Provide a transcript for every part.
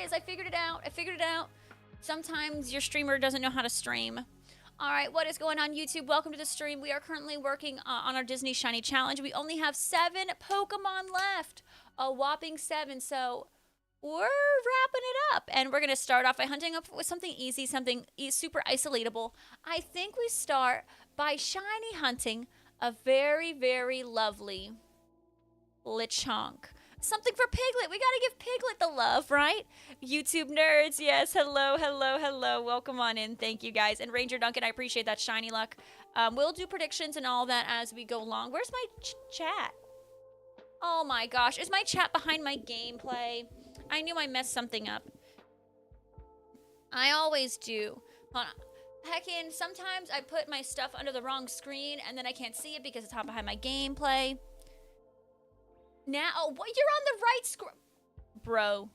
is. I figured it out. Sometimes your streamer doesn't know how to stream. All right, what is going on, YouTube? Welcome to the stream. We are currently working on our Disney Shiny Challenge. We only have 7 Pokemon left. A whopping 7, so we're wrapping it up. And we're going to start off by hunting up with something easy, something super isolatable. I think we start by shiny hunting a very, very lovely Lechonk. Something for Piglet. We gotta give Piglet the love, right? YouTube nerds, yes. Hello, hello, hello. Welcome on in. Thank you, guys. And Ranger Duncan, I appreciate that shiny luck. We'll do predictions and all that as we go along. Where's my chat? Oh my gosh. Is my chat behind my gameplay? I knew I messed something up. I always do. Heckin', sometimes I put my stuff under the wrong screen and then I can't see it because it's not behind my gameplay. Now, oh, what? You're on the right screen, bro.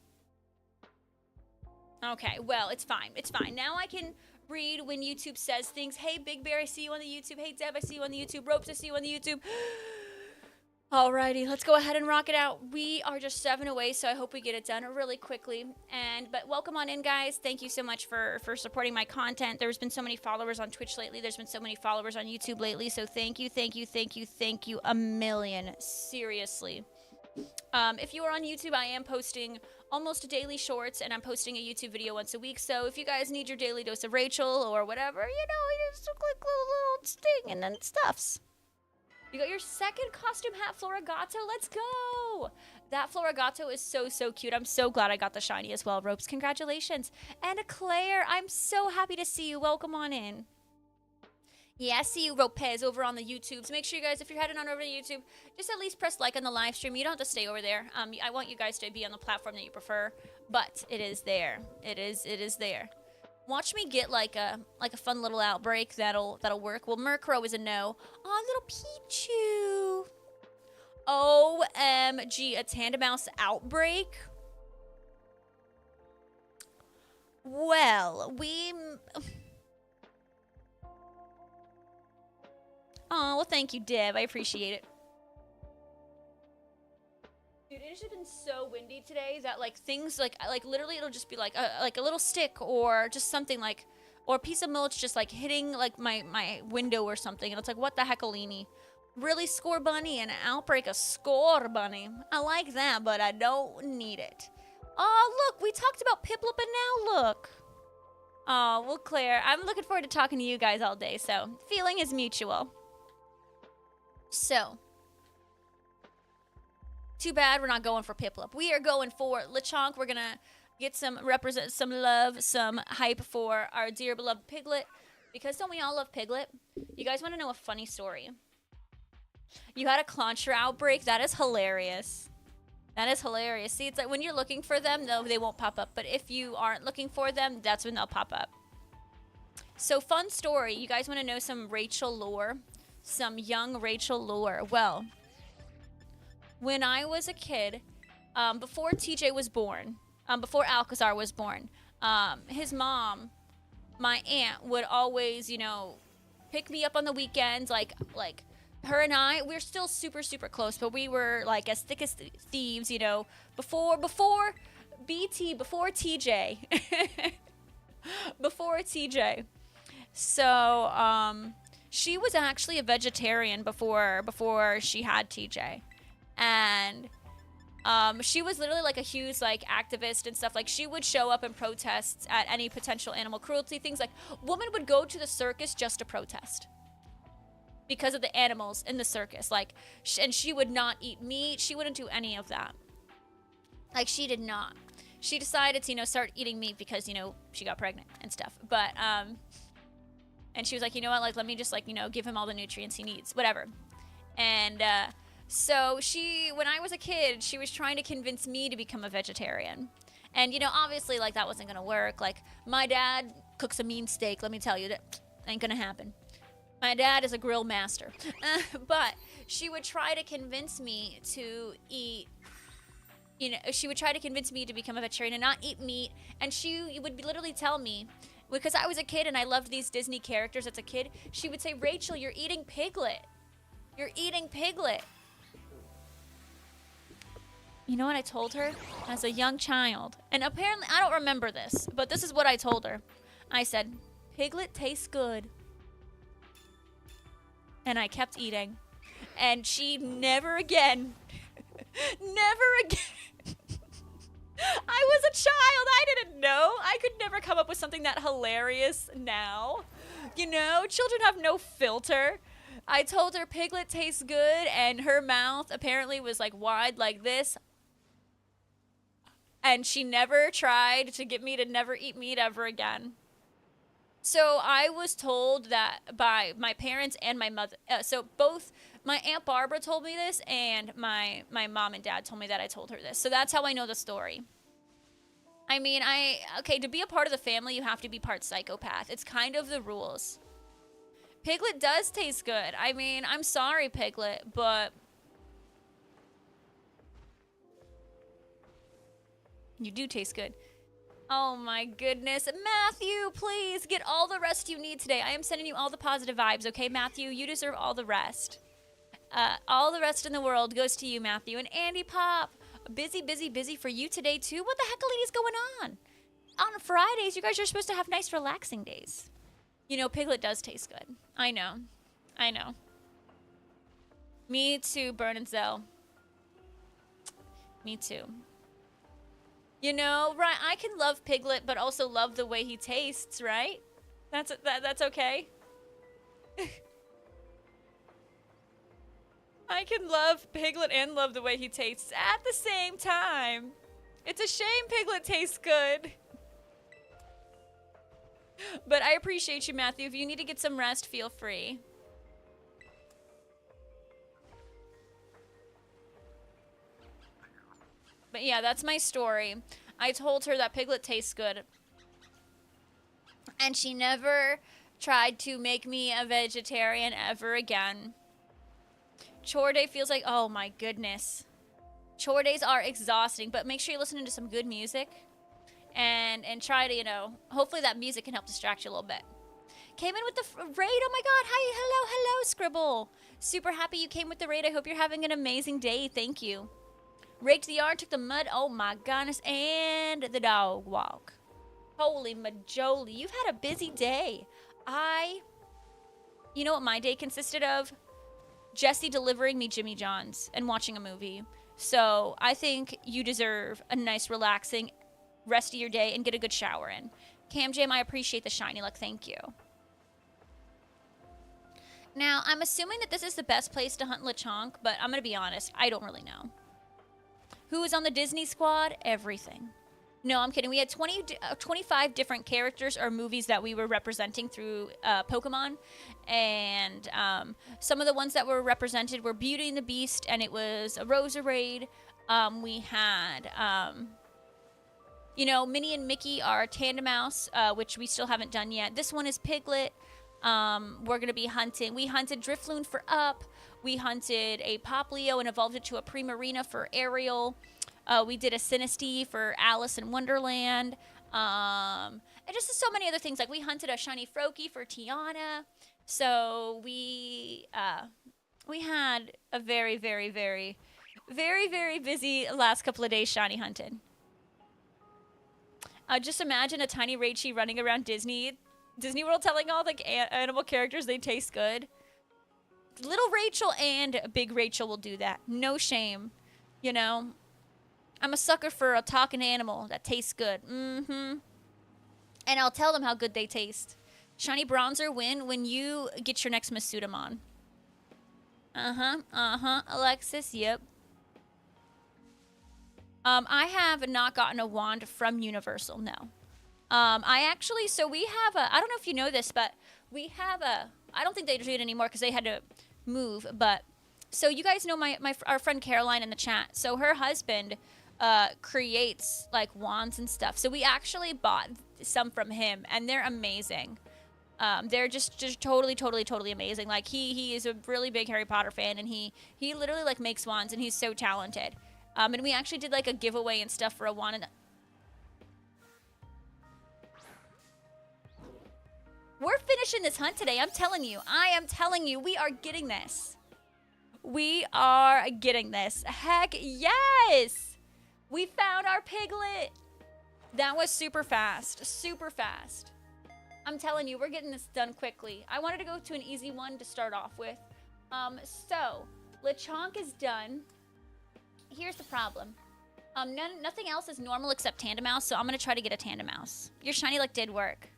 Okay, well, it's fine. It's fine. Now I can read when YouTube says things. Hey, Big Bear, I see you on the YouTube. Hey, Deb, I see you on the YouTube. Ropes, I see you on the YouTube. Alrighty, let's go ahead and rock it out. We are just 7 away, so I hope we get it done really quickly. But welcome on in, guys. Thank you so much for supporting my content. There's been so many followers on Twitch lately. There's been so many followers on YouTube lately. So thank you, thank you, thank you, thank you a million. Seriously. If you are on YouTube, I am posting almost daily shorts, and I'm posting a YouTube video once a week. So if you guys need your daily dose of Rachel or whatever, you know, you just click little sting and then it stuffs. You got your second costume hat, Florigato. Let's go. That Florigato is so, so cute. I'm so glad I got the shiny as well. Ropes, congratulations. And Claire, I'm so happy to see you. Welcome on in. Yeah, I see you, Ropez, over on the YouTubes. Make sure you guys, if you're heading on over to YouTube, just at least press like on the live stream. You don't have to stay over there. I want you guys to be on the platform that you prefer, but it is there. It is there. Watch me get like a fun little outbreak that'll work. Well, Murkrow is a no. Oh, little Pichu. OMG, a Tandemaus outbreak? Well, oh, well, thank you, Dev. I appreciate it. Dude, it has been so windy today that like things like literally it'll just be like a little stick or just something like, or a piece of mulch just like hitting like my window or something, and it's like, what the heckalini? Really, Score Bunny and outbreak a Score Bunny. I like that, but I don't need it. Oh, look, we talked about Piplup and now look. Oh, well, Claire, I'm looking forward to talking to you guys all day, so feeling is mutual. So, too bad we're not going for Piplup. We are going for Lechonk. We're going to get represent some love, some hype for our dear beloved Piglet. Because don't we all love Piglet? You guys want to know a funny story? You had a Clauncher outbreak? That is hilarious. That is hilarious. See, it's like when you're looking for them, no, they won't pop up. But if you aren't looking for them, that's when they'll pop up. So, fun story. You guys want to know some Rachel lore? Some young Rachel lore. Well, when I was a kid, before TJ was born, before Alcazar was born, his mom, my aunt, would always, you know, pick me up on the weekends. Like her and I, we're still super, super close, but we were like as thick as thieves, you know, before BT, before TJ, before TJ. So, she was actually a vegetarian before she had TJ. And she was literally like a huge like activist and stuff. Like she would show up in protests at any potential animal cruelty things. Like woman would go to the circus just to protest because of the animals in the circus. Like, and she would not eat meat. She wouldn't do any of that. Like she did not. She decided to, you know, start eating meat because, you know, she got pregnant and stuff. But and she was like, you know what? Like let me just like, you know, give him all the nutrients he needs, whatever. And so when I was a kid, she was trying to convince me to become a vegetarian. And, you know, obviously, like, that wasn't going to work. Like, my dad cooks a mean steak, let me tell you, that ain't going to happen. My dad is a grill master. But she would try to convince me to eat, you know, she would try to convince me to become a vegetarian and not eat meat. And she would literally tell me, because I was a kid and I loved these Disney characters as a kid, she would say, Rachel, you're eating Piglet. You're eating Piglet. You know what I told her as a young child? And apparently, I don't remember this, but this is what I told her. I said, Piglet tastes good. And I kept eating. And she never again, never again. I was a child. I didn't know. I could never come up with something that hilarious now. You know, children have no filter. I told her Piglet tastes good, and her mouth apparently was like wide like this. And she never tried to get me to never eat meat ever again. So I was told that by my parents and my mother. So both my Aunt Barbara told me this, and my mom and dad told me that I told her this. So that's how I know the story. I mean, okay, to be a part of the family, you have to be part psychopath. It's kind of the rules. Piglet does taste good. I mean, I'm sorry, Piglet, but you do taste good. Oh my goodness. Matthew, please get all the rest you need today. I am sending you all the positive vibes, okay, Matthew? You deserve all the rest. All the rest in the world goes to you, Matthew. And Andy Pop, busy, busy, busy for you today, too. What the heck, ladies, going on? On Fridays, you guys are supposed to have nice, relaxing days. You know, Piglet does taste good. I know. I know. Me too, Burn and Zell. Me too. You know, right, I can love Piglet, but also love the way he tastes, right? That's okay. I can love Piglet and love the way he tastes at the same time. It's a shame Piglet tastes good. But I appreciate you, Matthew. If you need to get some rest, feel free. But yeah, that's my story. I told her that Piglet tastes good. And she never tried to make me a vegetarian ever again. Chore day feels like, oh my goodness. Chore days are exhausting, but make sure you're listening to some good music. And try to, you know, hopefully that music can help distract you a little bit. Came in with the raid. Oh my god. Hi, hello, Scribble. Super happy you came with the raid. I hope you're having an amazing day. Thank you. Raked the yard, took the mud. Oh my goodness. And the dog walk. Holy majoli. You've had a busy day. You know what my day consisted of? Jesse delivering me Jimmy John's and watching a movie. So I think you deserve a nice, relaxing rest of your day and get a good shower in. Cam Jam, I appreciate the shiny luck. Thank you. Now, I'm assuming that this is the best place to hunt Lechonk, but I'm going to be honest. I don't really know. Who is on the Disney squad? Everything. No, I'm kidding. We had 25 different characters or movies that we were representing through Pokemon. And some of the ones that were represented were Beauty and the Beast, and it was a Roserade. We had... you know, Minnie and Mickey are Tandemaus, which we still haven't done yet. This one is Piglet. We're going to be hunting. We hunted Drifloon for Up. We hunted a Poplio and evolved it to a Primarina for Ariel. We did a Sinistea for Alice in Wonderland. And just so many other things. Like we hunted a Shiny Froakie for Tiana. So we had a very, very, very, very, very busy last couple of days shiny hunted. Just imagine a tiny Raichi running around Disney World telling all the animal characters they taste good. Little Rachel and Big Rachel will do that. No shame. You know? I'm a sucker for a talking animal that tastes good. Mm-hmm. And I'll tell them how good they taste. Shiny Bronzer win when you get your next Masudamon. Alexis, yep. I have not gotten a wand from Universal, no. I actually, so we have I don't know if you know this, but we have I don't think they do it anymore because they had to move, but, so you guys know our friend Caroline in the chat. So her husband creates, like, wands and stuff. So we actually bought some from him, and they're amazing. They're just totally, totally, totally amazing. Like, he is a really big Harry Potter fan, and he literally, like, makes wands, and he's so talented. And we actually did like a giveaway and stuff for a wand. We're finishing this hunt today. I'm telling you. I am telling you. We are getting this. We are getting this. Heck yes. We found our piglet. That was super fast. Super fast. I'm telling you, we're getting this done quickly. I wanted to go to an easy one to start off with. So, Lechonk is done. Here's the problem. Nothing else is normal except Tandemaus, so I'm going to try to get a Tandemaus. Your shiny luck did work.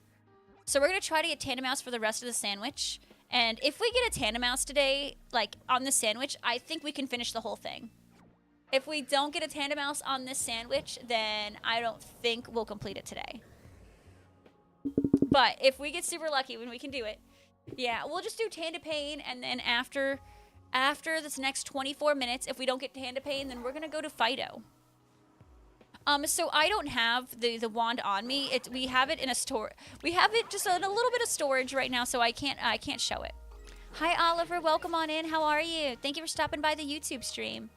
So we're going to try to get Tandemaus for the rest of the sandwich. And if we get a Tandemaus today, like, on the sandwich, I think we can finish the whole thing. If we don't get a Tandemaus on this sandwich, then I don't think we'll complete it today. But if we get super lucky when we can do it, yeah, we'll just do Tandepane, and then after this next 24 minutes, if we don't get Tandepane, then we're gonna go to Fido. So I don't have the wand on me. We have it in a store. We have it just in a little bit of storage right now, so I can't show it. Hi Oliver, welcome on in. How are you? Thank you for stopping by the YouTube stream.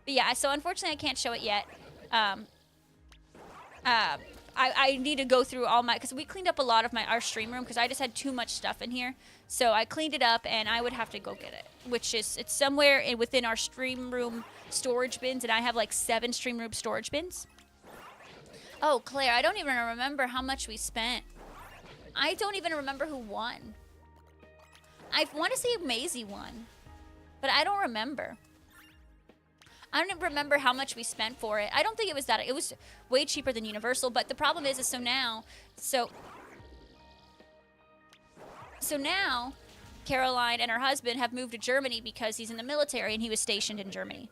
But yeah, so unfortunately I can't show it yet. I need to go through all my, because we cleaned up a lot of our stream room because I just had too much stuff in here. So I cleaned it up and I would have to go get it, which is, it's somewhere within our stream room storage bins, and I have like 7 stream room storage bins. Oh, Claire, I don't even remember how much we spent. I don't even remember who won. I want to say Maisie won, but I don't remember. I don't remember how much we spent for it. I don't think it was that. It was way cheaper than Universal, but the problem is so now Caroline and her husband have moved to Germany because he's in the military and he was stationed in Germany.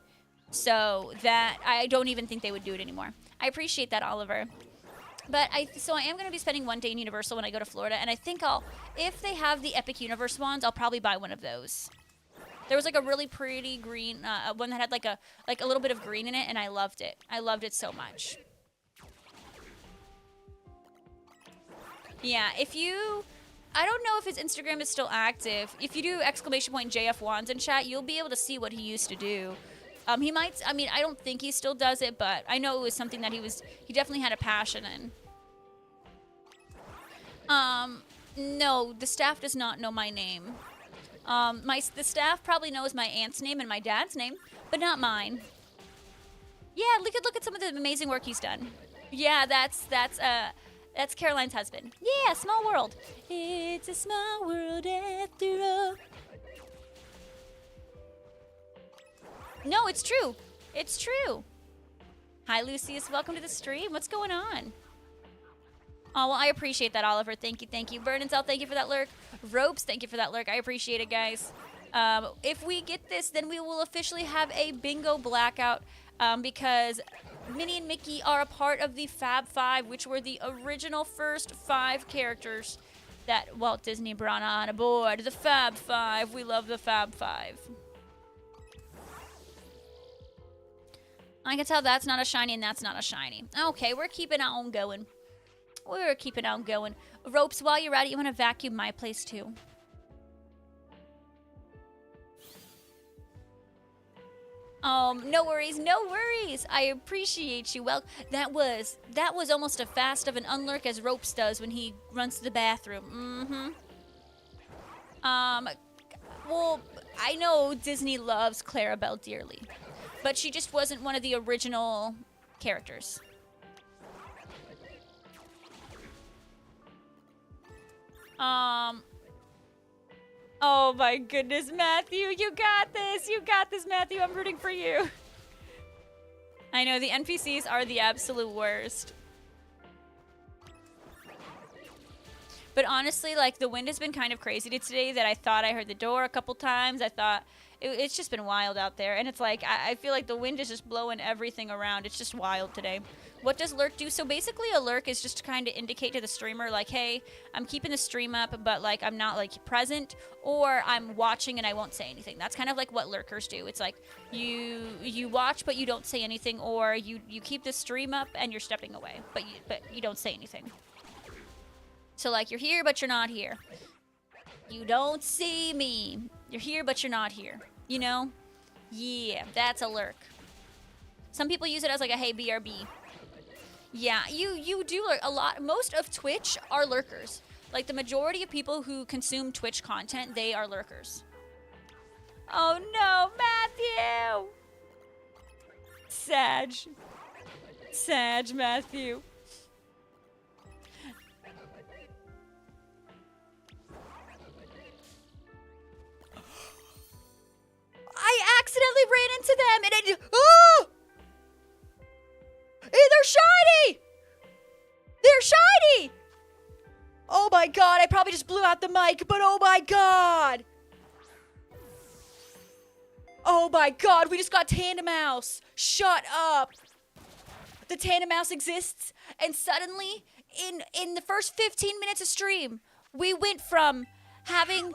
So that, I don't even think they would do it anymore. I appreciate that, Oliver. But I am going to be spending one day in Universal when I go to Florida, and I think if they have the Epic Universe wands, I'll probably buy one of those. There was like a really pretty green one that had like a little bit of green in it, and I loved it. I loved it so much. Yeah, I don't know if his Instagram is still active. If you do !JF wands in chat, you'll be able to see what he used to do. He might, I mean, I don't think he still does it, but I know it was something that he definitely had a passion in. No, the staff does not know my name. The staff probably knows my aunt's name and my dad's name, but not mine. Yeah, look at some of the amazing work he's done. Yeah, that's Caroline's husband. Yeah, small world. It's a small world after all. No, it's true. It's true. Hi, Lucius. Welcome to the stream. What's going on? Oh, well, I appreciate that, Oliver. Thank you, thank you. Burnenzel, thank you for that lurk. Ropes, thank you for that lurk. I appreciate it, guys. If we get this, then we will officially have a bingo blackout because Minnie and Mickey are a part of the Fab Five, which were the original first 5 characters that Walt Disney brought on aboard. The Fab Five. We love the Fab Five. I can tell that's not a shiny and that's not a shiny. Okay, we're keeping on going. We're keeping on going. Ropes, while you're at it, you want to vacuum my place too. No worries, no worries. I appreciate you. Well, that was almost as fast of an unlurk as Ropes does when he runs to the bathroom. Well, I know Disney loves Clarabelle dearly, but she just wasn't one of the original characters. Oh my goodness, Matthew, you got this. You got this, Matthew. I'm rooting for you. I know, the NPCs are the absolute worst. But honestly, like, the wind has been kind of crazy today that I thought I heard the door a couple times. I thought it's just been wild out there. And it's like, I feel like the wind is just blowing everything around. It's just wild today. What does lurk do? So basically a lurk is just to kind of indicate to the streamer, like, hey, I'm keeping the stream up, but like I'm not like present, or I'm watching and I won't say anything. That's kind of like what lurkers do. It's like you watch but you don't say anything, or you keep the stream up and you're stepping away, but you don't say anything. So like, you're here but you're not here. You don't see me. You're here but you're not here. You know? Yeah, that's a lurk. Some people use it as like a hey BRB. Yeah, you do lurk a lot. Most of Twitch are lurkers. Like, the majority of people who consume Twitch content, they are lurkers. Oh no, Matthew! Sag. Sag Matthew. I accidentally ran into them and it. Oh! Hey, they're shiny! They're shiny! Oh my god, I probably just blew out the mic, but oh my god! Oh my god, we just got Tandem Mouse! Shut up! The Tandem Mouse exists, and suddenly, in the first 15 minutes of stream, we went from having...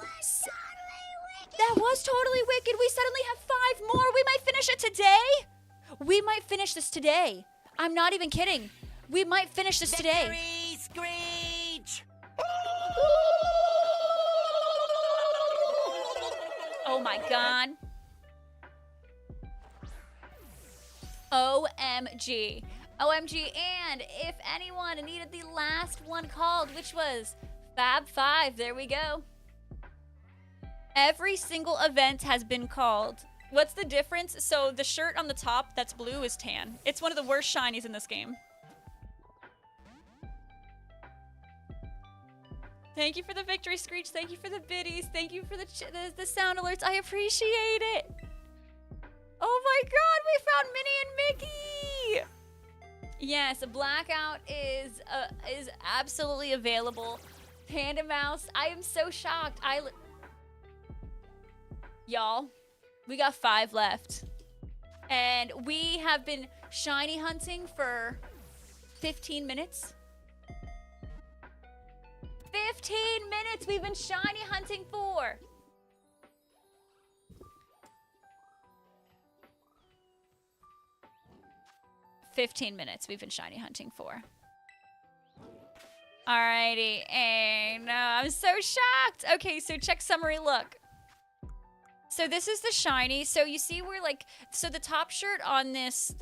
That was totally wicked! We suddenly have 5 more! We might finish it today! We might finish this today. I'm not even kidding. We might finish this today. Victory screech! Oh my god. OMG. OMG. And if anyone needed the last one called, which was Fab 5, there we go. Every single event has been called. What's the difference? So the shirt on the top that's blue is tan. It's one of the worst shinies in this game. Thank you for the victory screech. Thank you for the biddies. Thank you for the sound alerts. I appreciate it. Oh my god, we found Minnie and Mickey. Yes, Blackout is absolutely available. Panda Mouse, I am so shocked. Y'all, we got 5 left. And we have been shiny hunting for 15 minutes. 15 minutes we've been shiny hunting for. $15 minutes we've been shiny hunting for. Alrighty, and I'm so shocked. Okay, so check summary look. So this is the shiny. So you see we're like, so the top shirt on this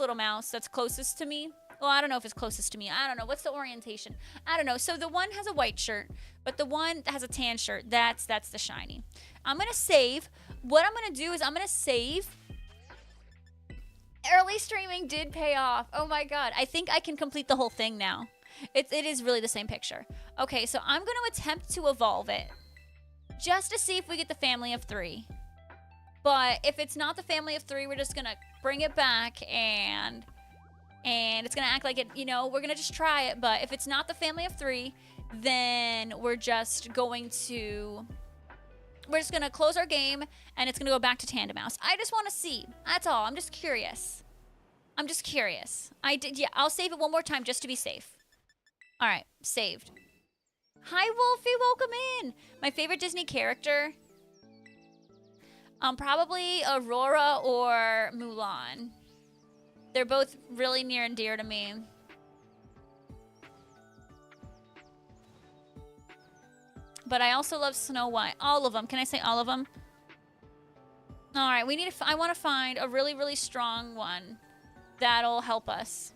little mouse that's closest to me. Well, I don't know if it's closest to me. I don't know. What's the orientation? I don't know. So the one has a white shirt, but the one that has a tan shirt, that's the shiny. I'm going to save. What I'm going to do is I'm going to save. Early streaming did pay off. Oh my god. I think I can complete the whole thing now. It is really the same picture. Okay, so I'm going to attempt to evolve it. Just to see if we get the family of 3. But if it's not the family of 3, we're just going to bring it back and it's going to act like it, you know, we're going to just try it. But if it's not the family of 3, then we're just going to close our game and it's going to go back to Tandem Mouse. I just want to see. That's all. I'm just curious. Yeah, I'll save it one more time just to be safe. All right, saved. Hi, Wolfie. Welcome in. My favorite Disney character? Probably Aurora or Mulan. They're both really near and dear to me. But I also love Snow White. All of them. Can I say all of them? All right. I want to find a really, really strong one that'll help us.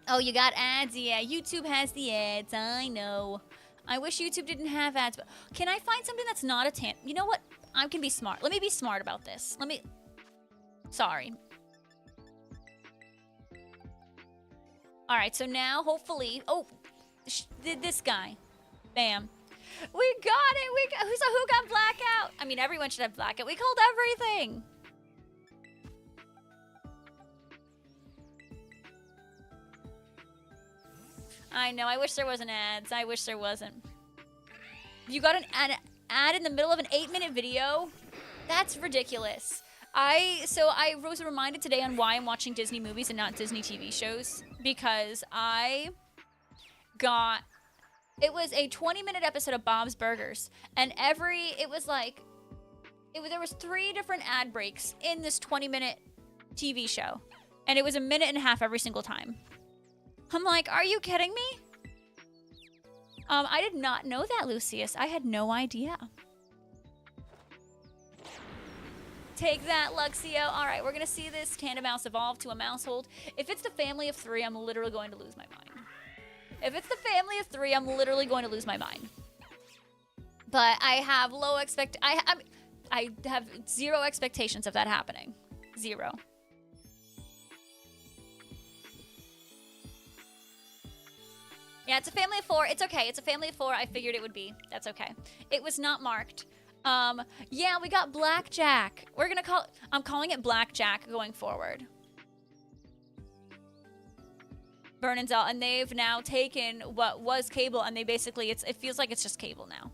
Oh, you got ads? Yeah, YouTube has the ads. I know. I wish YouTube didn't have ads, but can I find something that's not a tan? You know what? I can be smart. Let me be smart about this. Sorry. All right, so now hopefully, this guy. Bam. We got it. So who got blackout? I mean, everyone should have blackout. We called everything. I know. I wish there wasn't ads. I wish there wasn't. You got an ad in the middle of an 8-minute video? That's ridiculous. I was reminded today on why I'm watching Disney movies and not Disney TV shows. Because it was a 20-minute episode of Bob's Burgers. And there was 3 different ad breaks in this 20-minute TV show. And it was a minute and a half every single time. I'm like, are you kidding me? I did not know that, Lucius. I had no idea. Take that, Luxio. All right, we're going to see this Tandem Mouse evolve to a mousehold. If it's the family of 3, I'm literally going to lose my mind. If it's the family of 3, I'm literally going to lose my mind. But I have I have 0 expectations of that happening. 0. Yeah, it's a family of 4. It's okay. It's a family of 4. I figured it would be. That's okay. It was not marked. Yeah, we got Blackjack. We're gonna call. I'm calling it Blackjack going forward. Burn and Zell, and they've now taken what was Cable, and they basically it feels like it's just Cable now.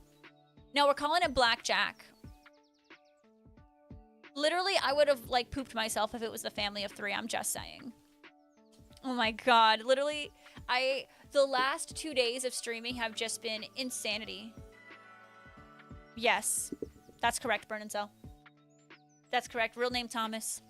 No, we're calling it Blackjack. Literally, I would have like pooped myself if it was the family of 3. I'm just saying. Oh my god, literally, the last 2 days of streaming have just been insanity. Yes, that's correct, Burn and Zell. That's correct. Real name Thomas.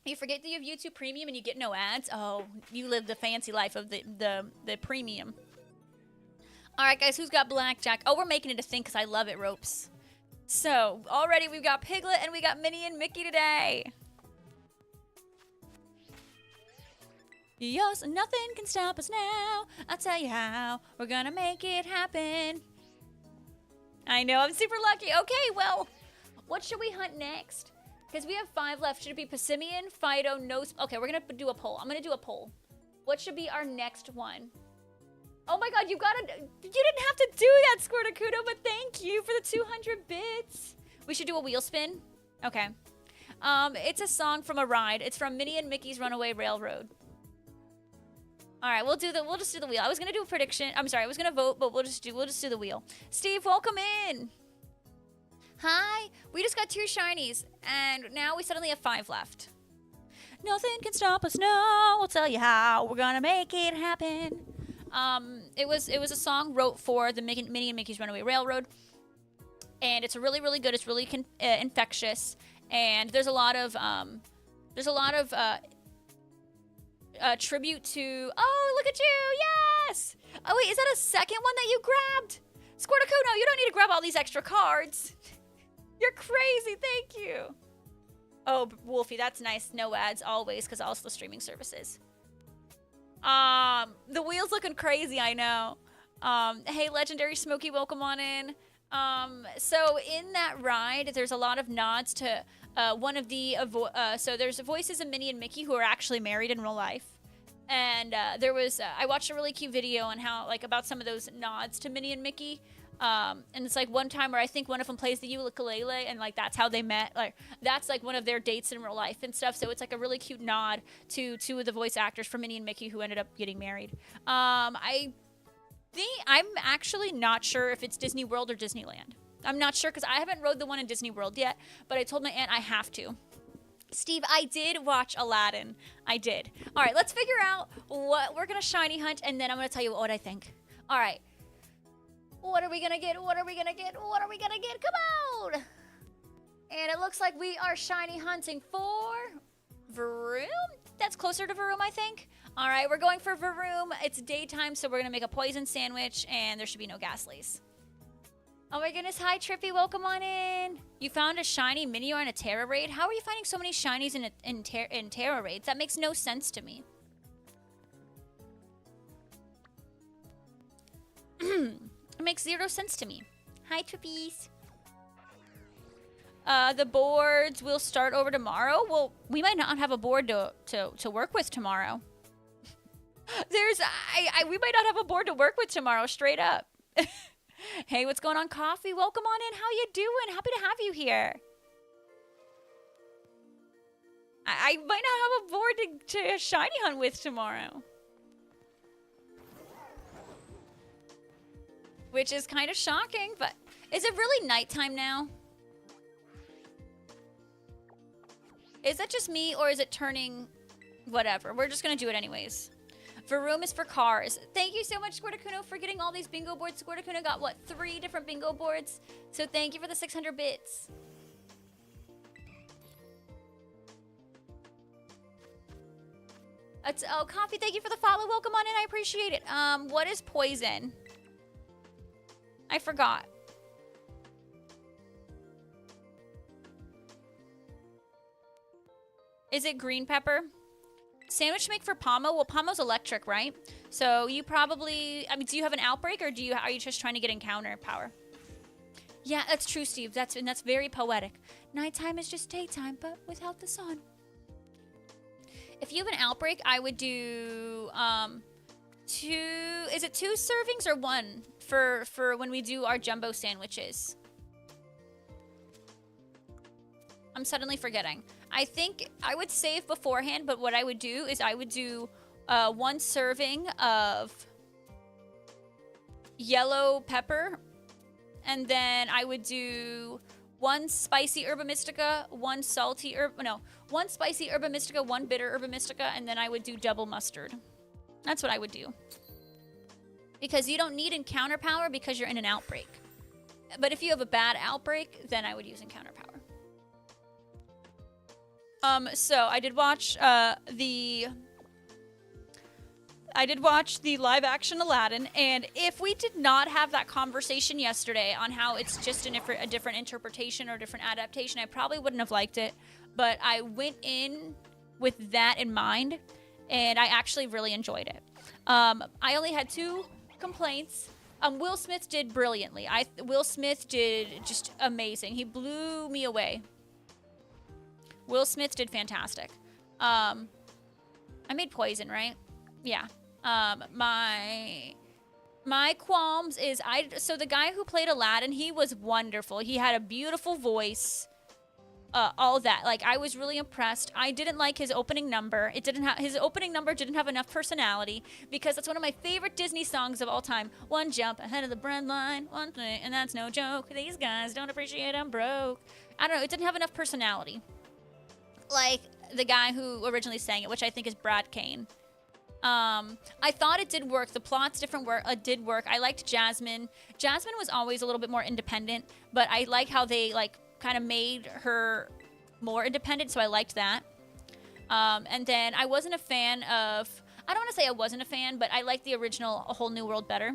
You forget that you have YouTube Premium and you get no ads? Oh, you live the fancy life of the premium. All right, guys, who's got Blackjack? Oh, we're making it a thing because I love it, Ropes. So, already we've got Piglet and we got Minnie and Mickey today. Yes, nothing can stop us now. I'll tell you how. We're gonna make it happen. I know, I'm super lucky. Okay, well, what should we hunt next? Because we have 5 left. Should it be Passimian, Fido, Nose? Okay, we're gonna do a poll. I'm gonna do a poll. What should be our next one? Oh my god, you didn't have to do that, Squirtacudo, but thank you for the 200 bits. We should do a wheel spin? Okay. It's a song from a ride. It's from Minnie and Mickey's Runaway Railroad. All right, we'll just do the wheel. I was gonna do a prediction. I'm sorry, I was gonna vote, but we'll just do the wheel. Steve, welcome in. Hi, we just got 2 shinies, and now we suddenly have 5 left. Nothing can stop us, no, we'll tell you how, we're gonna make it happen. It was a song wrote for the Minnie and Mickey's Runaway Railroad, and it's really, really good. It's really infectious, and there's a lot of tribute to. Oh, look at you! Yes. Oh wait, is that a second one that you grabbed? Squirtacudo, you don't need to grab all these extra cards. You're crazy. Thank you. Oh, Wolfie, that's nice. No ads always, because also the streaming services. The wheel's looking crazy, I know. Hey, Legendary Smokey, welcome on in. So in that ride, there's a lot of nods to one of the so there's voices of Minnie and Mickey who are actually married in real life. And there was I watched a really cute video on how about some of those nods to Minnie and Mickey. And it's like one time where I think one of them plays the ukulele and that's how they met. That's one of their dates in real life and stuff. So it's a really cute nod to 2 of the voice actors from Minnie and Mickey who ended up getting married. I'm actually not sure if it's Disney World or Disneyland. I'm not sure because I haven't rode the one in Disney World yet, but I told my aunt I have to. Steve, I did watch Aladdin. I did. All right, let's figure out what we're going to shiny hunt, and then I'm going to tell you what I think. All right. What are we going to get? What are we going to get? What are we going to get? Come on! And it looks like we are shiny hunting for Vroom. That's closer to Vroom, I think. All right, we're going for Vroom. It's daytime, so we're going to make a poison sandwich, and there should be no Ghastlies. Oh my goodness, hi Trippy, welcome on in. You found a shiny Minior in a Terra raid? How are you finding so many shinies in Terra raids? That makes no sense to me. It makes 0 sense to me. Hi Trippies. The boards will start over tomorrow. Well, we might not have a board to work with tomorrow. We might not have a board to work with tomorrow, straight up. Hey, what's going on, Coffee? Welcome on in. How you doing? Happy to have you here. I might not have a board to shiny hunt with tomorrow. Which is kind of shocking, but is it really nighttime now? Is that just me, or is it turning whatever? We're just going to do it anyways. Vroom is for cars. Thank you so much, Squirtacudo, for getting all these bingo boards. Squirtacudo got, what, 3 different bingo boards? So thank you for the 600 bits. Oh, Coffee, thank you for the follow. Welcome on in. I appreciate it. What is poison? I forgot. Is it green pepper? Sandwich make for Pomo? Well, Pomo's electric, right? So you probably, do you have an outbreak, or are you just trying to get encounter power? Yeah, that's true, Steve. That's very poetic. Nighttime is just daytime, but without the sun. If you have an outbreak, I would do two. Is it 2 servings or 1 for when we do our jumbo sandwiches? I'm suddenly forgetting. I think I would save beforehand, but what I would do is I would do 1 serving of yellow pepper, and then I would do 1 spicy herba mystica, 1 salty no, 1 spicy herba mystica, 1 bitter herba mystica, and then I would do double mustard. That's what I would do. Because you don't need encounter power because you're in an outbreak. But if you have a bad outbreak, then I would use encounter power. So I did watch the live action Aladdin, and if we did not have that conversation yesterday on how it's just a different interpretation or different adaptation, I probably wouldn't have liked it. But I went in with that in mind, and I actually really enjoyed it. I only had 2 complaints. Will Smith did brilliantly. Will Smith did just amazing. He blew me away. Will Smith did fantastic. I made Poison, right? Yeah. My qualms is so the guy who played Aladdin, he was wonderful. He had a beautiful voice. All that. Like, I was really impressed. I didn't like his opening number. His opening number didn't have enough personality, because that's one of my favorite Disney songs of all time. One jump ahead of the breadline, one thing, and that's no joke. These guys don't appreciate I'm broke. I don't know. It didn't have enough personality. Like the guy who originally sang it, which I think is Brad Kane. I thought it did work. The plots did work. I liked Jasmine. Jasmine was always a little bit more independent, but I like how they kind of made her more independent, so I liked that. And then I wasn't a fan of, I don't want to say I wasn't a fan, but I liked the original A Whole New World better.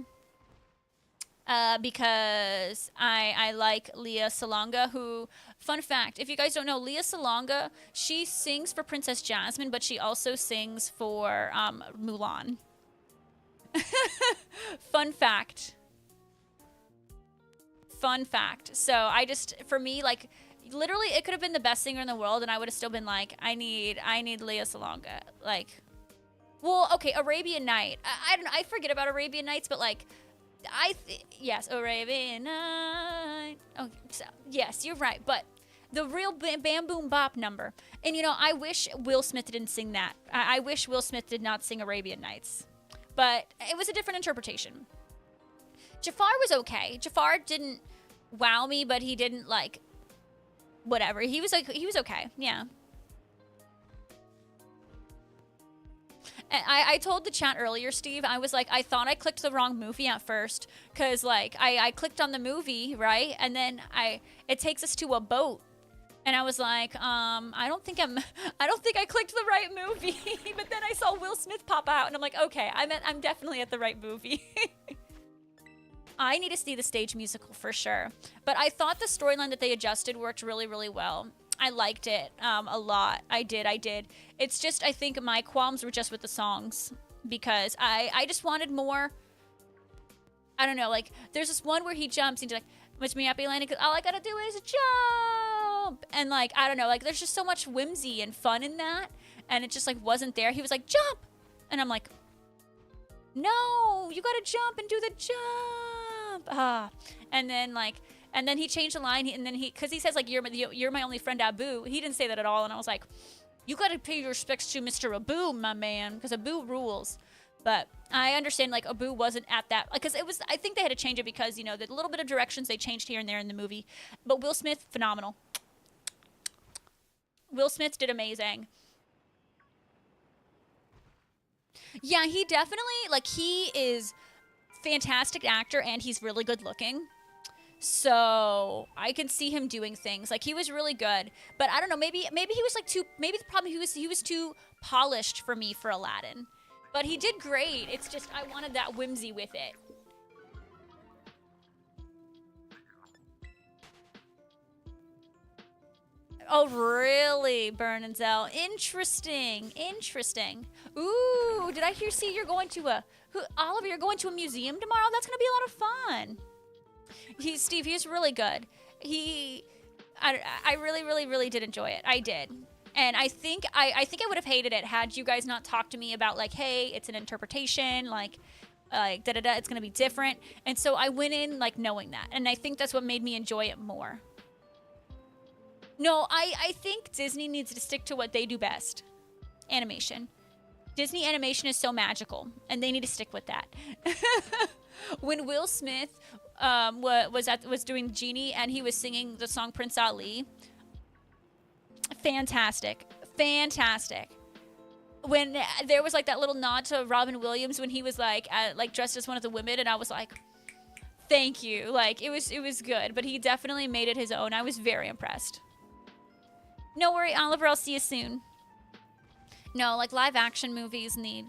Because I like Lea Salonga, who, fun fact, if you guys don't know, Lea Salonga, she sings for Princess Jasmine, but she also sings for Mulan. Fun fact. So for me, literally, it could have been the best singer in the world, and I would have still been like, I need Lea Salonga. Well, okay, Arabian Night. I forget about Arabian Nights, but yes, Arabian Night. Oh, so, yes, you're right. But the real Bam Boom Bop number. And, I wish Will Smith didn't sing that. I wish Will Smith did not sing Arabian Nights. But it was a different interpretation. Jafar was okay. Jafar didn't wow me, but he didn't, whatever. He was okay. Yeah. And I told the chat earlier, Steve, I was like, I thought I clicked the wrong movie at first, because I clicked on the movie, right? And then it takes us to a boat. And I was like, I don't think I clicked the right movie. But then I saw Will Smith pop out, and I'm like, okay, I'm definitely at the right movie. I need to see the stage musical for sure. But I thought the storyline that they adjusted worked really, really well. I liked it a lot. I did. It's just, I think my qualms were just with the songs, because I just wanted more. I don't know, there's this one where he jumps and he's like, "Wish me happy landing, 'cause all I gotta do is jump." And I don't know, there's just so much whimsy and fun in that, and it just wasn't there. He was like, "Jump," and I'm like, "No, you gotta jump and do the jump." And then he changed the line, and then because he says you're my only friend, Abu. He didn't say that at all, and I was like, you gotta pay your respects to Mr. Abu, my man, because Abu rules. But I understand Abu wasn't at that, because it was. I think they had to change it because the little bit of directions they changed here and there in the movie. But Will Smith, phenomenal. Will Smith did amazing. Yeah, he definitely he is fantastic actor, and he's really good looking. So I can see him doing things. He was really good. But I don't know, maybe he was maybe the problem, he was too polished for me for Aladdin. But he did great. It's just I wanted that whimsy with it. Oh, really, Burn and Zell? Interesting. Ooh, did I see you're going to Oliver, you're going to a museum tomorrow? That's going to be a lot of fun. He's really good. I really, really, really did enjoy it. I did. And I think I would have hated it had you guys not talked to me about like, hey, it's an interpretation, like da da da, it's gonna be different. And so I went in like knowing that, and I think that's what made me enjoy it more. No, I think Disney needs to stick to what they do best, animation. Disney animation is so magical, and they need to stick with that. When Will Smith was doing Genie and he was singing the song Prince Ali, fantastic. When there was like that little nod to Robin Williams when he was like dressed as one of the women, and I was like, thank you. Like it was good, but he definitely made it his own. I was very impressed. No worry, Oliver, I'll see you soon. No, like live action movies need...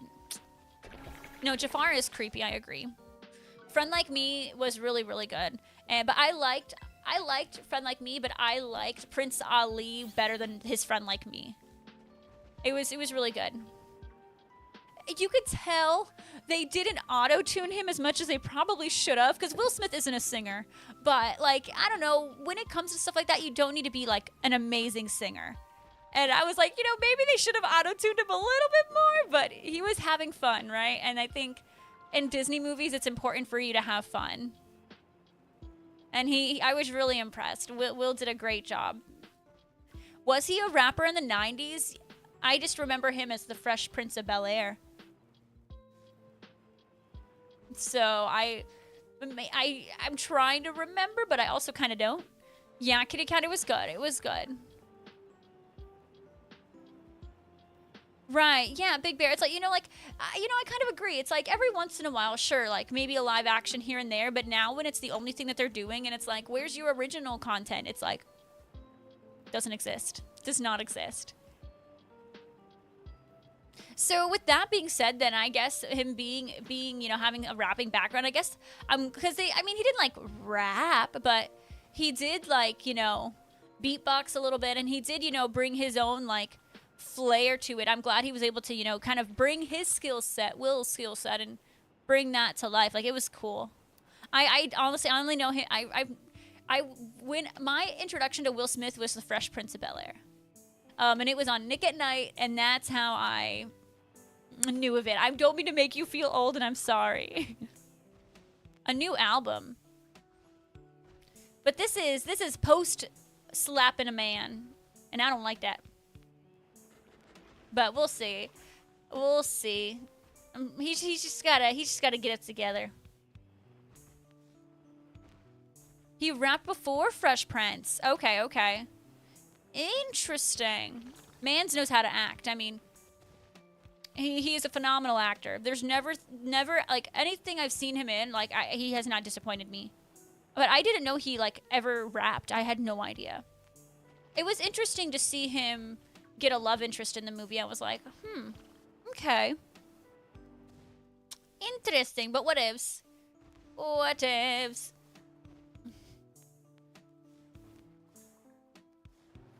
No, Jafar is creepy, I agree. Friend Like Me was really, really good. But I liked Friend Like Me, but I liked Prince Ali better than his Friend Like Me. It was really good. You could tell they didn't auto-tune him as much as they probably should have, because Will Smith isn't a singer. But, like, I don't know, when it comes to stuff like that, you don't need to be, like, an amazing singer. And I was like, you know, maybe they should have auto-tuned him a little bit more, but he was having fun, right? And I think in Disney movies, it's important for you to have fun. And I was really impressed. Will did a great job. Was he a rapper in the 90s? I just remember him as the Fresh Prince of Bel-Air. So I'm trying to remember, but I also kind of don't. Yeah, Kitty Cat, it was good. It was good. Right, yeah, Big Bear. It's like, I kind of agree. It's like every once in a while, sure, like maybe a live action here and there, but now when it's the only thing that they're doing and it's like, where's your original content? It's like, doesn't exist. Does not exist. So with that being said, then I guess him being, having a rapping background, I guess, because he didn't like rap, but he did like, beatbox a little bit, and he did, bring his own like flair to it. I'm glad he was able to, kind of bring his skill set, Will's skill set, and bring that to life. Like, it was cool. I honestly, I only know him. When my introduction to Will Smith was the Fresh Prince of Bel-Air. And it was on Nick at Night, and that's how I knew of it. I don't mean to make you feel old, and I'm sorry. A new album. But this is post slapping a man, and I don't like that. But we'll see. We'll see. He's just gotta get it together. He rapped before Fresh Prince. Okay. Interesting. Mans knows how to act. I mean, he is a phenomenal actor. There's never like anything I've seen him in, like he has not disappointed me. But I didn't know he like ever rapped. I had no idea. It was interesting to see him get a love interest in the movie. I was like, okay. Interesting, but what ifs? What ifs?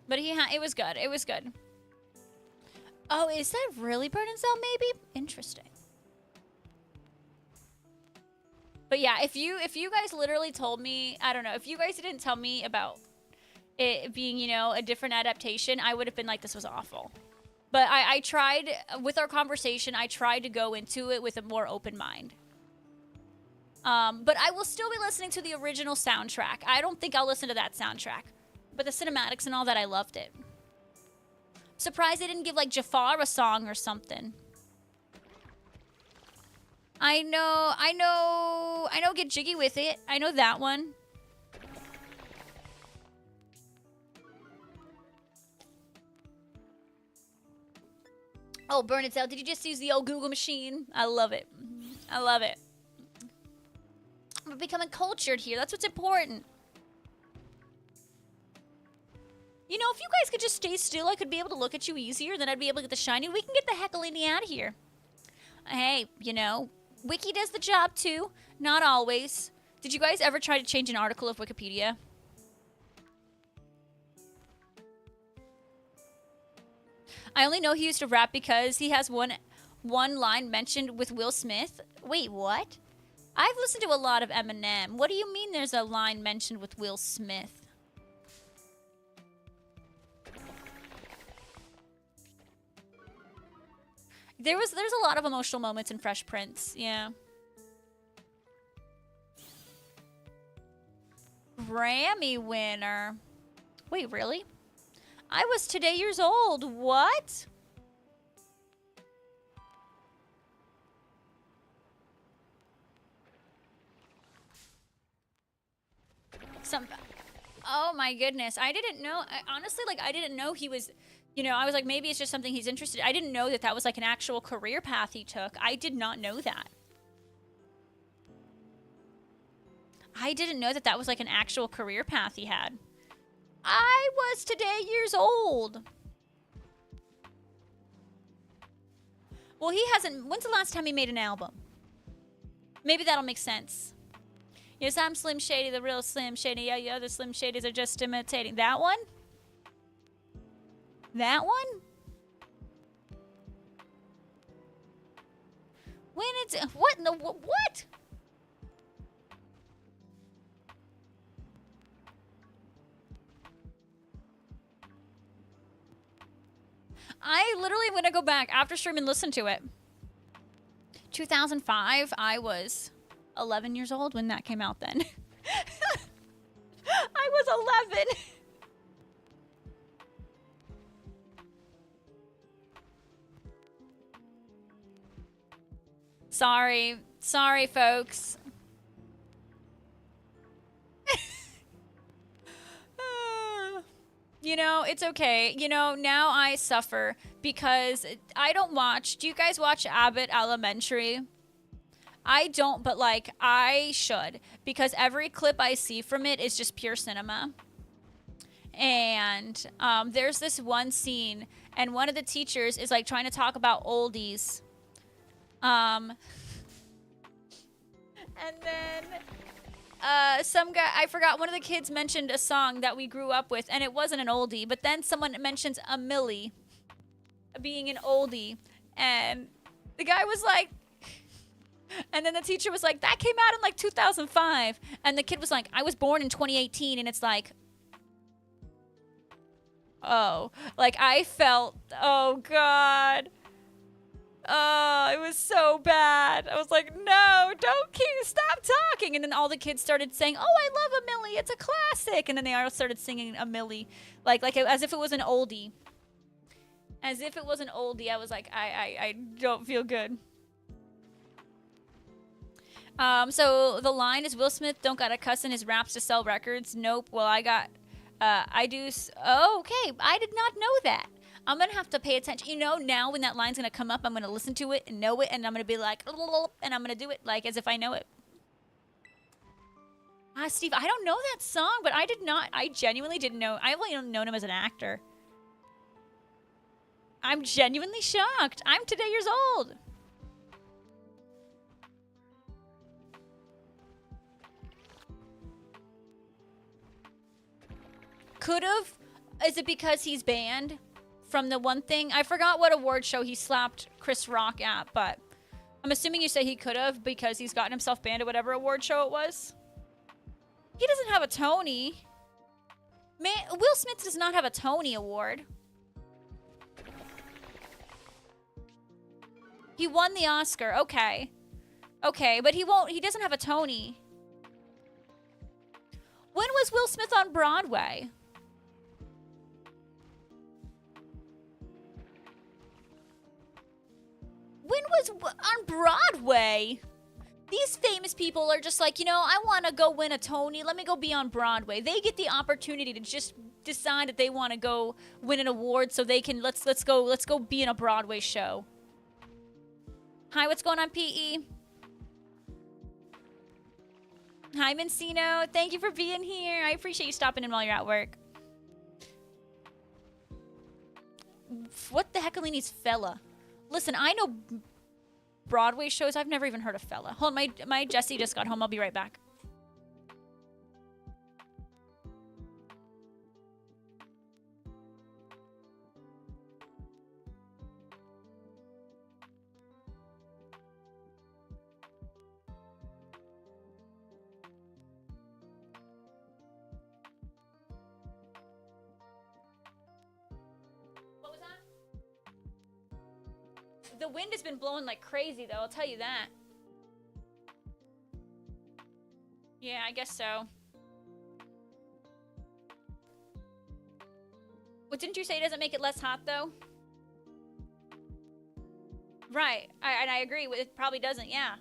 But it was good. It was good. Oh, is that really Burn in Cell? Maybe? Interesting. But yeah, if you guys literally told me, I don't know, if you guys didn't tell me about it being, a different adaptation, I would have been like, this was awful. But I tried, with our conversation, I tried to go into it with a more open mind. But I will still be listening to the original soundtrack. I don't think I'll listen to that soundtrack. But the cinematics and all that, I loved it. Surprised they didn't give, like, Jafar a song or something. I know, Get Jiggy With It. I know that one. Oh, Burn It Out. Did you just use the old Google machine? I love it. I love it. We're becoming cultured here. That's what's important. If you guys could just stay still, I could be able to look at you easier, then I'd be able to get the shiny. We can get the heckalini out of here. Hey, Wiki does the job too. Not always. Did you guys ever try to change an article of Wikipedia? I only know he used to rap because he has one line mentioned with Will Smith. Wait, what? I've listened to a lot of Eminem. What do you mean there's a line mentioned with Will Smith? There's a lot of emotional moments in Fresh Prince, yeah. Grammy winner. Wait, really? I was today years old. What? Oh my goodness. I didn't know. Honestly, like, I didn't know he was, you know, I was like, maybe it's just something he's interested in. I didn't know that that was like an actual career path he took. I did not know that. I didn't know that that was like an actual career path he had. I was today years old. Well, he hasn't. When's the last time he made an album? Maybe that'll make sense. Yes, I'm Slim Shady, the real Slim Shady. Yeah, the other Slim Shadys are just imitating. That one? That one? When it's... What? No, what? I literally am going to go back after stream and listen to it. 2005, I was 11 years old when that came out then. I was 11. Sorry. Sorry, folks. You know, it's okay. You know, now I suffer because I don't watch. Do you guys watch Abbott Elementary? I don't, but like, I should. Because every clip I see from it is just pure cinema. And there's this one scene, and one of the teachers is like trying to talk about oldies. And then some guy, I forgot, one of the kids mentioned a song that we grew up with, and it wasn't an oldie, but then someone mentions a Millie being an oldie, and the guy was like, and then the teacher was like, that came out in like 2005, and the kid was like, I was born in 2018, and it's like, oh, like I felt, oh God. Oh, it was so bad. I was like, no, don't stop talking. And then all the kids started saying, oh, I love a Millie. It's a classic. And then they all started singing a Millie, like as if it was an oldie. As if it was an oldie. I was like, I don't feel good. So the line is Will Smith don't gotta cuss in his raps to sell records. Nope. Well, I got, I do. Oh, okay. I did not know that. I'm going to have to pay attention. You know, now when that line's going to come up, I'm going to listen to it and know it, and I'm going to be like, and I'm going to do it like as if I know it. Steve, I don't know that song, but I genuinely didn't know. I've only known him as an actor. I'm genuinely shocked. I'm today years old. Could've? Is it because he's banned? From the one thing, I forgot what award show he slapped Chris Rock at, but I'm assuming you say he could have because he's gotten himself banned at whatever award show it was. He doesn't have a Tony. Man, Will Smith does not have a Tony Award. He won the Oscar. Okay. Okay, but he doesn't have a Tony. When was Will Smith on Broadway? When was on Broadway? These famous people are just like, you know, I want to go win a Tony. Let me go be on Broadway. They get the opportunity to just decide that they want to go win an award so they can let's go be in a Broadway show. Hi, what's going on, PE? Hi, Mencino. Thank you for being here. I appreciate you stopping in while you're at work. What the heckalini's fella? Listen, I know Broadway shows. I've never even heard of fella. Hold on, my Jesse just got home. I'll be right back. The wind has been blowing like crazy, though. I'll tell you that. Yeah, I guess so. What didn't you say doesn't make it less hot, though? Right. And I agree. It probably doesn't, yeah.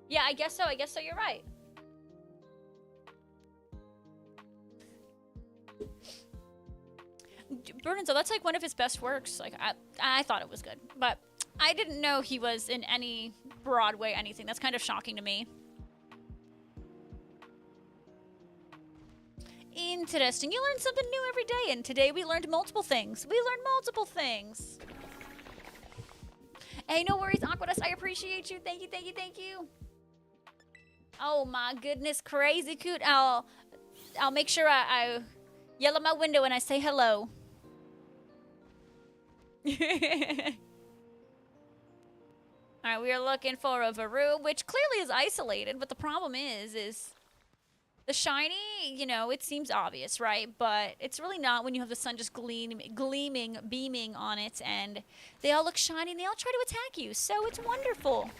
Yeah, I guess so. I guess so. You're right. Burnenzo, that's like one of his best works. Like, I thought it was good. But I didn't know he was in any Broadway anything. That's kind of shocking to me. Interesting. You learn something new every day, and today we learned multiple things. We learned multiple things. Hey, no worries, Aquadus. I appreciate you. Thank you, thank you, thank you. Oh my goodness, crazy coot. I'll make sure I yell at my window and I say hello. Alright, we are looking for a Varu, which clearly is isolated, but the problem is the shiny, you know, it seems obvious, right? But it's really not when you have the sun just gleaming, beaming on it, and they all look shiny and they all try to attack you. So it's wonderful.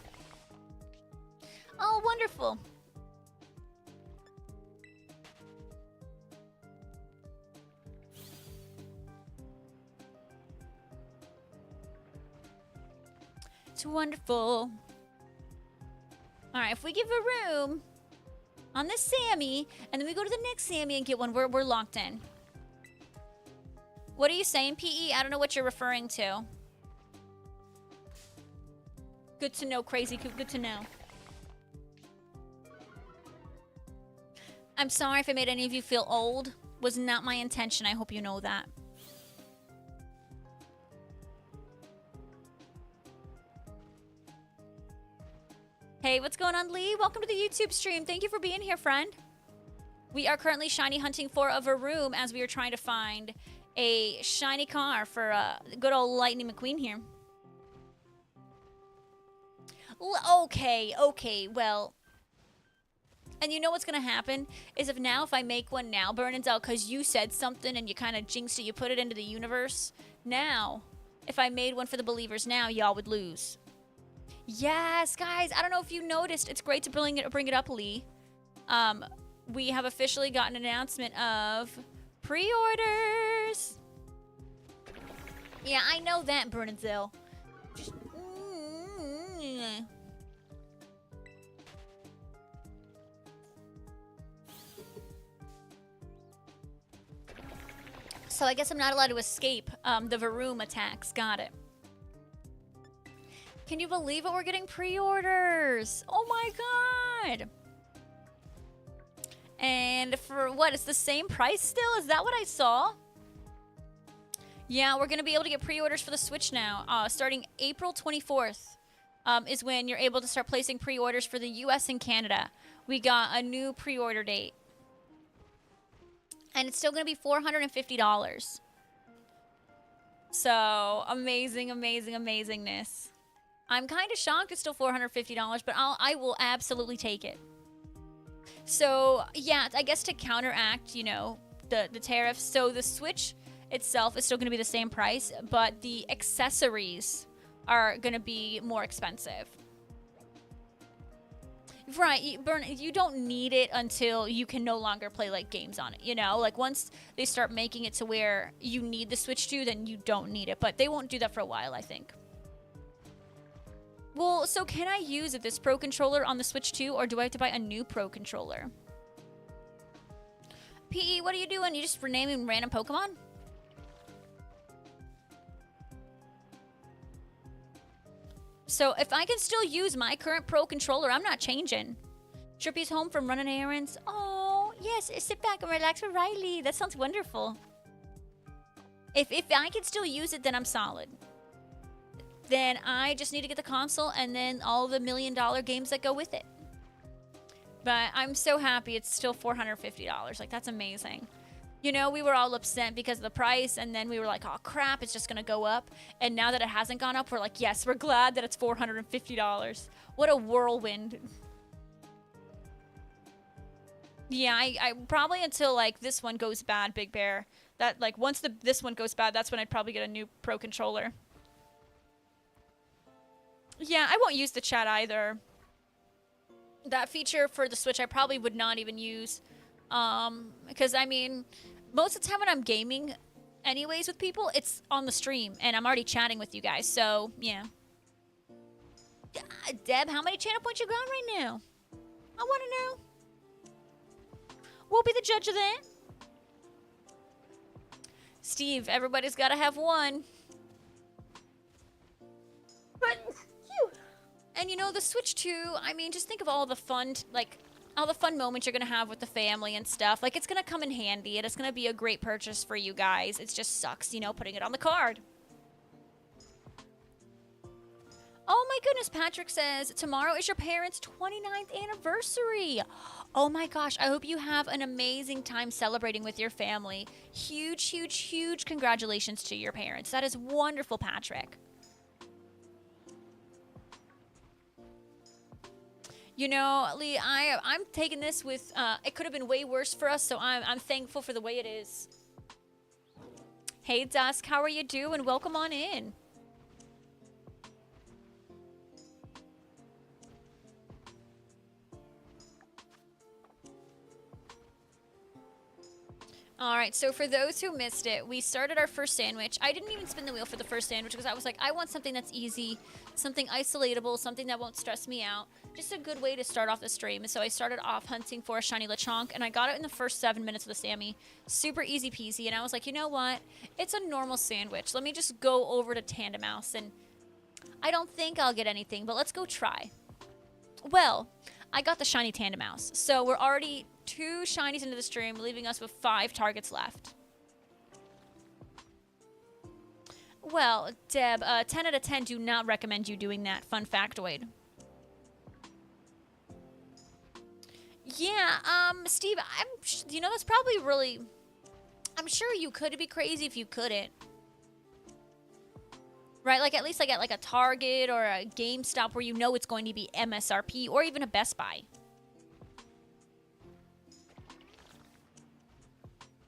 Oh, wonderful. It's wonderful. Alright, if we give a room on this Sammy, and then we go to the next Sammy and get one, we're locked in. What are you saying, PE? I don't know what you're referring to. Good to know, Crazy Coop. Good to know. I'm sorry if I made any of you feel old. Was not my intention. I hope you know that. Hey, what's going on, Lee? Welcome to the YouTube stream. Thank you for being here, friend. We are currently shiny hunting for a Varoom as we are trying to find a shiny car for good old Lightning McQueen here. Okay, well. And you know what's going to happen is if I make one now, Burnins out because you said something and you kind of jinxed it, you put it into the universe. Now, if I made one for the believers now, y'all would lose. Yes, guys, I don't know if you noticed. It's great to bring it up, Lee. We have officially gotten an announcement of pre-orders. Yeah, I know that, Bernadette. Just... So I guess I'm not allowed to escape the Varoom attacks. Got it. Can you believe it? We're getting pre-orders. Oh my god. And for what? It's the same price still? Is that what I saw? Yeah, we're going to be able to get pre-orders for the Switch now. Starting April 24th is when you're able to start placing pre-orders for the US and Canada. We got a new pre-order date. And it's still going to be $450. So, amazing, amazing, amazingness. I'm kind of shocked it's still $450, but I will absolutely take it. So, yeah, I guess to counteract, you know, the tariffs. So, the Switch itself is still going to be the same price, but the accessories are going to be more expensive. Right, you don't need it until you can no longer play, like, games on it, you know? Like, once they start making it to where you need the Switch 2, then you don't need it. But they won't do that for a while, I think. Well, so can I use this Pro Controller on the Switch 2, or do I have to buy a new Pro Controller? PE, what are you doing? You just renaming random Pokemon? So if I can still use my current Pro Controller, I'm not changing. Trippy's home from running errands. Oh, yes, sit back and relax with Riley. That sounds wonderful. If I can still use it, then I'm solid. Then I just need to get the console and then all the $1 million games that go with it. But I'm so happy it's still $450. Like, that's amazing. You know, we were all upset because of the price, and then we were like, oh, crap, it's just going to go up. And now that it hasn't gone up, we're like, yes, we're glad that it's $450. What a whirlwind. Yeah, I probably until, like, this one goes bad, Big Bear. That, like, once this one goes bad, that's when I'd probably get a new Pro Controller. Yeah, I won't use the chat either. That feature for the Switch I probably would not even use. Because, I mean, most of the time when I'm gaming anyways with people, it's on the stream, and I'm already chatting with you guys, so, yeah. Deb, how many channel points you got right now? I want to know. We'll be the judge of that. Steve, everybody's got to have one. But, phew. And you know, the Switch 2, I mean, just think of all the fun, like, all the fun moments you're going to have with the family and stuff. Like, it's going to come in handy, and it's going to be a great purchase for you guys. It just sucks, you know, putting it on the card. Oh my goodness, Patrick says, tomorrow is your parents' 29th anniversary. Oh my gosh, I hope you have an amazing time celebrating with your family. Huge, huge, huge congratulations to your parents. That is wonderful, Patrick. You know, Lee, I'm taking this with, it could have been way worse for us, so I'm thankful for the way it is. Hey, Dusk, how are you doing? Welcome on in. All right, so for those who missed it, we started our first sandwich. I didn't even spin the wheel for the first sandwich because I was like, I want something that's easy, something isolatable, something that won't stress me out. Just a good way to start off the stream. So I started off hunting for a shiny Lechonk, and I got it in the first 7 minutes of the Sammy. Super easy peasy, and I was like, you know what? It's a normal sandwich. Let me just go over to Tandemaus, and I don't think I'll get anything, but let's go try. Well, I got the shiny Tandemaus, so we're already 2 shinies into the stream, leaving us with 5 targets left. Well, Deb, 10 out of 10 do not recommend you doing that. Fun factoid. Yeah, Steve, you know, that's probably really, I'm sure you could be crazy if you couldn't. Right, like at least like at like a Target or a GameStop where you know it's going to be MSRP, or even a Best Buy.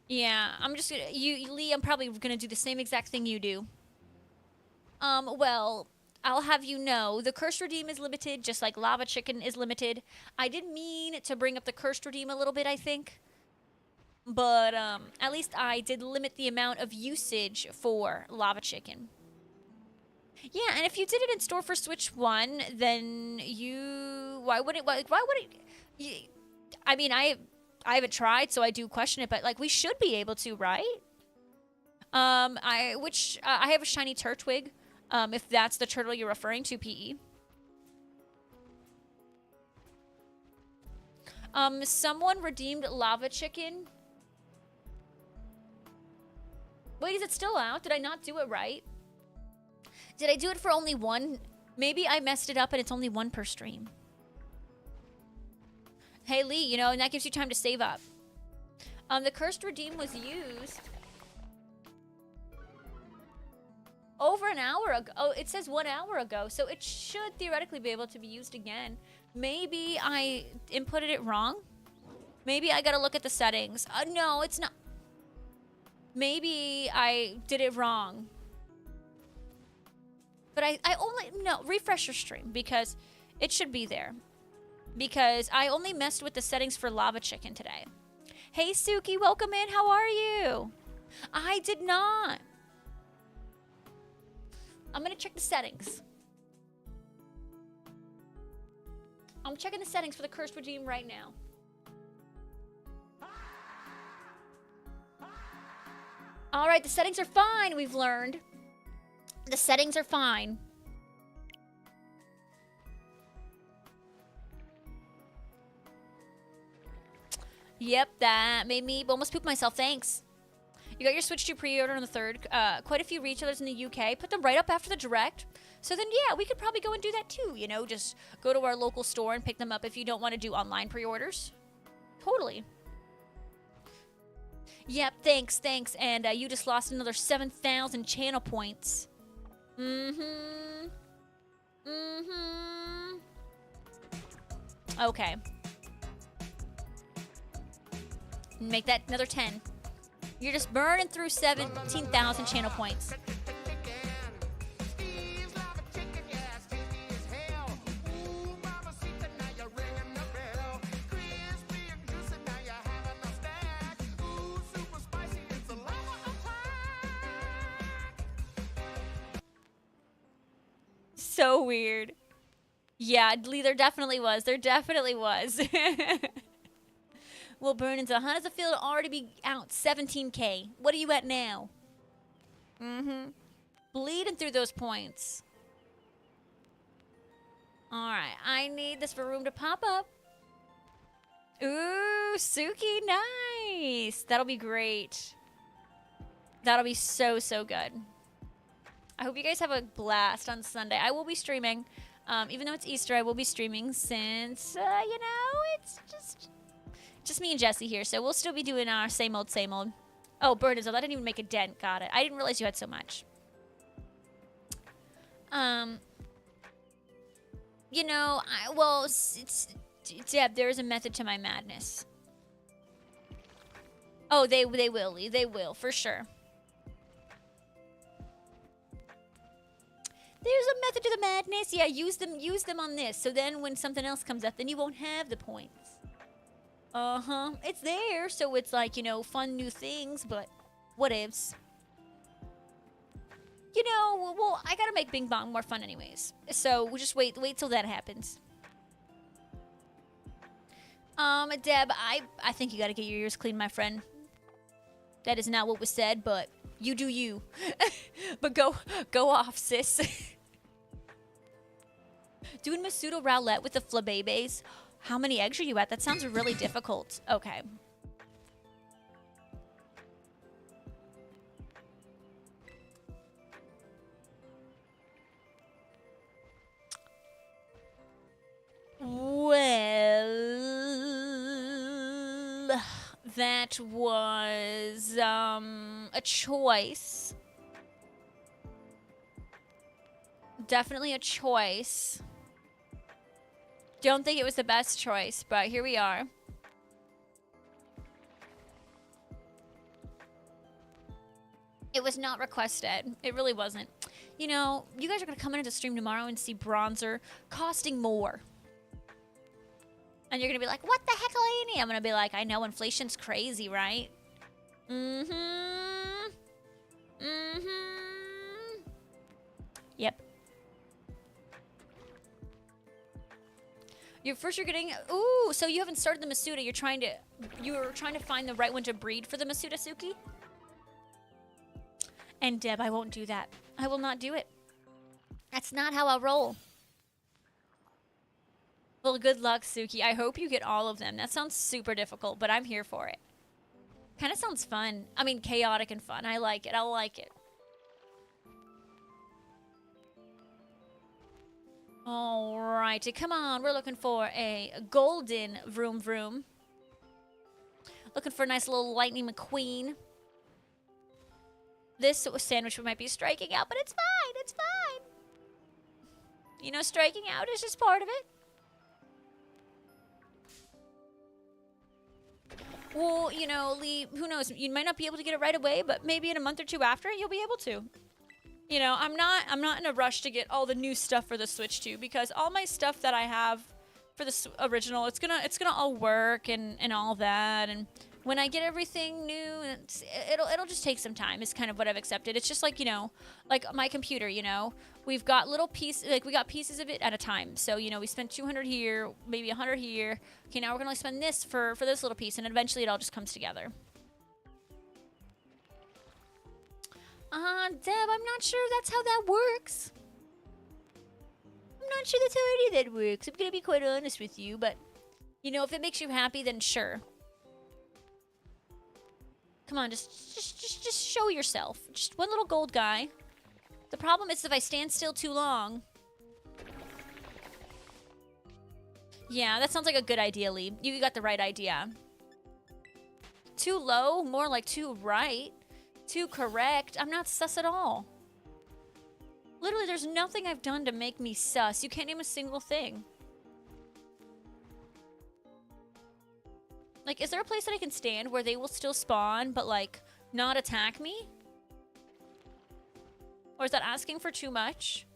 Yeah, I'm just gonna, Lee, I'm probably gonna do the same exact thing you do. Well, I'll have you know, the Cursed Redeem is limited, just like Lava Chicken is limited. I did mean to bring up the Cursed Redeem a little bit, I think. But, at least I did limit the amount of usage for Lava Chicken. Yeah, and if you did it in store for Switch 1, then why would it, I mean, I haven't tried, so I do question it, but, like, we should be able to, right? I have a shiny Turtwig, if that's the turtle you're referring to, PE. Someone redeemed Lava Chicken. Wait, is it still out? Did I not do it right? Did I do it for only 1? Maybe I messed it up and it's only 1 per stream. Hey, Lee, you know, and that gives you time to save up. The Cursed Redeem was used over an hour ago. Oh, it says 1 hour ago, so it should theoretically be able to be used again. Maybe I inputted it wrong. Maybe I gotta look at the settings. No, it's not. Maybe I did it wrong. But no, refresh your stream because it should be there. Because I only messed with the settings for Lava Chicken today. Hey, Suki, welcome in. How are you? I did not. I'm going to check the settings. I'm checking the settings for the Cursed Redeem right now. All right, the settings are fine, we've learned. The settings are fine. Yep, that made me almost poop myself. Thanks. You got your Switch 2 pre-order on the 3rd. Quite a few retailers in the UK put them right up after the Direct. So then, yeah, we could probably go and do that too. You know, just go to our local store and pick them up if you don't want to do online pre-orders. Totally. Yep, thanks. And you just lost another 7,000 channel points. Okay. Make that another 10. You're just burning through 17,000 channel points. so weird. Yeah, Lee, there definitely was. There definitely was. Will burn into how does it feel to already be out 17K? What are you at now? Mm-hmm. Bleeding through those points. Alright, I need this for room to pop up. Ooh, Suki, nice. That'll be great. That'll be so, so good. I hope you guys have a blast on Sunday. I will be streaming. Even though it's Easter, I will be streaming since, you know, it's just me and Jesse here. So we'll still be doing our same old, same old. Oh, Birdizel, that didn't even make a dent. Got it. I didn't realize you had so much. You know, Deb, there is a method to my madness. Oh, they will, Lee. They will, for sure. There's a method to the madness. Yeah, use them on this. So then when something else comes up, then you won't have the points. Uh-huh. It's there, so it's like, you know, fun new things, but whatevs. You know, well, I gotta make Bing Bong more fun anyways. So we'll just wait till that happens. Deb, I think you gotta get your ears clean, my friend. That is not what was said, but you do you. But go off, sis. Doing Masudo Rowlette with the Flabébés. How many eggs are you at? That sounds really difficult. Okay. Well, that was a choice. Definitely a choice. Don't think it was the best choice, but here we are. It was not requested. It really wasn't. You know, you guys are going to come into the stream tomorrow and see Bronzer costing more. And you're going to be like, what the heck, Lainey? I'm going to be like, I know, inflation's crazy, right? Mm-hmm. Mm-hmm. Yep. You're getting, ooh, so you haven't started the Masuda. You're trying to find the right one to breed for the Masuda, Suki? And Deb, I won't do that. I will not do it. That's not how I'll roll. Well, good luck, Suki. I hope you get all of them. That sounds super difficult, but I'm here for it. Kind of sounds fun. I mean, chaotic and fun. I like it. I like it. Alrighty, come on. We're looking for a golden Vroom Vroom. Looking for a nice little Lightning McQueen. This sandwich might be striking out, but it's fine. It's fine. You know, striking out is just part of it. Well, you know, Lee, who knows? You might not be able to get it right away, but maybe in a month or two after it, you'll be able to. You know, I'm not in a rush to get all the new stuff for the Switch 2 because all my stuff that I have for the original, it's gonna all work and all that. And when I get everything new, it'll just take some time. Is kind of what I've accepted. It's just like, you know, like my computer. You know, we've got little pieces, like we got pieces of it at a time. So you know, we spent 200 here, maybe 100 here. Okay, now we're gonna spend this for this little piece, and eventually it all just comes together. Deb, I'm not sure that's how that works. I'm not sure that's how any of that works. I'm gonna be quite honest with you, but you know, if it makes you happy, then sure. Come on, just show yourself. Just one little gold guy. The problem is if I stand still too long. Yeah, that sounds like a good idea, Lee. You got the right idea. Too low? More like too right. Too correct. I'm not sus at all. Literally, there's nothing I've done to make me sus. You can't name a single thing. Like, is there a place that I can stand where they will still spawn, but, like, not attack me? Or is that asking for too much?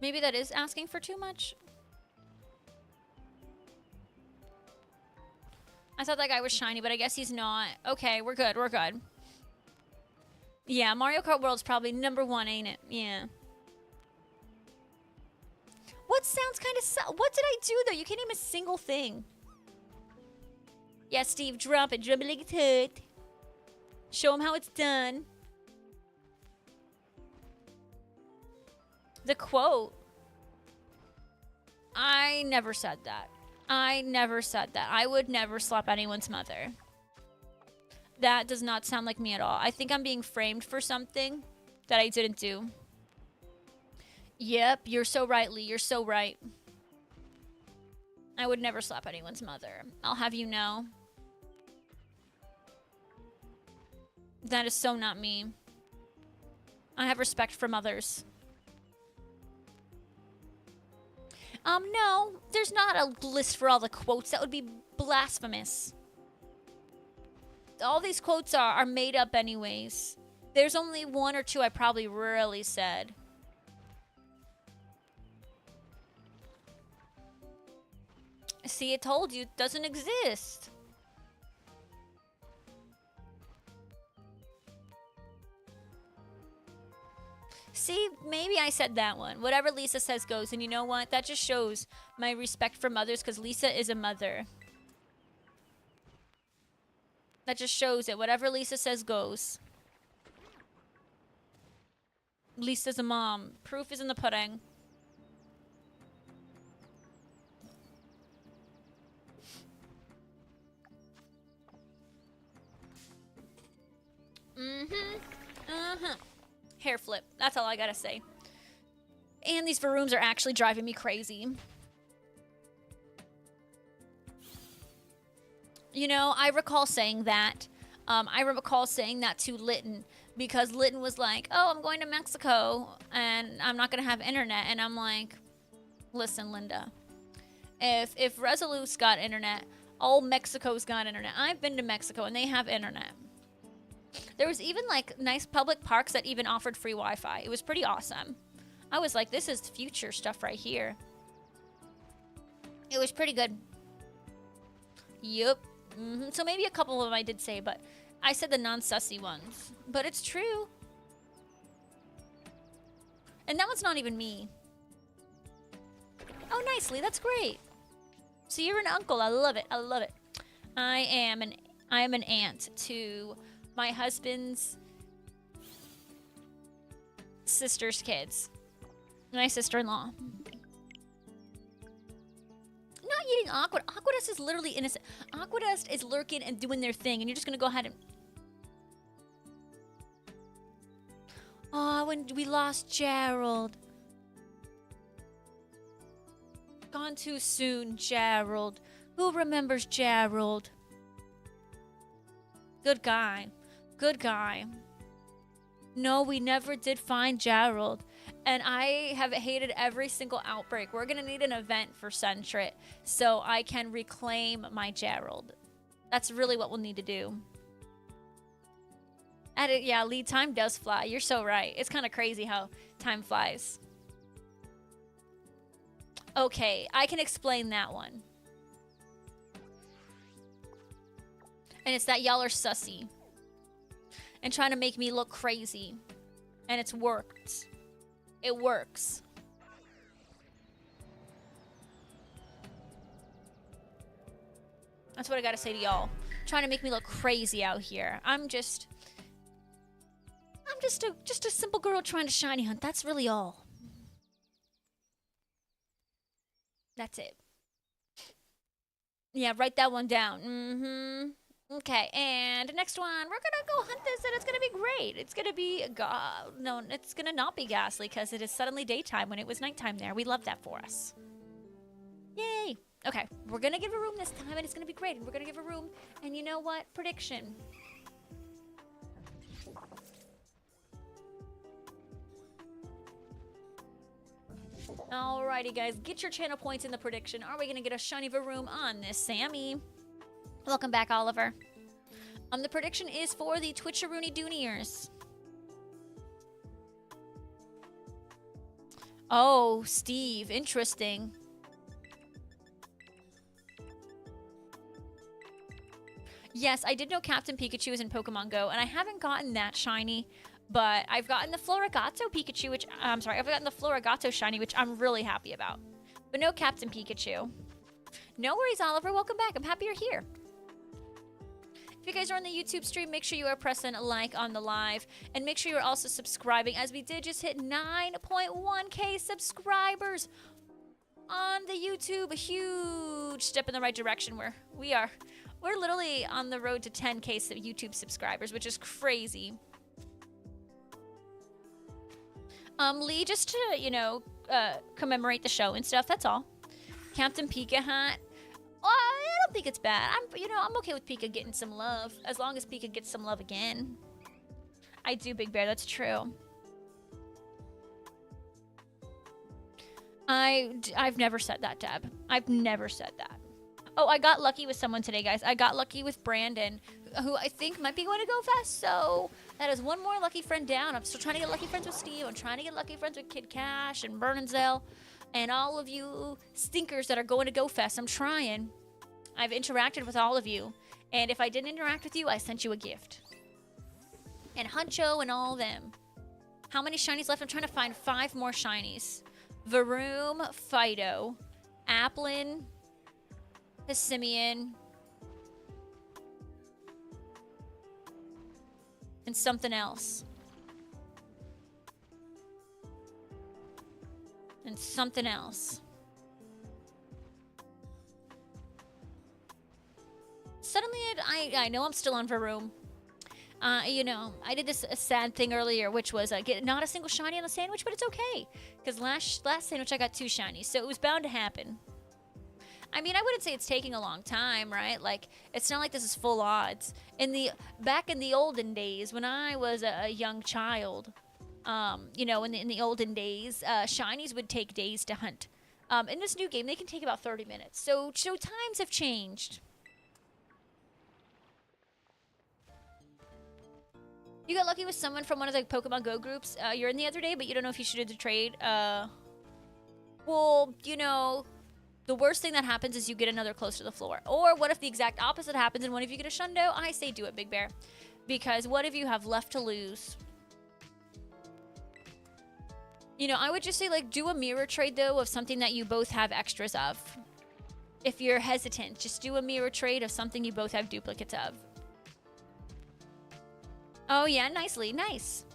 Maybe that is asking for too much. I thought that guy was shiny, but I guess he's not. Okay, we're good. We're good. Yeah, Mario Kart World's probably #1, ain't it? Yeah. What sounds kind of... What did I do, though? You can't name a single thing. Yeah, Steve, drop it. Drop it like it's hot. Show him how it's done. The quote. I never said that. I never said that. I would never slap anyone's mother. That does not sound like me at all. I think I'm being framed for something that I didn't do. Yep, you're so right, Lee. You're so right. I would never slap anyone's mother. I'll have you know. That is so not me. I have respect for mothers. No, there's not a list for all the quotes. That would be blasphemous. All these quotes are made up anyways. There's only one or two I probably really said. See, I told you, it doesn't exist. See, maybe I said that one. Whatever Lisa says goes. And you know what? That just shows my respect for mothers because Lisa is a mother. That just shows it. Whatever Lisa says goes. Lisa's a mom. Proof is in the pudding. Hair flip. That's all I gotta say. And these Varooms are actually driving me crazy. You know, I recall saying that. I recall saying that to Litton because Litton was like, oh, I'm going to Mexico and I'm not going to have internet. And I'm like, listen, Linda, if Resolute's got internet, all Mexico's got internet. I've been to Mexico and they have internet. There was even like nice public parks that even offered free Wi-Fi. It was pretty awesome. I was like, this is future stuff right here. It was pretty good. Yup. So maybe a couple of them I did say, but I said the non-sussy ones. But it's true. And that one's not even me. Oh, nicely. That's great. So you're an uncle. I love it. I love it. I am an aunt to my husband's sister's kids. My sister-in-law. Not eating Aqua. Aquadust is literally innocent. Aquadust is lurking and doing their thing, and you're just gonna go ahead and... Oh, when we lost Gerald. Gone too soon, Gerald. Who remembers Gerald? Good guy. Good guy. No, we never did find Gerald. And I have hated every single outbreak. We're going to need an event for Sentret so I can reclaim my Gerald. That's really what we'll need to do. Yeah, Lee, time does fly. You're so right. It's kind of crazy how time flies. Okay, I can explain that one. And it's that y'all are sussy. And trying to make me look crazy. And it's worked. It works. That's what I gotta say to y'all. Trying to make me look crazy out here. I'm just a simple girl trying to shiny hunt. That's really all. That's it. Yeah, write that one down. Okay, and next one, we're gonna go hunt this, and it's gonna be great. It's gonna be, no, it's gonna not be ghastly, because it is suddenly daytime when it was nighttime there. We love that for us. Yay! Okay, we're gonna give a room this time, and it's gonna be great. We're gonna give a room, and you know what? Prediction. Alrighty, guys, get your channel points in the prediction. Are we gonna get a shiny Varoom on this Sammy? Welcome back, Oliver. The prediction is for the Twitcheroony Dooniers. Oh, Steve, interesting. Yes, I did know Captain Pikachu is in Pokemon Go, and I haven't gotten that shiny But I've gotten the Florigato Pikachu, which I'm sorry, I've gotten the Florigato shiny, which I'm really happy about. But no Captain Pikachu. No worries, Oliver. Welcome back. I'm happy you're here. If you guys are on the YouTube stream, make sure you are pressing like on the live. And make sure you're also subscribing, as we did just hit 9.1k subscribers on the YouTube. A huge step in the right direction. We're literally on the road to 10k YouTube subscribers, which is crazy. Lee, just to, you know, commemorate the show and stuff, that's all. Captain Pika hat. I don't think it's bad. I'm okay with Pika getting some love, as long as Pika gets some love again. I do, Big Bear, that's true. I've never said that, Deb. I've never said that. Oh, I got lucky with someone today, guys. I got lucky with Brandon, who I think might be going to Go Fest, so that is one more lucky friend down. I'm still trying to get lucky friends with Steve. I'm trying to get lucky friends with Kid Cash and Bernanzel and all of you stinkers that are going to Go Fest. I'm trying. I've interacted with all of you, and if I didn't interact with you, I sent you a gift. And Huncho and all them. How many shinies left? I'm trying to find 5 more shinies. Varoom, Fido, Applin, Simeon, and something else. And something else. Suddenly, I know I'm still on Varoom. You know, I did this sad thing earlier, which was get not a single shiny on the sandwich, but it's okay. Because last sandwich I got 2 shinies, so it was bound to happen. I mean, I wouldn't say it's taking a long time, right? Like, it's not like this is full odds. Back in the olden days, when I was a young child, you know, in the olden days, shinies would take days to hunt. In this new game, they can take about 30 minutes. So times have changed. You got lucky with someone from one of the Pokemon Go groups you're in the other day, but you don't know if you should do the trade. Well, you know, the worst thing that happens is you get another close to the floor. Or what if the exact opposite happens and one of you get a Shundo? I say do it, Big Bear. Because what if you have left to lose? You know, I would just say, like, do a mirror trade, though, of something that you both have extras of. If you're hesitant, just do a mirror trade of something you both have duplicates of. Oh, yeah, nicely. Nice.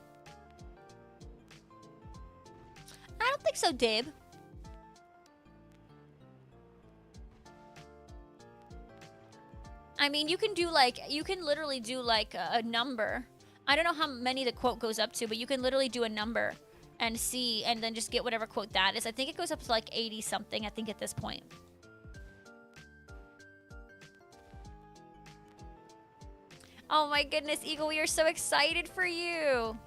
I don't think so, Dib. I mean, you can literally do, like, a number. I don't know how many the quote goes up to, but you can literally do a number and see, and then just get whatever quote that is. I think it goes up to, like, 80-something, I think, at this point. Oh my goodness, Eagle, we are so excited for you.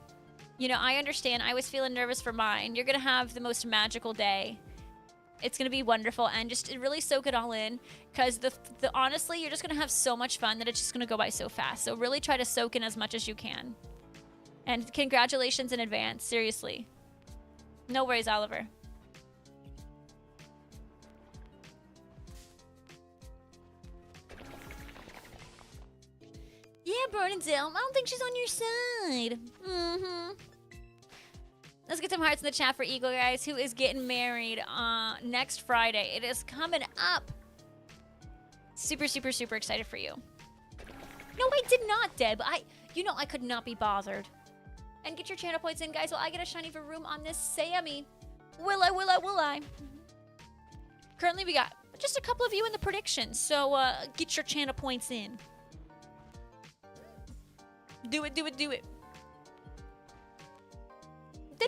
You know, I understand. I was feeling nervous for mine. You're going to have the most magical day. It's going to be wonderful, and just really soak it all in, because honestly, you're just going to have so much fun that it's just going to go by so fast. So really try to soak in as much as you can. And congratulations in advance, seriously. No worries, Oliver. Yeah, Bernanzel, I don't think she's on your side. Let's get some hearts in the chat for Eagle, guys, who is getting married next Friday. It is coming up. Super, super, super excited for you. No, I did not, Deb. You know, I could not be bothered. And get your channel points in, guys, while I get a shiny Varoom on this Sammy. Will I? Currently, we got just a couple of you in the predictions, so get your channel points in. Do it. Then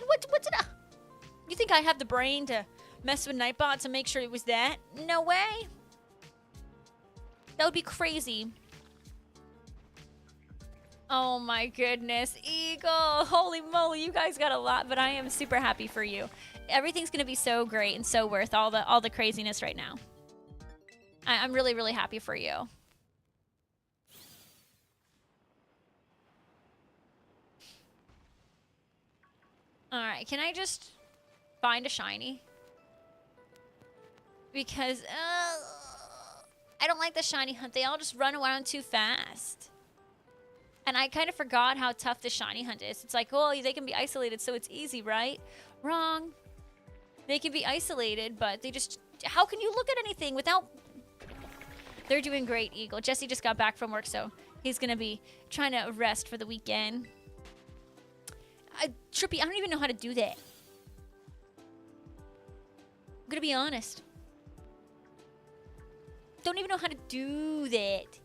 what did I... You think I have the brain to mess with Nightbot to make sure it was that? No way. That would be crazy. Oh my goodness, Eagle. Holy moly, you guys got a lot, but I am super happy for you. Everything's going to be so great and so worth all the craziness right now. I'm really, really happy for you. Alright, can I just find a shiny? Because, I don't like the shiny hunt. They all just run around too fast. And I kind of forgot how tough the shiny hunt is. It's like, oh, they can be isolated, so it's easy, right? Wrong. They can be isolated, but they just... How can you look at anything without... They're doing great, Eagle. Jesse just got back from work, so he's going to be trying to rest for the weekend. Trippy, I don't even know how to do that. I'm going to be honest. Don't even know how to do that.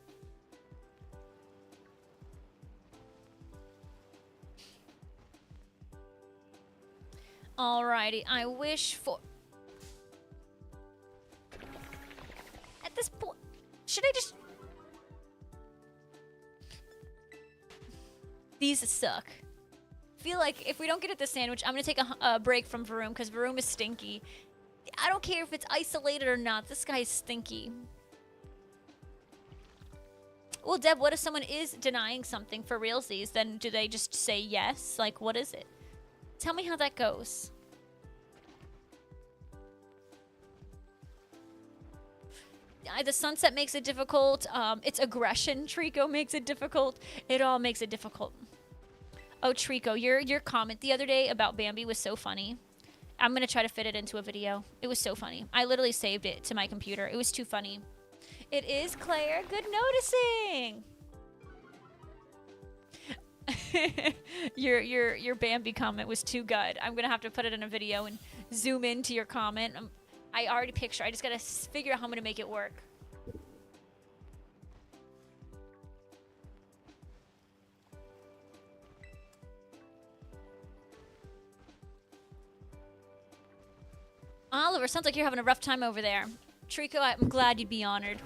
Alrighty, I wish for... At this point... Should I just... These suck. Feel like if we don't get at the sandwich, I'm gonna take a break from Varoom, because Varoom is stinky. I don't care if it's isolated or not. This guy is stinky. Well, Deb, what if someone is denying something for realsies? Then do they just say yes? Like, what is it? Tell me how that goes. The sunset makes it difficult. Its aggression, Trico, makes it difficult. It all makes it difficult. Oh, Trico, your comment the other day about Bambi was so funny. I'm going to try to fit it into a video. It was so funny. I literally saved it to my computer. It was too funny. It is, Claire. Good noticing. Your Bambi comment was too good. I'm going to have to put it in a video and zoom into your comment. I already picture. I just got to figure out how I'm going to make it work. Oliver, sounds like you're having a rough time over there. Trico, I'm glad you'd be honored.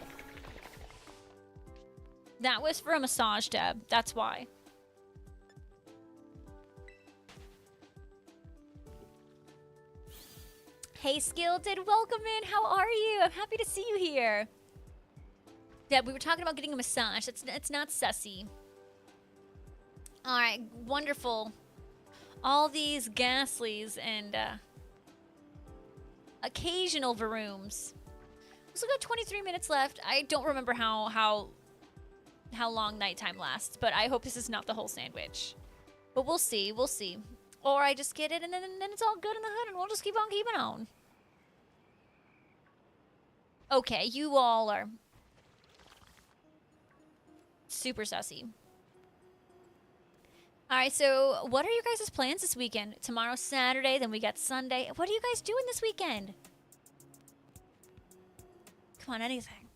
That was for a massage, Deb. That's why. Hey, Skilded, welcome in. How are you? I'm happy to see you here. Deb, we were talking about getting a massage. It's not sussy. All right, wonderful. All these Gaslies and occasional Varooms. We still got 23 minutes left. I don't remember how long nighttime lasts, but I hope this is not the whole sandwich. But we'll see. We'll see. Or I just get it and then it's all good in the hood and we'll just keep on keeping on. Okay, you all are super sussy. Alright, so what are your guys' plans this weekend? Tomorrow's Saturday, then we got Sunday. What are you guys doing this weekend? Come on, anything.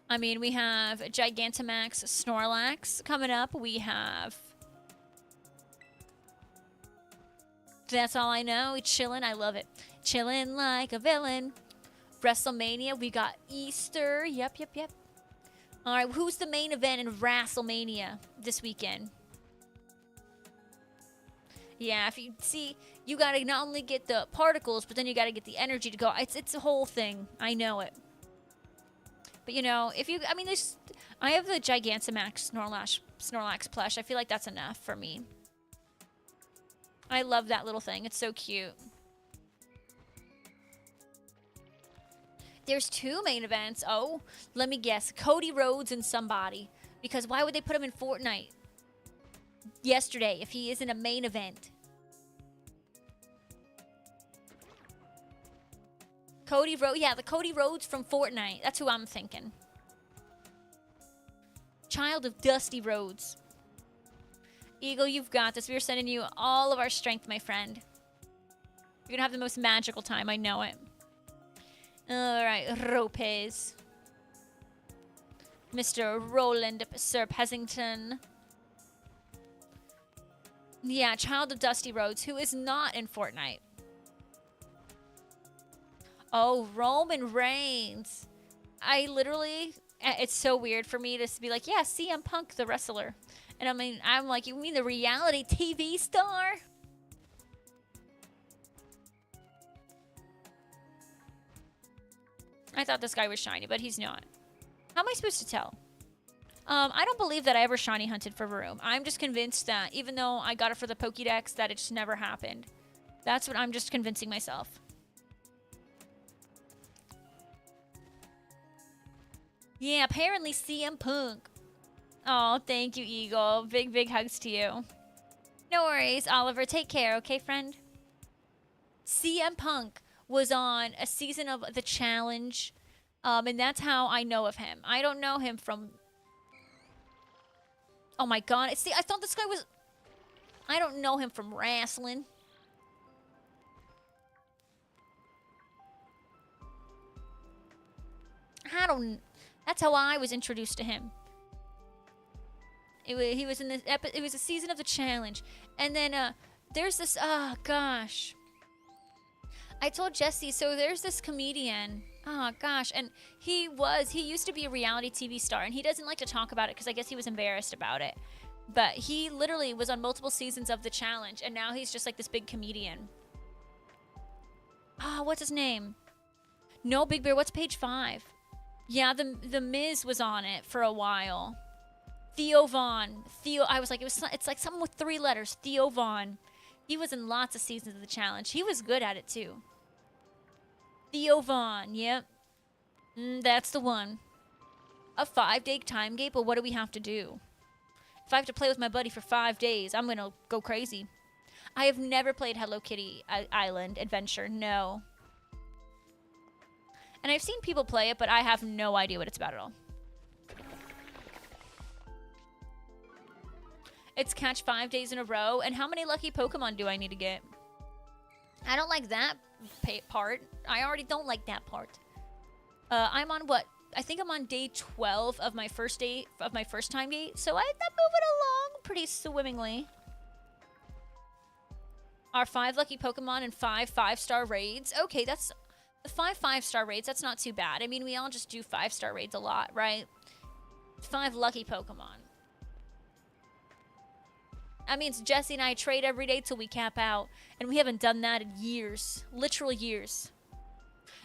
I mean, we have Gigantamax Snorlax coming up. We have... That's all I know. Chillin'. I love it. Chillin' like a villain. WrestleMania. We got Easter. Yep. All right. Who's the main event in WrestleMania this weekend? Yeah, if you see, you got to not only get the particles, but then you got to get the energy to go. It's a whole thing. I know it. But, you know, if you... I mean, I have the Gigantamax Snorlax plush. I feel like that's enough for me. I love that little thing. It's so cute. There's 2 main events. Oh, let me guess. Cody Rhodes and somebody. Because why would they put him in Fortnite yesterday if he isn't a main event? Cody Rhodes. Yeah, the Cody Rhodes from Fortnite. That's who I'm thinking. Child of Dusty Rhodes. Eagle, you've got this. We're sending you all of our strength, my friend. You're going to have the most magical time. I know it. All right, Ropez. Mr. Roland Sir Pessington. Yeah, Child of Dusty Rhodes, who is not in Fortnite. Oh, Roman Reigns. I literally... It's so weird for me to be like, yeah, CM Punk, the wrestler. And I'm like, you mean the reality TV star? I thought this guy was shiny, but he's not. How am I supposed to tell? I don't believe that I ever shiny hunted for Varoom. I'm just convinced that even though I got it for the Pokédex, that it just never happened. That's what I'm just convincing myself. Yeah, apparently CM Punk. Oh, thank you, Eagle. Big, big hugs to you. No worries, Oliver. Take care, okay, friend? CM Punk was on a season of The Challenge, and that's how I know of him. I don't know him from... Oh my god. See, I thought this guy was... I don't know him from wrestling. I don't... That's how I was introduced to him. He was in this it was a season of The Challenge. And then, there's this... Oh, gosh. I told Jesse, so there's this comedian. Oh, gosh. And he used to be a reality TV star. And he doesn't like to talk about it because I guess he was embarrassed about it. But he literally was on multiple seasons of The Challenge. And now he's just like this big comedian. Ah, what's his name? No, Big Bear, what's page 5? Yeah, the Miz was on it for a while. Theo Vaughn. I was like, it's like something with 3 letters. Theo Vaughn. He was in lots of seasons of The Challenge. He was good at it, too. Theo Vaughn, yep. That's the one. A 5-day time gate, but what do we have to do? If I have to play with my buddy for 5 days, I'm gonna go crazy. I have never played Hello Kitty Island Adventure, no. And I've seen people play it, but I have no idea what it's about at all. It's catch 5 days in a row, and how many lucky Pokemon do I need to get? I don't like that part. I already don't like that part. I'm on what? I think I'm on day 12 of my first time gate, so I'm moving along pretty swimmingly. Our 5 lucky Pokemon and 5 5-star raids. Okay, that's... The 5 5-star raids, that's not too bad. I mean, we all just do 5-star raids a lot, right? 5 lucky Pokemon. That means Jesse and I trade every day till we cap out. And we haven't done that in years. Literal years.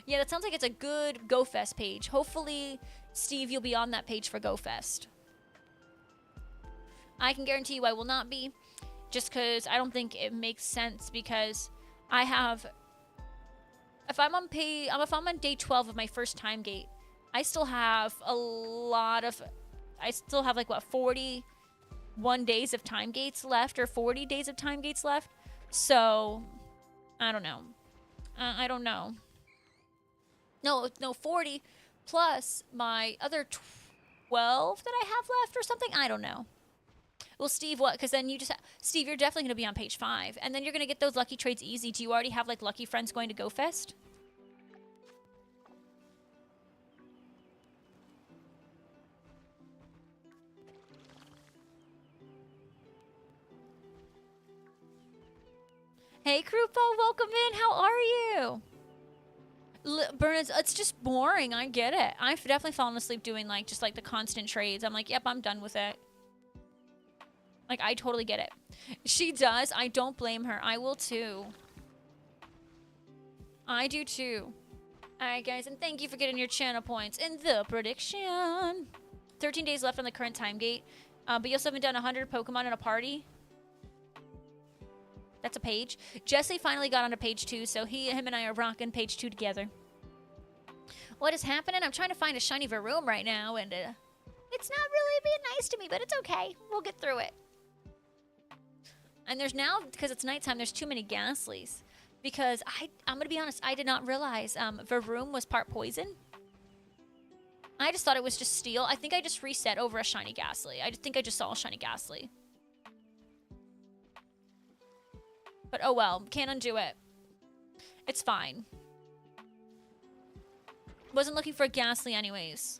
Yeah, that sounds like it's a good GoFest page. Hopefully, Steve, you'll be on that page for GoFest. I can guarantee you I will not be. Just because I don't think it makes sense because I have... If I'm on day 12 of my first time gate, I still have like what, 41 days of time gates left or 40 days of time gates left. So, I don't know. I don't know. No, 40 plus my other 12 that I have left or something. I don't know. Well, Steve, what? Because then Steve, you're definitely going to be on page 5. And then you're going to get those lucky trades easy. Do you already have, like, lucky friends going to GoFest? Hey, Krupo, welcome in. How are you? Bernard's, it's just boring. I get it. I've definitely fallen asleep doing, like, just, like, the constant trades. I'm like, yep, I'm done with it. Like, I totally get it. She does. I don't blame her. I will too. I do too. Alright, guys, and thank you for getting your channel points in the prediction. 13 days left on the current time gate. But you also haven't done 100 Pokemon in a party. That's a page. Jesse finally got onto page 2, so him and I are rocking page 2 together. What is happening? I'm trying to find a shiny Varoom right now, and it's not really being nice to me, but it's okay. We'll get through it. And there's now, because it's nighttime, there's too many Ghastlies. Because I'm going to be honest, I did not realize Varoom was part poison. I just thought it was just steel. I think I just reset over a shiny Ghastly. I think I just saw a shiny Ghastly. But oh well, can't undo it. It's fine. Wasn't looking for a Ghastly anyways.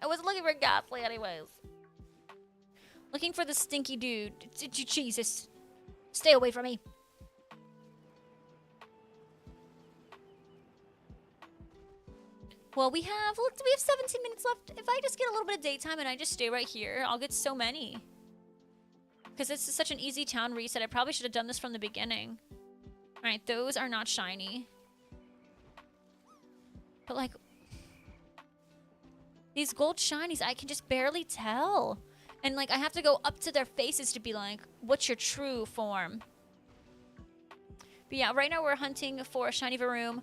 I wasn't looking for a Ghastly anyways. Looking for the stinky dude. Jesus. Stay away from me. Well, we have 17 minutes left. If I just get a little bit of daytime and I just stay right here, I'll get so many. Because this is such an easy town reset. I probably should have done this from the beginning. Alright, those are not shiny. But like... These gold shinies, I can just barely tell. And like, I have to go up to their faces to be like, what's your true form? But yeah, right now we're hunting for a shiny Varoom.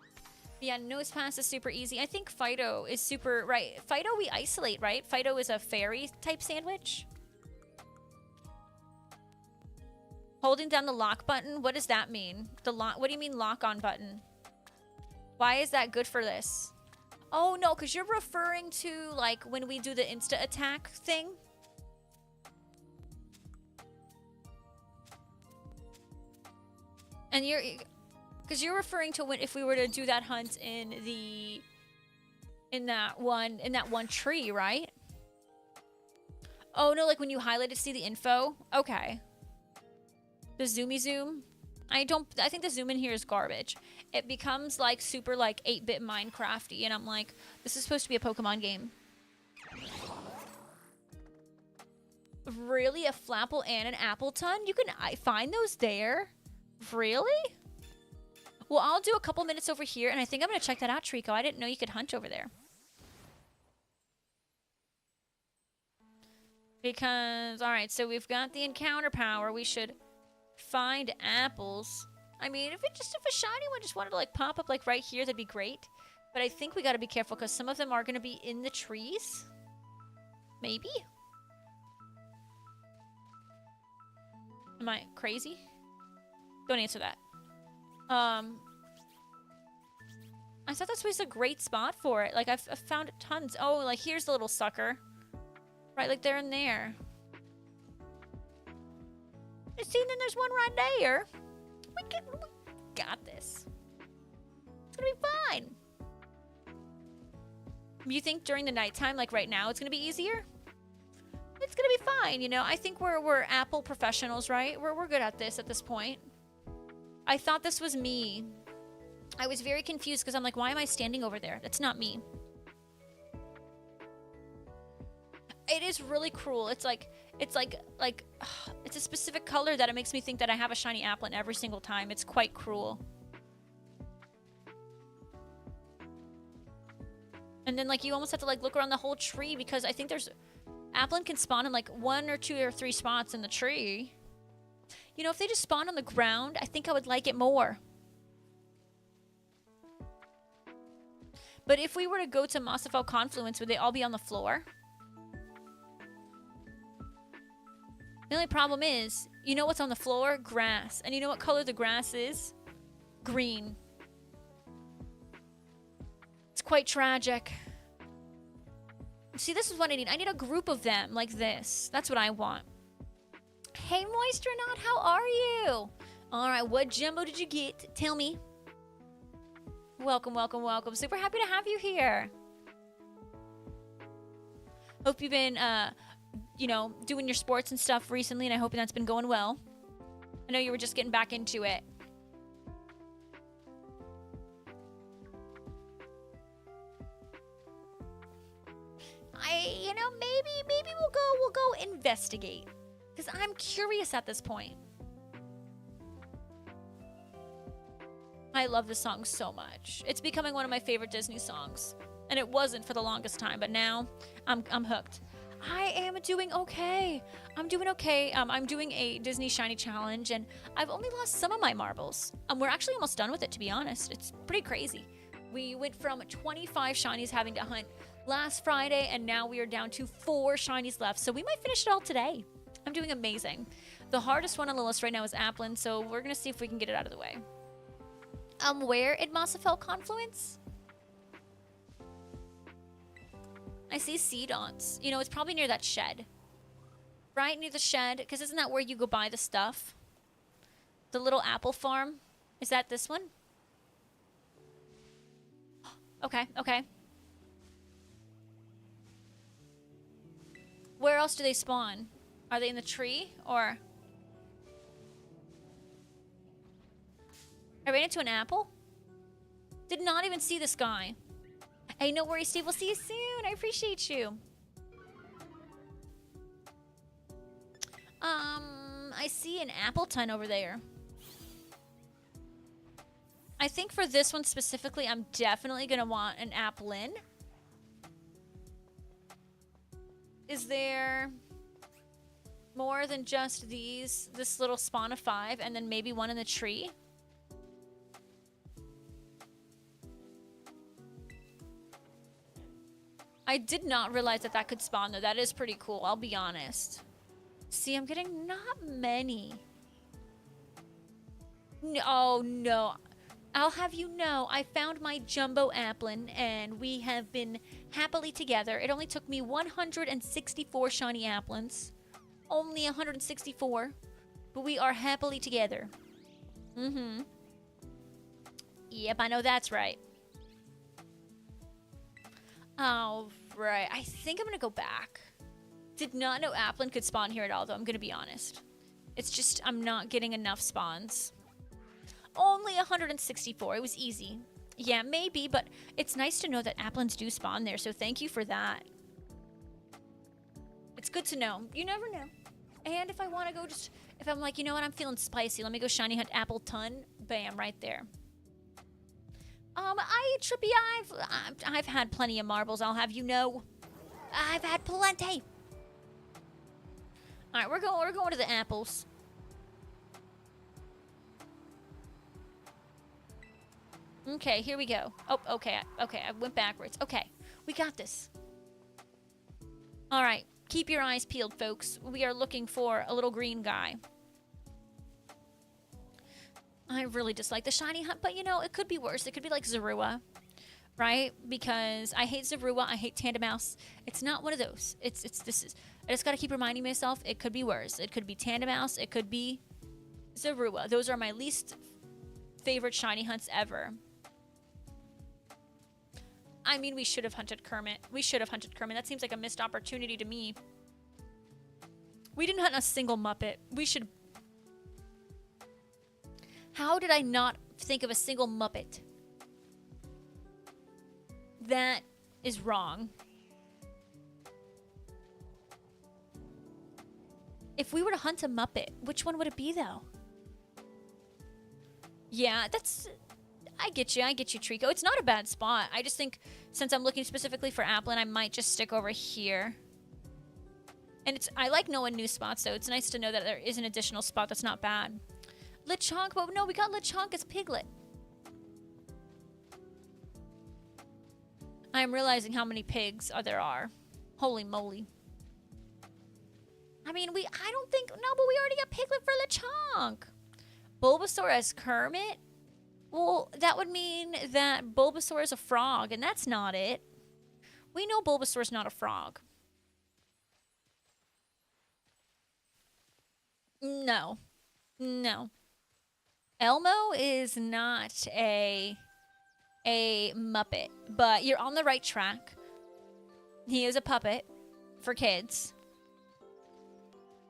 Yeah, nose pass is super easy. I think Fido is super, right? Fido we isolate, right? Fido is a fairy type sandwich. Holding down the lock button, what does that mean? The lock, what do you mean lock on button? Why is that good for this? Oh no, because you're referring to like when we do the insta attack thing. And you're, because you're referring to when if we were to do that hunt in that one tree, right? Oh no, like when you highlight it, see the info. Okay. The zoomy zoom. I think the zoom in here is garbage. It becomes like super like 8-bit Minecrafty, and I'm like, this is supposed to be a Pokemon game. Really, a Flapple and an Appleton? You can find those there? Really? Well, I'll do a couple minutes over here, and I think I'm going to check that out, Trico. I didn't know you could hunt over there. Because, alright, so we've got the encounter power. We should find apples. I mean, if a shiny one just wanted to, like, pop up, like, right here, that'd be great. But I think we got to be careful, because some of them are going to be in the trees. Maybe? Am I crazy? Don't answer that. I thought this was a great spot for it. Like, I've found tons. Oh, like, here's the little sucker. Right, like, they're in there. I see, then there's one right there. We got this. It's gonna be fine. You think during the nighttime, like right now, it's gonna be easier? It's gonna be fine, you know? I think we're Apple professionals, right? We're good at this point. I thought this was me. I was very confused because I'm like, why am I standing over there? That's not me. It is really cruel. It's like it's a specific color that it makes me think that I have a shiny Applin every single time. It's quite cruel. And then like you almost have to like look around the whole tree because I think there's Applin can spawn in like 1 or 2 or 3 spots in the tree. You know, if they just spawn on the ground, I think I would like it more. But if we were to go to Mossifel Confluence, would they all be on the floor? The only problem is, you know what's on the floor? Grass. And you know what color the grass is? Green. It's quite tragic. See, this is what I need. I need a group of them like this. That's what I want. Hey, Moistronaut, how are you? All right, what jumbo did you get? Tell me. Welcome, welcome, welcome. Super happy to have you here. Hope you've been, you know, doing your sports and stuff recently, and I hope that's been going well. I know you were just getting back into it. You know, maybe we'll go investigate. Because I'm curious at this point. I love this song so much. It's becoming one of my favorite Disney songs. And it wasn't for the longest time, but now I'm hooked. I am doing okay. I'm doing okay. I'm doing a Disney Shiny Challenge, and I've only lost some of my marbles. We're actually almost done with it, to be honest. It's pretty crazy. We went from 25 shinies having to hunt last Friday, and now we are down to 4 shinies left. So we might finish it all today. I'm doing amazing. The hardest one on the list right now is Applin, so we're going to see if we can get it out of the way. Where at Mossifel Confluence? I see Seedons. You know, it's probably near that shed. Right near the shed, because isn't that where you go buy the stuff? The little apple farm? Is that this one? Okay, okay. Where else do they spawn? Are they in the tree, or? I ran into an apple? Did not even see this guy. Hey, no worries, Steve. We'll see you soon. I appreciate you. I see an Appleton over there. I think for this one specifically, I'm definitely going to want an Applin. Is there more than just this little spawn of 5 and then maybe one in the tree? I did not realize that that could spawn, though. That is pretty cool, I'll be honest. See, I'm getting not many. No, oh, no. I'll have you know, I found my jumbo applin, and we have been happily together. It only took me 164 shiny applins. Only 164. But we are happily together. Mm-hmm. Yep, I know that's right. All right, I think I'm gonna go back. Did not know applin could spawn here at all, though, I'm gonna be honest. It's just, I'm not getting enough spawns. Only 164, it was easy. Yeah, maybe, but it's nice to know that applins do spawn there, so thank you for that. It's good to know. You never know. And if I want to go just, if I'm like, you know what, I'm feeling spicy, let me go shiny hunt Appleton, bam, right there. Trippy, I've had plenty of marbles, I'll have you know. I've had plenty. All right, we're going to the apples. Okay, here we go. Oh, okay, I went backwards. Okay, we got this. All right, keep your eyes peeled, folks. We are looking for a little green guy. I really dislike the shiny hunt, but you know, it could be worse. It could be like Zorua, right? Because I hate Zorua, I hate Tandemaus. It's not one of those. I just gotta keep reminding myself, it could be worse. It could be Tandemaus, it could be Zorua. Those are my least favorite shiny hunts ever. I mean, we should have hunted Kermit. We should have hunted Kermit. That seems like a missed opportunity to me. We didn't hunt a single Muppet. We should... How did I not think of a single Muppet? That is wrong. If we were to hunt a Muppet, which one would it be, though? Yeah, that's... I get you, Trico. It's not a bad spot. I just think, since I'm looking specifically for applin, I might just stick over here. And I like knowing new spots, though. It's nice to know that there is an additional spot that's not bad. Lechonk, but no, we got Lechonk as Piglet. I'm realizing how many pigs there are. Holy moly. I mean, I don't think, no, but we already got Piglet for Lechonk. Bulbasaur as Kermit? Well, that would mean that Bulbasaur is a frog, and that's not it. We know Bulbasaur's not a frog. No. No. Elmo is not a Muppet, but you're on the right track. He is a puppet for kids.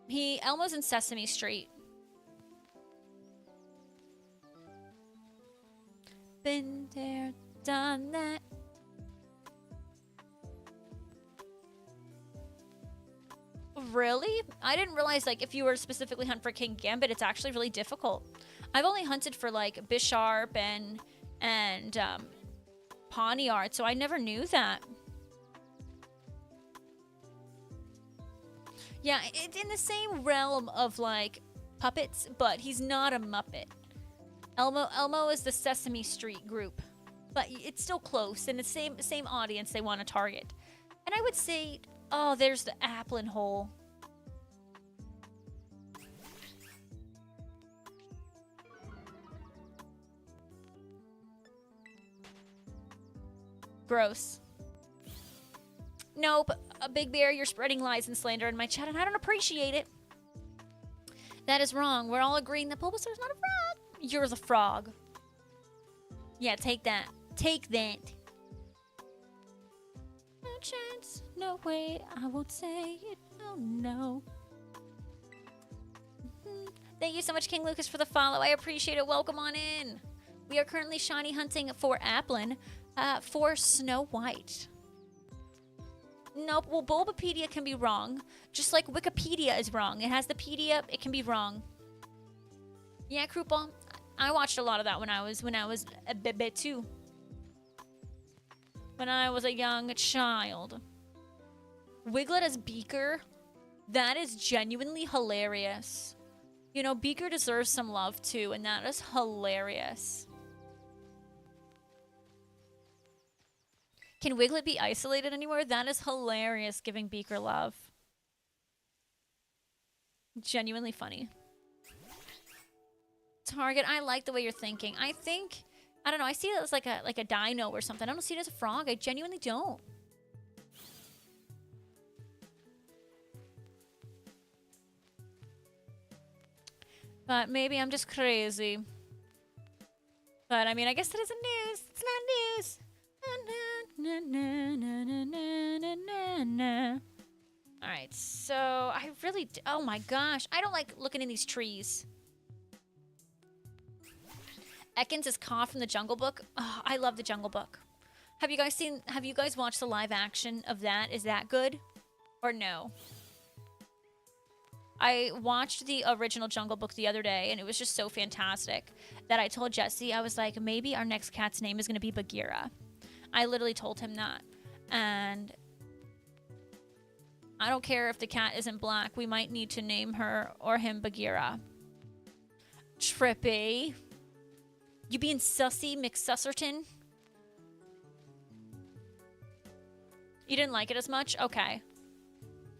Elmo's in Sesame Street. Been there, done that. Really? I didn't realize, like, if you were specifically hunt for King Gambit, it's actually really difficult. I've only hunted for, like, Bisharp and Pawniard, so I never knew that. Yeah, it's in the same realm of, like, puppets, but he's not a Muppet. Elmo is the Sesame Street group, but it's still close, and the same audience they want to target. And I would say, oh, there's the applin hole. Gross. Nope, a Big Bear, you're spreading lies and slander in my chat, and I don't appreciate it. That is wrong. We're all agreeing that Bulbasaur's not a frog. You're the frog. Yeah, take that. Take that. No chance, no way, I won't say it, oh no. Thank you so much, King Lucas, for the follow. I appreciate it. Welcome on in. We are currently shiny hunting for applin for Snow White. Nope, well, Bulbapedia can be wrong. Just like Wikipedia is wrong. It has the pedia, it can be wrong. Yeah, Krupa, I watched a lot of that when I was a bebe too. When I was a young child. Wiglet as Beaker, that is genuinely hilarious. You know, Beaker deserves some love too, and that is hilarious. Can Wiglet be isolated anywhere? That is hilarious, giving Beaker love. Genuinely funny. Target, I like the way you're thinking. I think, I don't know, I see it as like a dino or something. I don't see it as a frog. I genuinely don't. But maybe I'm just crazy. But I mean, I guess that isn't news. It's not news. All right, so I really, oh my gosh, I don't like looking in these trees. Ekans is Kaa from the Jungle Book. Oh, I love the Jungle Book. Have you guys watched the live action of that? Is that good or no? I watched the original Jungle Book the other day, and it was just so fantastic that I told Jesse, I was like, maybe our next cat's name is going to be Bagheera. I literally told him that. And I don't care if the cat isn't black. We might need to name her or him Bagheera. Trippy. You being sussy, McSusserton? You didn't like it as much? Okay.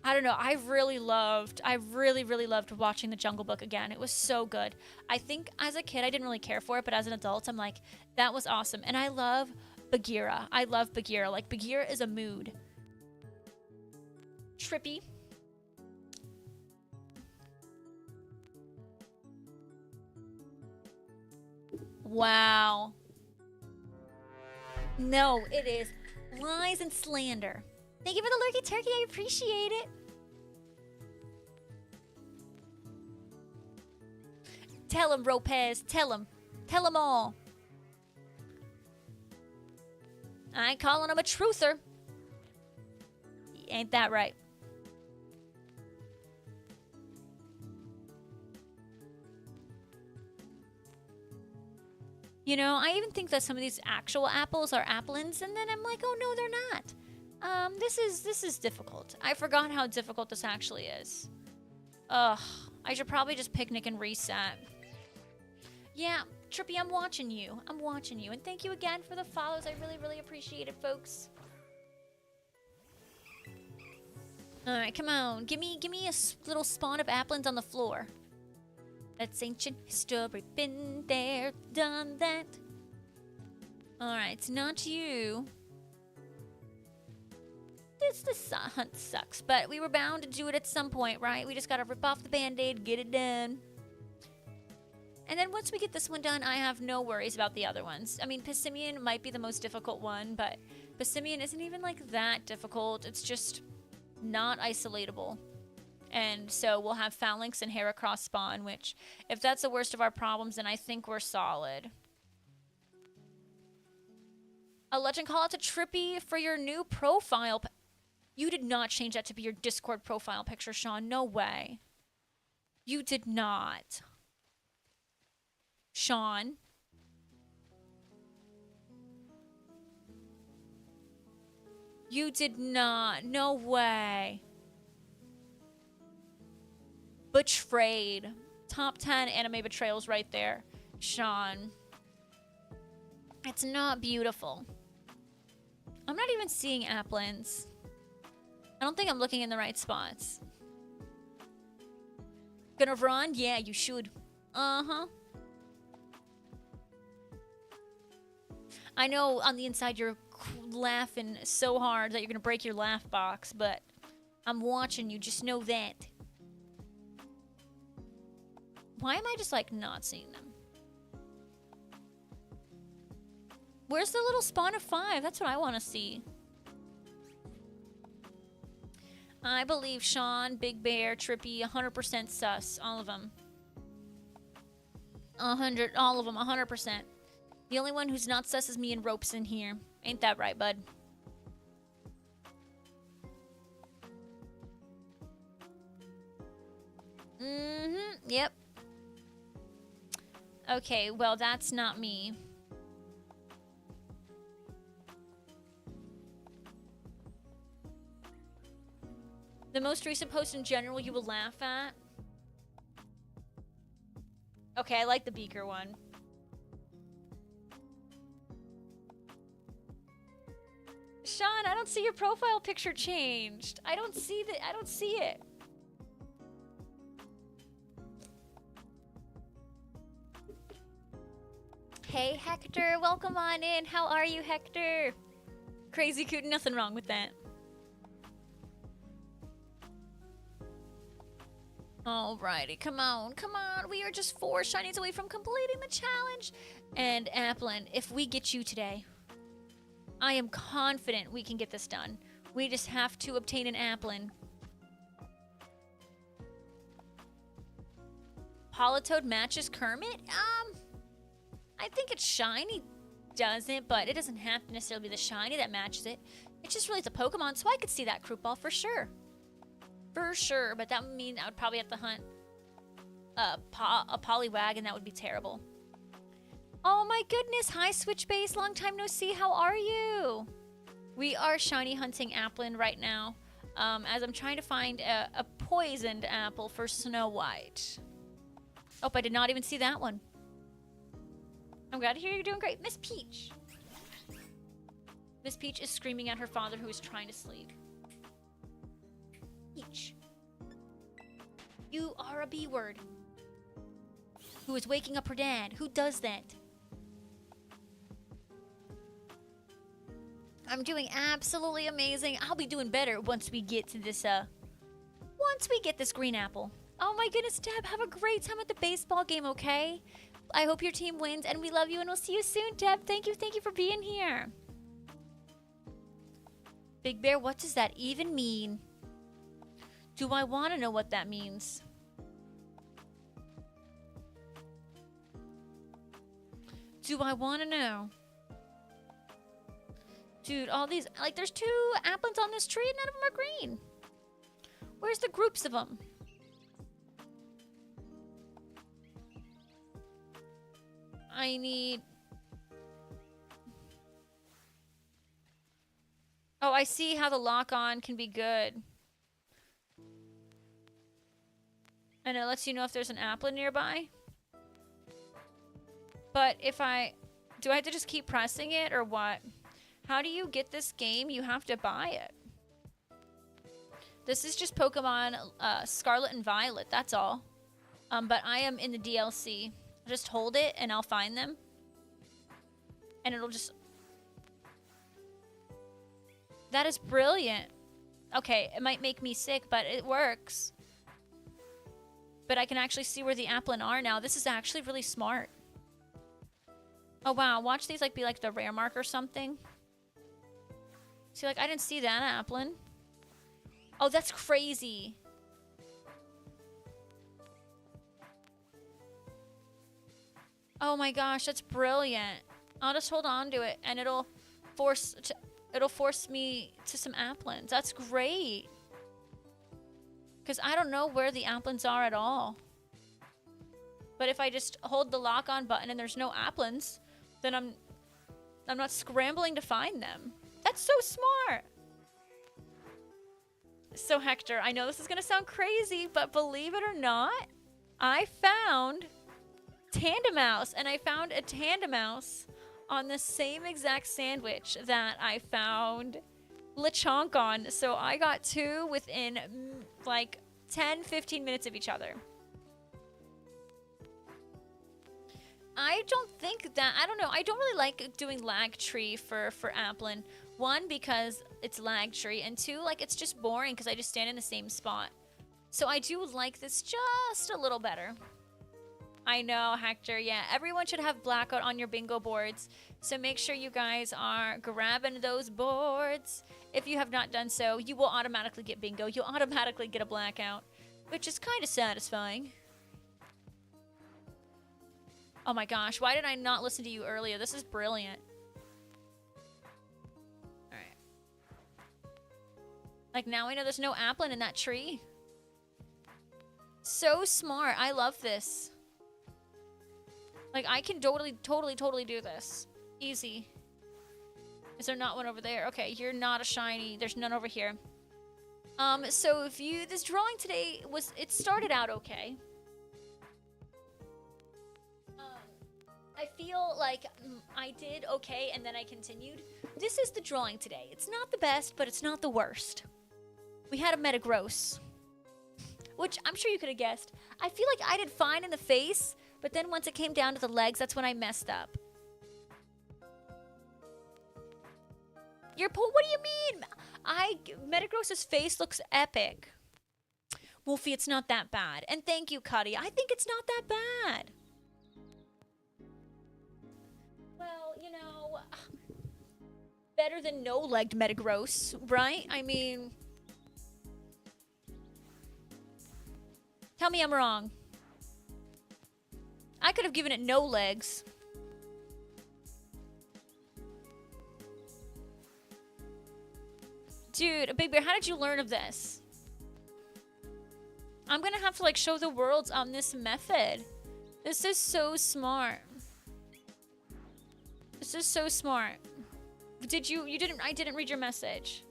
I don't know. I really, really loved watching The Jungle Book again. It was so good. I think as a kid, I didn't really care for it, but as an adult, I'm like, that was awesome. And I love Bagheera. I love Bagheera. Like, Bagheera is a mood. Trippy. Wow. No, it is lies and slander. Thank you for the lurky turkey. I appreciate it. Tell him, Ropez. Tell him. Tell him all. I ain't calling him a truther. Ain't that right? You know, I even think that some of these actual apples are applins, and then I'm like, oh no, they're not. This is difficult. I forgot how difficult this actually is. Ugh, I should probably just picnic and reset. Yeah, Trippy, I'm watching you. I'm watching you. And thank you again for the follows. I really, really appreciate it, folks. Alright, come on. Give me a little spawn of applins on the floor. That's ancient history. Been there, done that. Alright, it's not you. This hunt sucks, but we were bound to do it at some point, right? We just gotta rip off the band-aid, get it done. And then once we get this one done, I have no worries about the other ones. I mean, Passimian might be the most difficult one, but Passimian isn't even like that difficult. It's just not isolatable. And so we'll have Phalanx and Heracross spawn, which, if that's the worst of our problems, then I think we're solid. A legend call out to Trippy for your new profile. You did not change that to be your Discord profile picture, Sean. No way. You did not. Sean. You did not. No way. Betrayed. Top 10 anime betrayals right there. Sean. It's not beautiful. I'm not even seeing applins. I don't think I'm looking in the right spots. Gonna run? Yeah, you should. Uh-huh. I know on the inside you're laughing so hard that you're gonna break your laugh box, but I'm watching you, just know that. Why am I just like not seeing them? Where's the little spawn of 5? That's what I want to see. I believe Sean, Big Bear, Trippy, 100% sus. All of them. 100, all of them, 100%. The only one who's not sus is me and Ropes in here. Ain't that right, bud? Mm-hmm, yep. Okay, well, that's not me. The most recent post in general you will laugh at? Okay, I like the Beaker one. Sean, I don't see your profile picture changed. I don't see it. Hey, Hector, welcome on in. How are you, Hector? Crazy Coot, nothing wrong with that. Alrighty, come on. We are just 4 shinies away from completing the challenge. And Applin, if we get you today, I am confident we can get this done. We just have to obtain an Applin. Politoed matches Kermit? I think it's shiny doesn't, but it doesn't have to necessarily be the shiny that matches it. It's just really the Pokemon, so I could see that Kroot Ball for sure. For sure, but that would mean I would probably have to hunt a Poliwag, and that would be terrible. Oh my goodness, hi Switch Base, long time no see, how are you? We are shiny hunting Applin right now, as I'm trying to find a poisoned apple for Snow White. Oh, I did not even see that one. I'm glad to hear you're doing great. Miss Peach. Miss Peach is screaming at her father who is trying to sleep. Peach. You are a B word. Who is waking up her dad? Who does that? I'm doing absolutely amazing. I'll be doing better once we get to this, once we get this green apple. Oh my goodness, Deb, have a great time at the baseball game, okay? I hope your team wins, and we love you, and we'll see you soon, Deb. Thank you for being here. Big Bear, what does that even mean? Do I want to know what that means? Do I want to know? Dude, all these, like, there's 2 Applins on this tree, and none of them are green. Where's the groups of them? I need... Oh, I see how the lock-on can be good. And it lets you know if there's an Applin nearby. But if I... Do I have to just keep pressing it, or what? How do you get this game? You have to buy it. This is just Pokemon Scarlet and Violet, that's all. But I am in the DLC. Just hold it and I'll find them. And it'll just... That is brilliant. Okay, it might make me sick, but it works. But I can actually see where the Applin are now. This is actually really smart. Oh wow, watch these like be like the rare mark or something. See, like I didn't see that Applin. Oh, that's crazy. Oh my gosh, that's brilliant. I'll just hold on to it and it'll force me to some Applins. That's great. Because I don't know where the Applins are at all. But if I just hold the lock on button and there's no Applins, then I'm not scrambling to find them. That's so smart. So Hector, I know this is gonna sound crazy, but believe it or not, I found Tandemaus, and I found a Tandemaus on the same exact sandwich that I found Lechonk on. So I got 2 within like 10-15 minutes of each other. I don't know, I don't really like doing lag tree for Applin. 1, because it's lag tree, and 2, like it's just boring because I just stand in the same spot. So I do like this just a little better. I know, Hector, yeah, everyone should have blackout on your bingo boards. So make sure you guys are grabbing those boards. If you have not done so, you will automatically get bingo. You'll automatically get a blackout, which is kind of satisfying. Oh my gosh, why did I not listen to you earlier? This is brilliant. Alright. Like now I know there's no Applin in that tree. So smart. I love this. Like I can totally do this. Easy. Is there not one over there? Okay, you're not a shiny. There's none over here. So if you, this drawing today it started out okay. I feel like I did okay and then I continued. This is the drawing today. It's not the best, but it's not the worst. We had a Metagross, which I'm sure you could have guessed. I feel like I did fine in the face, but then once it came down to the legs, that's when I messed up. What do you mean? Metagross's face looks epic. Wolfie, it's not that bad. And thank you, Cuddy. I think it's not that bad. Well, you know, better than no-legged Metagross, right? I mean, tell me I'm wrong. I could have given it no legs. Dude, Big Bear, how did you learn of this? I'm gonna have to like show the world on this method. This is so smart. This is so smart. I didn't read your message.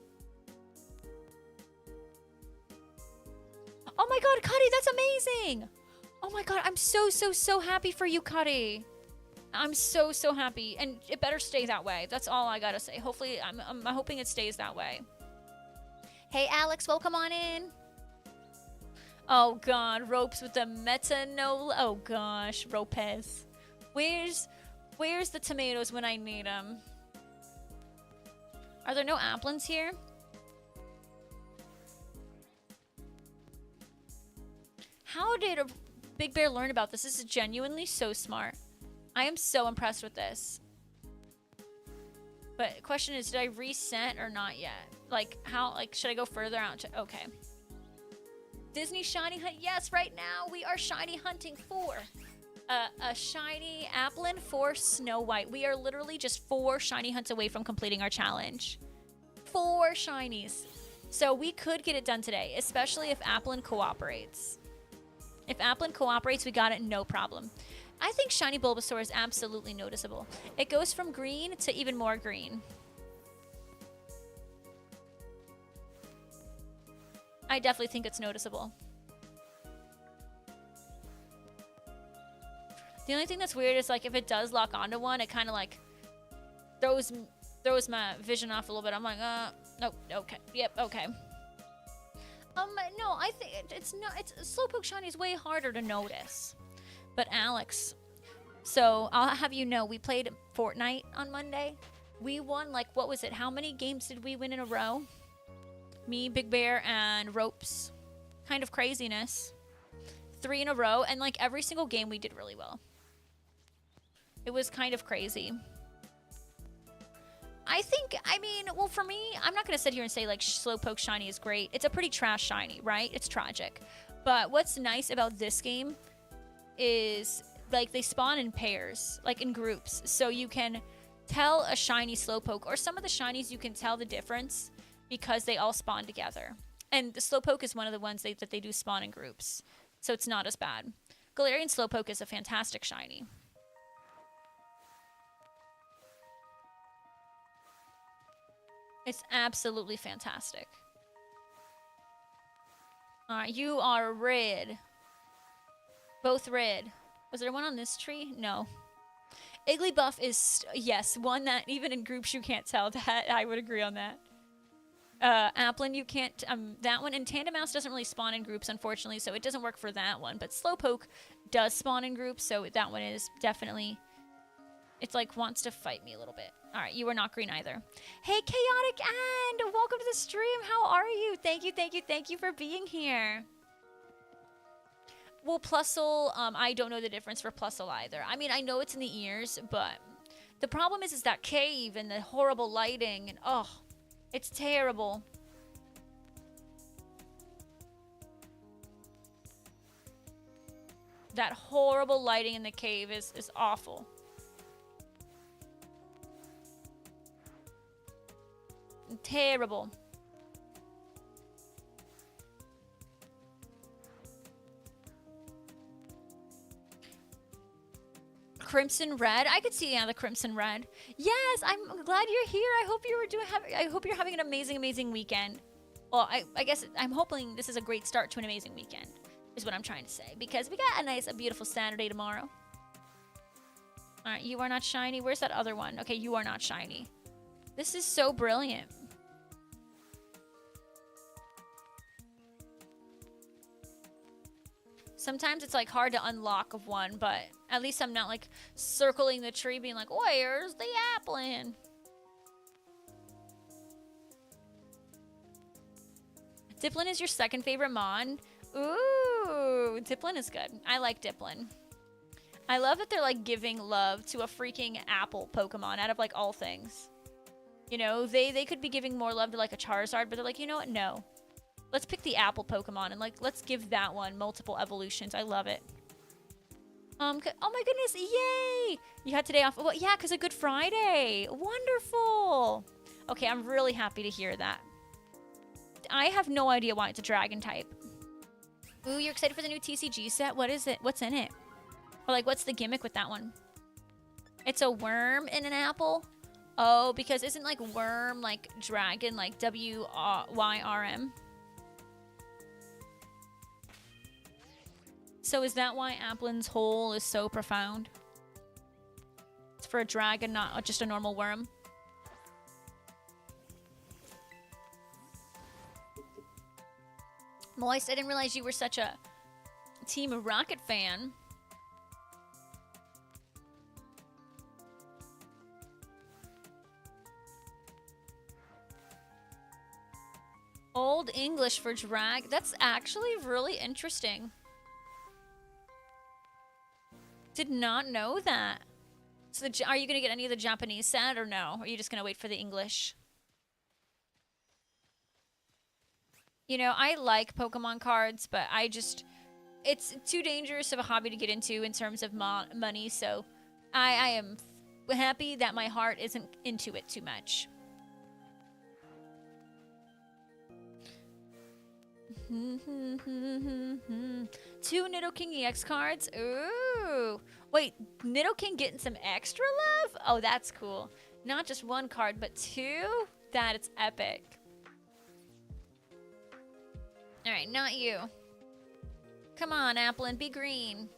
Oh my god, Cuddy, that's amazing! Oh my god, I'm so happy for you, Cuddy. I'm so happy, and it better stay that way. That's all I gotta say. Hopefully, I'm hoping it stays that way. Hey, Alex, welcome on in. Oh god, Ropes with the metanola. Oh gosh, Ropez. Where's the tomatoes when I need them? Are there no applins here? How did a Big Bear learn about this? This is genuinely so smart. I am so impressed with this. But the question is, did I reset or not yet? Like, how, like, should I go further out? Okay. Disney Shiny Hunt. Yes, right now we are shiny hunting for a shiny Applin for Snow White. We are literally just 4 shiny hunts away from completing our challenge. 4 shinies. So we could get it done today, especially if Applin cooperates. If Applin cooperates, we got it, no problem. I think shiny Bulbasaur is absolutely noticeable. It goes from green to even more green. I definitely think it's noticeable. The only thing that's weird is like if it does lock onto one, it kind of like throws my vision off a little bit. I'm like, nope, okay, yep, okay. No, I think it's Slowpoke Shiny is way harder to notice. But Alex, so I'll have you know, we played Fortnite on Monday. We won like, what was it? How many games did we win in a row? Me, Big Bear, and Ropes. Kind of craziness. 3 in a row, and like every single game we did really well. It was kind of crazy. I mean, well, for me, I'm not going to sit here and say, like, Slowpoke Shiny is great. It's a pretty trash Shiny, right? It's tragic. But what's nice about this game is, like, they spawn in pairs, like, in groups. So you can tell a shiny Slowpoke, or some of the shinies you can tell the difference because they all spawn together. And the Slowpoke is one of the ones that they do spawn in groups. So it's not as bad. Galarian Slowpoke is a fantastic shiny. It's absolutely fantastic. Alright, you are red. Both red. Was there one on this tree? No. Igglybuff is, yes, one that even in groups you can't tell. That I would agree on that. Applin, you can't, that one, and Tandemaus doesn't really spawn in groups, unfortunately, so it doesn't work for that one. But Slowpoke does spawn in groups, so that one is definitely, it's like wants to fight me a little bit. All right, you are not green either. Hey, Chaotic and welcome to the stream. How are you? Thank you for being here. Well, Plusle, I don't know the difference for Plusle either. I mean, I know it's in the ears, but the problem is that cave and the horrible lighting, and oh, it's terrible. That horrible lighting in the cave is awful. Terrible. Crimson Red. I could see the Crimson Red. Yes, I'm glad you're here. I hope you're having an amazing weekend. Well, I guess I'm hoping this is a great start to an amazing weekend, is what I'm trying to say, because we got a beautiful Saturday tomorrow. All right, you are not shiny. Where's that other one? Okay, you are not shiny. This is so brilliant. Sometimes it's like hard to unlock of one, but at least I'm not like circling the tree being like, where's the Applin? Dipplin is your second favorite mon? Ooh, Dipplin is good. I like Dipplin. I love that they're like giving love to a freaking apple Pokemon out of like all things. You know, they could be giving more love to like a Charizard, but they're like, you know what? No. Let's pick the apple Pokemon and like let's give that one multiple evolutions. I love it. Oh my goodness, yay! You had today off. Well, yeah, because of Good Friday. Wonderful. Okay, I'm really happy to hear that. I have no idea why it's a dragon type. Ooh, you're excited for the new TCG set? What is it? What's in it? Or like, what's the gimmick with that one? It's a worm in an apple? Oh, because isn't like worm like dragon like W-Y-R-M? So is that why Applin's hole is so profound? It's for a dragon, not just a normal worm. Moist, I didn't realize you were such a Team Rocket fan. Old English for drag. That's actually really interesting. Did not know that. So are you going to get any of the Japanese set or no? Or are you just going to wait for the English? You know, I like Pokemon cards, but it's too dangerous of a hobby to get into in terms of money, so I am happy that my heart isn't into it too much. Two Nidoking EX cards? Ooh. Wait, Nidoking getting some extra love? Oh, that's cool. Not just one card, but two? That is epic. Alright, not you. Come on, Applin, be green.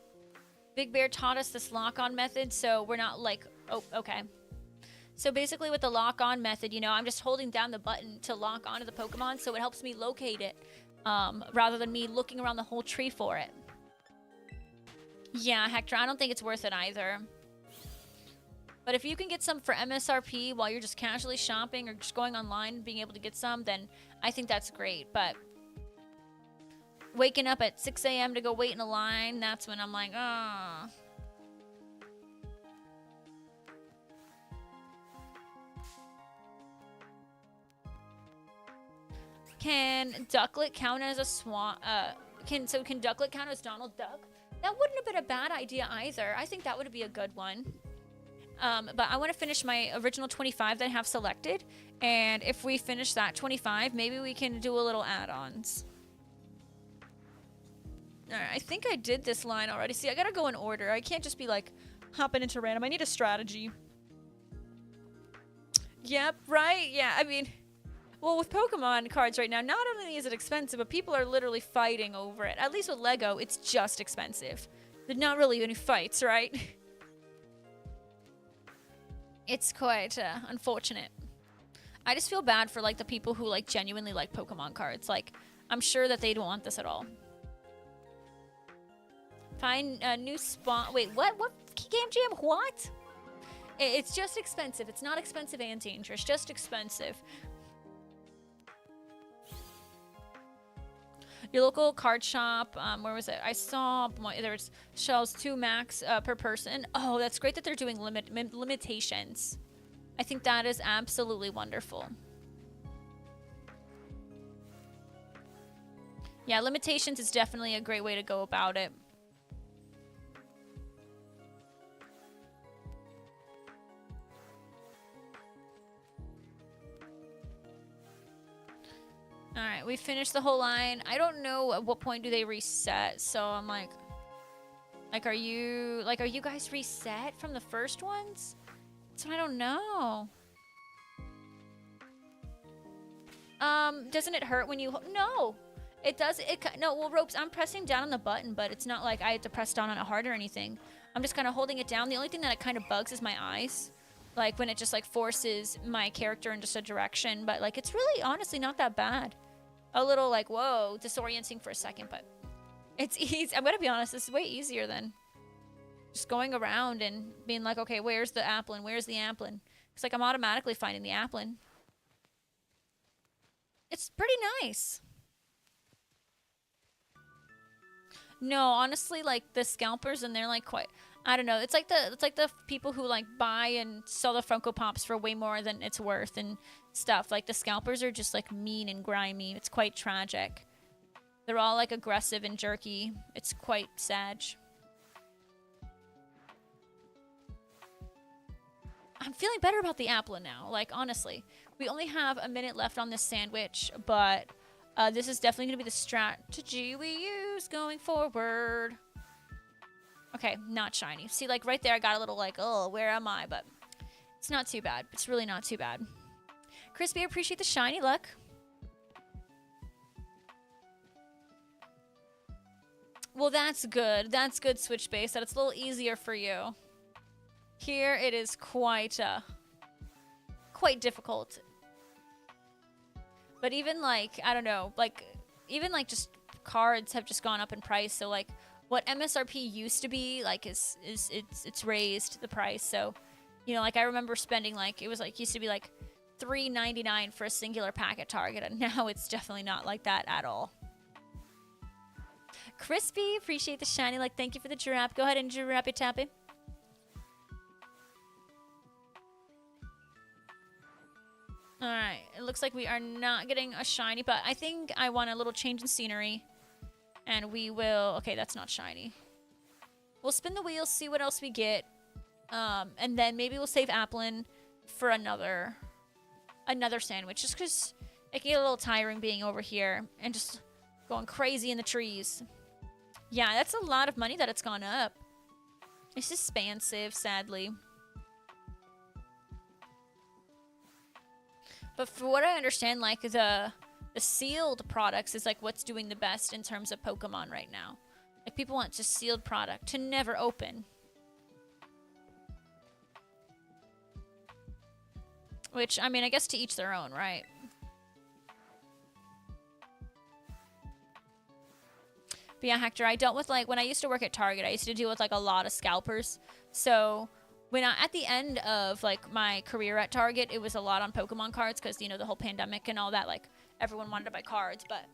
Big Bear taught us this lock-on method, so we're not like... Oh, okay. So basically with the lock-on method, you know, I'm just holding down the button to lock onto the Pokemon, so it helps me locate it. Rather than me looking around the whole tree for it. Yeah, Hector, I don't think it's worth it either. But if you can get some for MSRP while you're just casually shopping or just going online and being able to get some, then I think that's great. But waking up at 6 a.m. to go wait in a line, that's when I'm like, ah. Can Ducklet count as a swan? Can Ducklet count as Donald Duck? That wouldn't have been a bad idea either. I think that would be a good one. But I want to finish my original 25 that I have selected. And if we finish that 25, maybe we can do a little add-ons. Alright, I think I did this line already. See, I gotta go in order. I can't just be like hopping into random. I need a strategy. Yep, right? Yeah, I mean... Well, with Pokemon cards right now, not only is it expensive, but people are literally fighting over it. At least with Lego, it's just expensive. There's not really any fights, right? It's quite unfortunate. I just feel bad for like the people who like genuinely like Pokemon cards. Like, I'm sure that they don't want this at all. Find a new spawn. Wait, what? What? Game Jam? What? It's just expensive. It's not expensive and dangerous. Just expensive. Your local card shop, where was it? I saw there's shells 2 max per person. Oh, that's great that they're doing limitations. I think that is absolutely wonderful. Yeah, limitations is definitely a great way to go about it. Alright, we finished the whole line. I don't know at what point do they reset, so I'm like... are you guys reset from the first ones? So I don't know. Doesn't it hurt when you... No! It does... No, well, Ropes, I'm pressing down on the button, but it's not like I had to press down on it hard or anything. I'm just kind of holding it down. The only thing that it kind of bugs is my eyes. Like when it just like forces my character in just a direction. But like it's really honestly not that bad. A little like, whoa, disorienting for a second, but it's easy. I'm gonna be honest, this is way easier than just going around and being like, okay, where's the Applin? Where's the Applin? It's like I'm automatically finding the Applin. It's pretty nice. No, honestly, like the scalpers and they're like quite, I don't know. It's like the people who like buy and sell the Funko Pops for way more than it's worth and stuff. Like the scalpers are just like mean and grimy. It's quite tragic. They're all like aggressive and jerky. It's quite sad. I'm feeling better about the Applin now. Like honestly, we only have a minute left on this sandwich, but this is definitely going to be the strategy we use going forward. Okay, not shiny. See, like right there, I got a little like, oh, where am I? But it's not too bad. It's really not too bad. Crispy, I appreciate the shiny luck. Well, that's good. That's good, Switch Base. That it's a little easier for you. Here, it is quite difficult. But even like, I don't know, like even like just cards have just gone up in price. So like what MSRP used to be like it's raised the price. So, you know, like I remember spending like, it was like used to be like $3.99 for a singular pack at Target, and now it's definitely not like that at all. Crispy, appreciate the shiny, like thank you for the giraffe. Go ahead and giraffe tappy. Alright, it looks like we are not getting a shiny, but I think I want a little change in scenery. And we will... Okay, that's not shiny. We'll spin the wheel, see what else we get. And then maybe we'll save Applin for another sandwich. Just because it can get a little tiring being over here and just going crazy in the trees. Yeah, that's a lot of money that it's gone up. It's expensive, sadly. But for what I understand, like, the sealed products is, like, what's doing the best in terms of Pokemon right now. Like, people want just sealed product to never open. Which, I mean, I guess to each their own, right? But yeah, Hector, I dealt with, like, when I used to work at Target, I used to deal with, like, a lot of scalpers. So... when at the end of, like, my career at Target, it was a lot on Pokemon cards because, you know, the whole pandemic and all that, like, everyone wanted to buy cards. But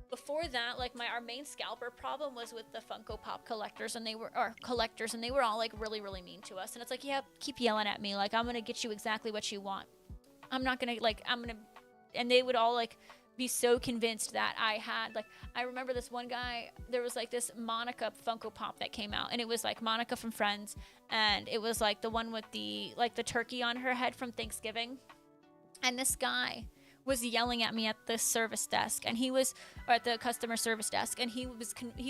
before that, like, our main scalper problem was with the Funko Pop collectors, and they were all, like, really, really mean to us. And it's like, yeah, keep yelling at me. Like, I'm going to get you exactly what you want. I'm not going to, like, and they would all, like, be so convinced that I had, like, I remember this one guy, there was like this Monica Funko Pop that came out, and it was like Monica from Friends, and it was like the one with the, like, the turkey on her head from Thanksgiving. And this guy was yelling at me at the service desk, and he was, or at the customer service desk, and he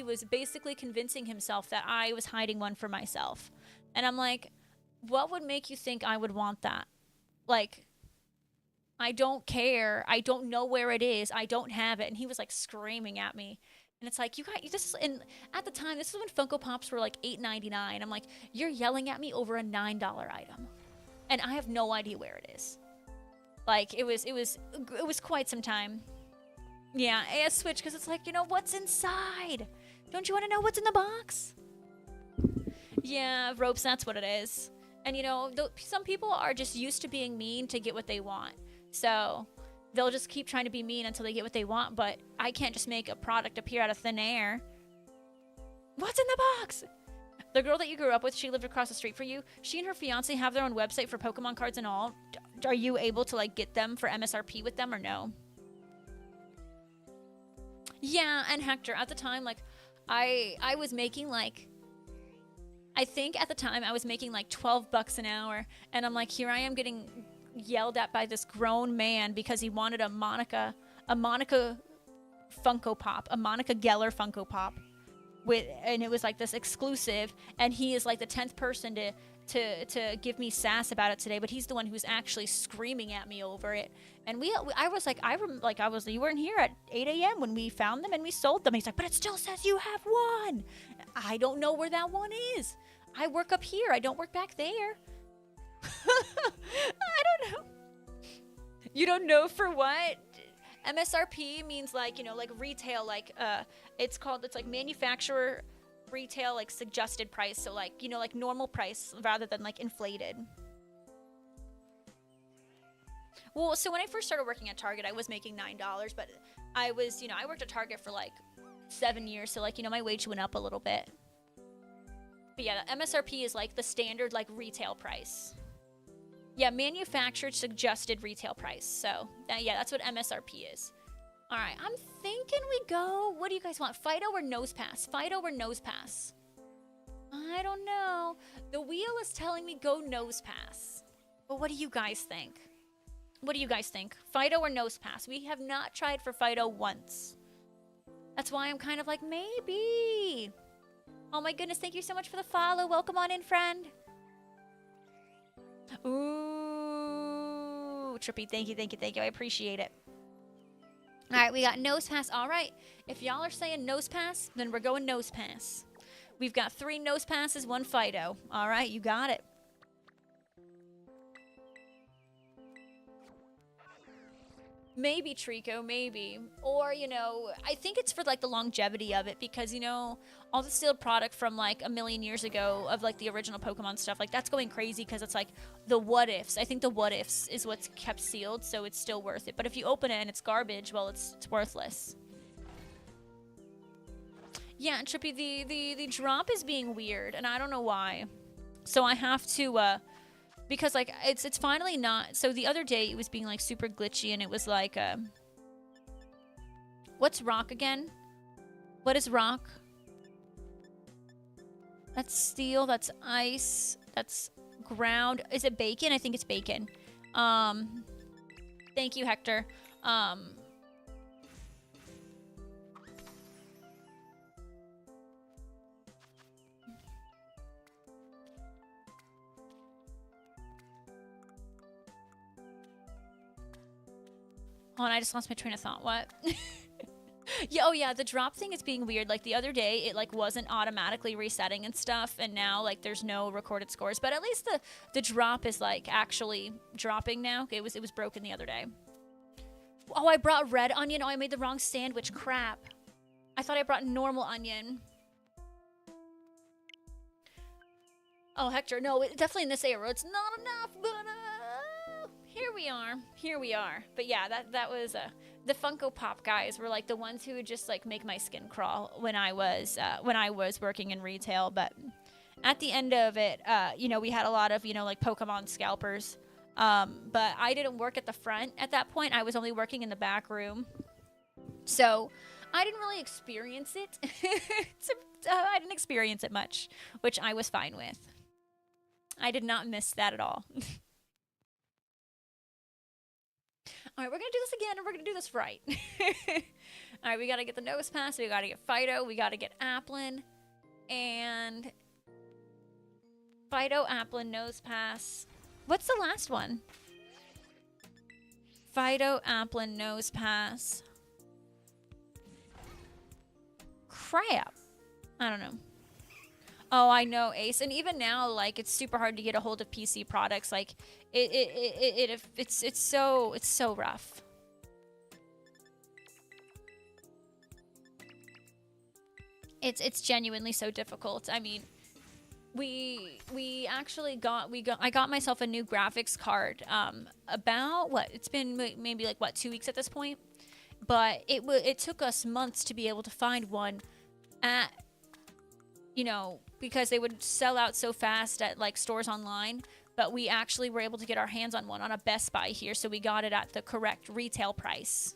was basically convincing himself that I was hiding one for myself. And I'm like, what would make you think I would want that? Like, I don't care. I don't know where it is. I don't have it. And he was like screaming at me. And it's like, you got this. And at the time, this is when Funko Pops were like $8.99. I'm like, you're yelling at me over a $9 item, and I have no idea where it is. Like, it was quite some time. Yeah, AS Switch, because it's like, you know, what's inside? Don't you want to know what's in the box? Yeah, ropes. That's what it is. And you know, some people are just used to being mean to get what they want. So they'll just keep trying to be mean until they get what they want, but I can't just make a product appear out of thin air. What's in the box? The girl that you grew up with, she lived across the street for you. She and her fiance have their own website for Pokemon cards and all. Are you able to, like, get them for MSRP with them or no? Yeah, and Hector, at the time, like, I was making, like, I think at the time I was making like $12 an hour, and I'm like, here I am getting yelled at by this grown man because he wanted a Monica Funko Pop, a Monica Geller Funko Pop, and it was like this exclusive, and he is like the 10th person to give me sass about it today, but he's the one who's actually screaming at me over it. And I was like, you weren't here at 8 a.m. when we found them and we sold them. He's like, but it still says you have one. I don't know where that one is. I work up here. I don't work back there. I don't know. You don't know for what? MSRP means like, like retail, like it's like manufacturer retail, like suggested price. So like, like normal price rather than like inflated. Well, so when I first started working at Target, I was making $9, but I was, I worked at Target for like 7 years. So like, my wage went up a little bit. But yeah, the MSRP is like the standard like retail price. Yeah, manufactured suggested retail price. So yeah, that's what MSRP is. All right, I'm thinking we go. What do you guys want? Fido or Nose Pass? Fido or Nose Pass? I don't know. The wheel is telling me go Nose Pass. But what do you guys think? What do you guys think? Fido or Nose Pass? We have not tried for Fido once. That's why I'm kind of like, maybe. Oh my goodness, thank you so much for the follow. Welcome on in, friend. Ooh, Trippy, thank you. I appreciate it. All right, we got Nose Pass. All right, if y'all are saying Nose Pass, then we're going Nose Pass. We've got 3 Nose Passes, 1 Fido. All right, you got it. Maybe, Trico, maybe. Or, I think it's for, like, the longevity of it because, all the sealed product from, like, a million years ago of, like, the original Pokemon stuff, like, that's going crazy because it's, like, the what-ifs. I think the what-ifs is what's kept sealed, so it's still worth it. But if you open it and it's garbage, well, it's worthless. Yeah, Trippy, the drop is being weird, and I don't know why. So I have to, because, like, it's finally not... So the other day, it was being, like, super glitchy, and it was, like, what's rock again? What is rock? That's steel, that's ice, that's ground. Is it bacon? I think it's bacon. Thank you, Hector. Oh, and I just lost my train of thought. What? Yeah, oh yeah, the drop thing is being weird. Like the other day, it like wasn't automatically resetting and stuff, and now like there's no recorded scores. But at least the drop is like actually dropping now. It was broken the other day. Oh, I brought red onion. Oh, I made the wrong sandwich. Crap. I thought I brought normal onion. Oh, Hector, no, definitely in this era, it's not enough, but here we are. Here we are. But yeah, that was the Funko Pop guys were like the ones who would just like make my skin crawl when I was working in retail. But at the end of it, we had a lot of like Pokemon scalpers. But I didn't work at the front at that point. I was only working in the back room, so I didn't really experience it. I didn't experience it much, which I was fine with. I did not miss that at all. All right, we're going to do this again, and we're going to do this right. All right, we got to get the Nose Pass. We got to get Fido. We got to get Applin. And Fido, Applin, Nose Pass. What's the last one? Fido, Applin, Nose Pass. Crap. I don't know. Oh, I know, Ace. And even now, like, it's super hard to get a hold of PC products. Like, it's so rough. It's genuinely so difficult. I mean, I got myself a new graphics card about what? It's been maybe like what, 2 weeks at this point. But it took us months to be able to find one at, because they would sell out so fast at like stores online, but we actually were able to get our hands on one on a Best Buy here, so we got it at the correct retail price.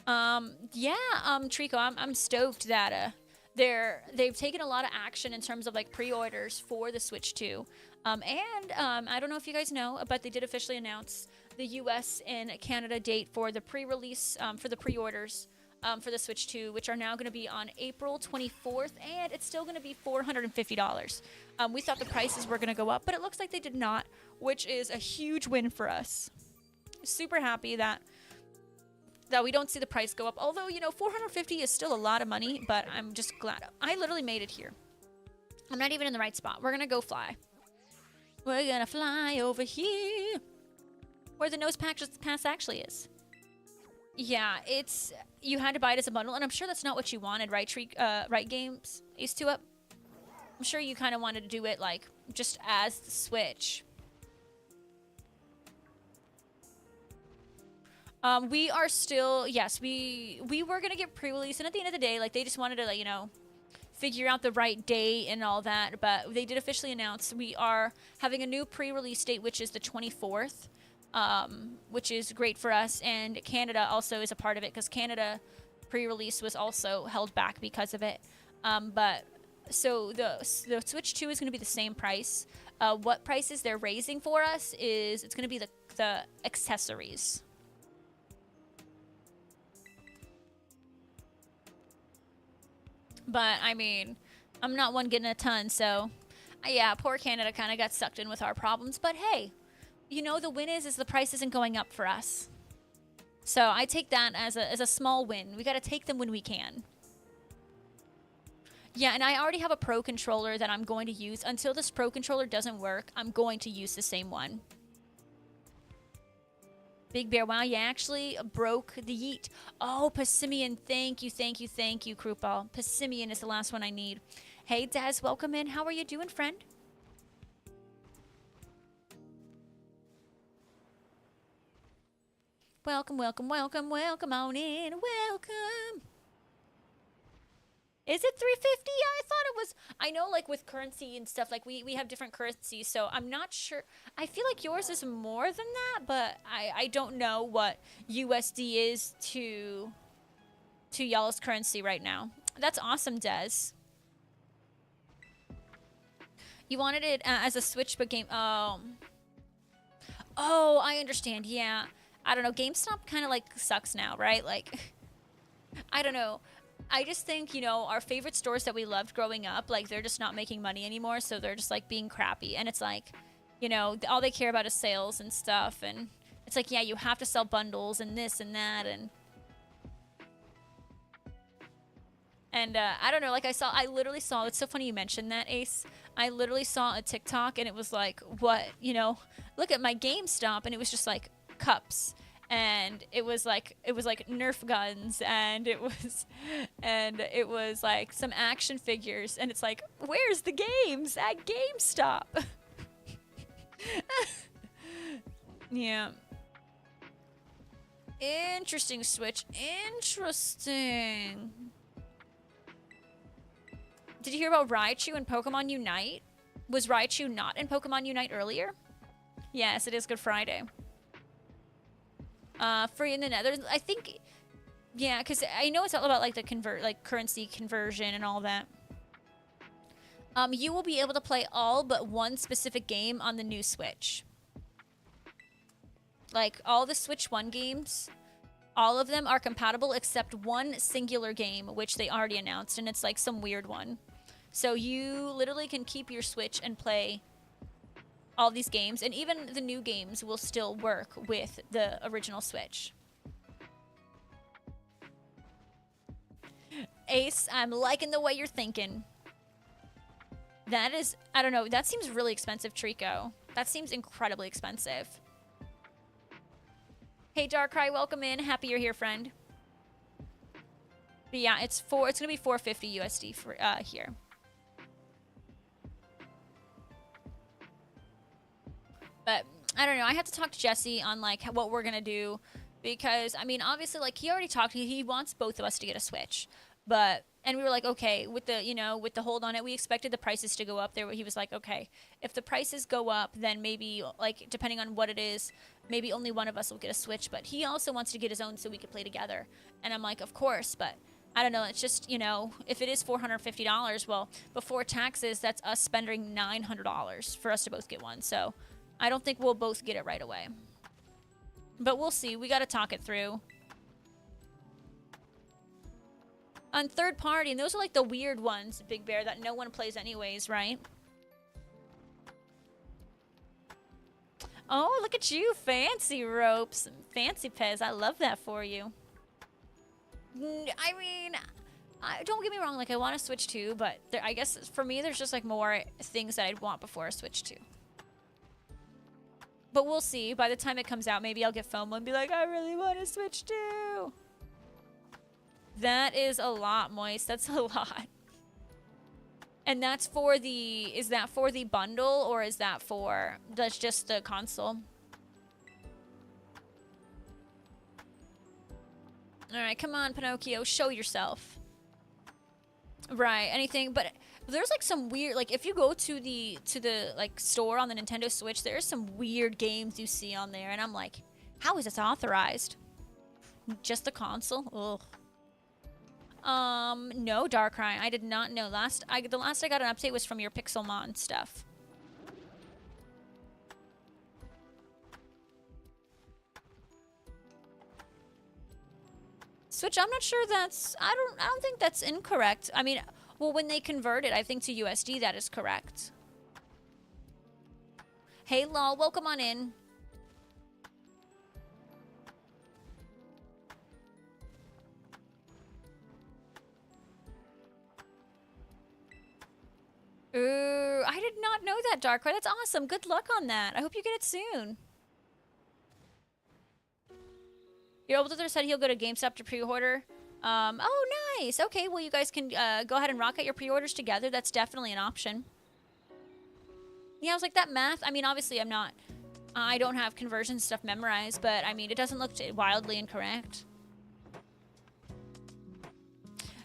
Trico, I'm stoked that they've taken a lot of action in terms of like pre-orders for the Switch 2. I don't know if you guys know, but they did officially announce the US and Canada date for the pre-release, for the pre-orders for the Switch 2, which are now going to be on April 24th, and it's still going to be $450. We thought the prices were going to go up, but it looks like they did not, which is a huge win for us. Super happy that we don't see the price go up. Although, you know, $450 is still a lot of money, but I'm just glad. I literally made it here. I'm not even in the right spot. We're going to go fly. We're going to fly over here where the nose pass actually is. Yeah, it's, you had to buy it as a bundle, and I'm sure that's not what you wanted, right, right Games? Ace 2 Up? I'm sure you kind of wanted to do it, like, just as the Switch. We are still, yes, we were going to get pre-release, and at the end of the day, like, they just wanted to, like, you know, figure out the right date and all that, but they did officially announce we are having a new pre-release date, which is the 24th. Which is great for us, and Canada also is a part of it because Canada pre-release was also held back because of it. But so the Switch 2 is going to be the same price. What prices they're raising for us is it's going to be the accessories. But I mean, I'm not one getting a ton, so yeah, poor Canada kind of got sucked in with our problems. But hey. You know, the win is the price isn't going up for us. So I take that as a small win. We got to take them when we can. Yeah, and I already have a Pro controller that I'm going to use. Until this Pro controller doesn't work, I'm going to use the same one. Big Bear, wow, you actually broke the yeet. Oh, Passimian, thank you, Krupal. Passimian is the last one I need. Hey, Daz, welcome in. How are you doing, friend? Welcome, welcome, welcome, welcome on in. Welcome. Is it 350? I thought it was. I know, like, with currency and stuff, like, we have different currencies, so I'm not sure. I feel like yours is more than that, but I don't know what USD is to y'all's currency right now. That's awesome, Des. You wanted it as a Switch, but game. Oh, I understand. Yeah. I don't know, GameStop kind of, like, sucks now, right? Like, I don't know. I just think, you know, our favorite stores that we loved growing up, like, they're just not making money anymore, so they're just, like, being crappy. And it's like, you know, all they care about is sales and stuff, and it's like, yeah, you have to sell bundles and this and that, and I don't know, like, I literally saw, it's so funny you mentioned that, Ace. I literally saw a TikTok, and it was like, what, you know, look at my GameStop, and it was just like, cups, and it was like Nerf guns, and it was like some action figures, and it's like, where's the games at GameStop? Yeah, interesting, Switch, interesting. Did you hear about Raichu and Pokemon Unite? Was Raichu not in Pokemon Unite earlier? Yes, it is Good Friday. Free in the Netherlands, I think, yeah, because I know it's all about, like, the currency conversion and all that. You will be able to play all but one specific game on the new Switch. Like, all the Switch 1 games, all of them are compatible except one singular game, which they already announced, and it's, like, some weird one. So you literally can keep your Switch and play all these games, and even the new games will still work with the original Switch. Ace, I'm liking the way you're thinking. That is, I don't know, that seems really expensive, Trico. That seems incredibly expensive. Hey, Darkrai, welcome in. Happy you're here, friend. But yeah, it's gonna be $450 USD for here. But I don't know. I had to talk to Jesse on, like, what we're going to do because, I mean, obviously, like, he already talked. He wants both of us to get a Switch. And we were like, okay, with the, you know, with the hold on it, we expected the prices to go up there. He was like, okay, if the prices go up, then maybe, like, depending on what it is, maybe only one of us will get a Switch. But he also wants to get his own so we could play together. And I'm like, of course, but I don't know. It's just, you know, if it is $450, well, before taxes, that's us spending $900 for us to both get one. So I don't think we'll both get it right away. But we'll see. We got to talk it through. On third party, and those are like the weird ones, Big Bear, that no one plays anyways, right? Oh, look at you. Fancy ropes. Fancy Pez. I love that for you. I mean, don't get me wrong. Like, I want to Switch 2, but I guess for me, there's just like more things that I'd want before a Switch 2. But we'll see. By the time it comes out, maybe I'll get FOMO and be like, I really want to Switch 2. That is a lot, Moist. That's a lot. And that's for the... Is that for the bundle, or is that for... That's just the console? Alright, come on, Pinocchio. Show yourself. Right, anything... But there's like some weird... Like, if you go to the like store on the Nintendo Switch, there's some weird games you see on there. And I'm like, how is this authorized? Just the console? Ugh. No, Darkrai. I did not know. The last I got an update was from your Pixelmon stuff. Switch, I'm not sure that's... I don't think that's incorrect. I mean, well, when they convert it, I think to USD, that is correct. Hey, lol, welcome on in. Ooh, I did not know that, Darkrai. That's awesome. Good luck on that. I hope you get it soon. Your older brother said he'll go to GameStop to pre-order. Oh, nice. Okay, well, you guys can go ahead and rock out your pre-orders together. That's definitely an option. Yeah, I was like, that math. I mean, obviously, I don't have conversion stuff memorized, but, I mean, it doesn't look wildly incorrect.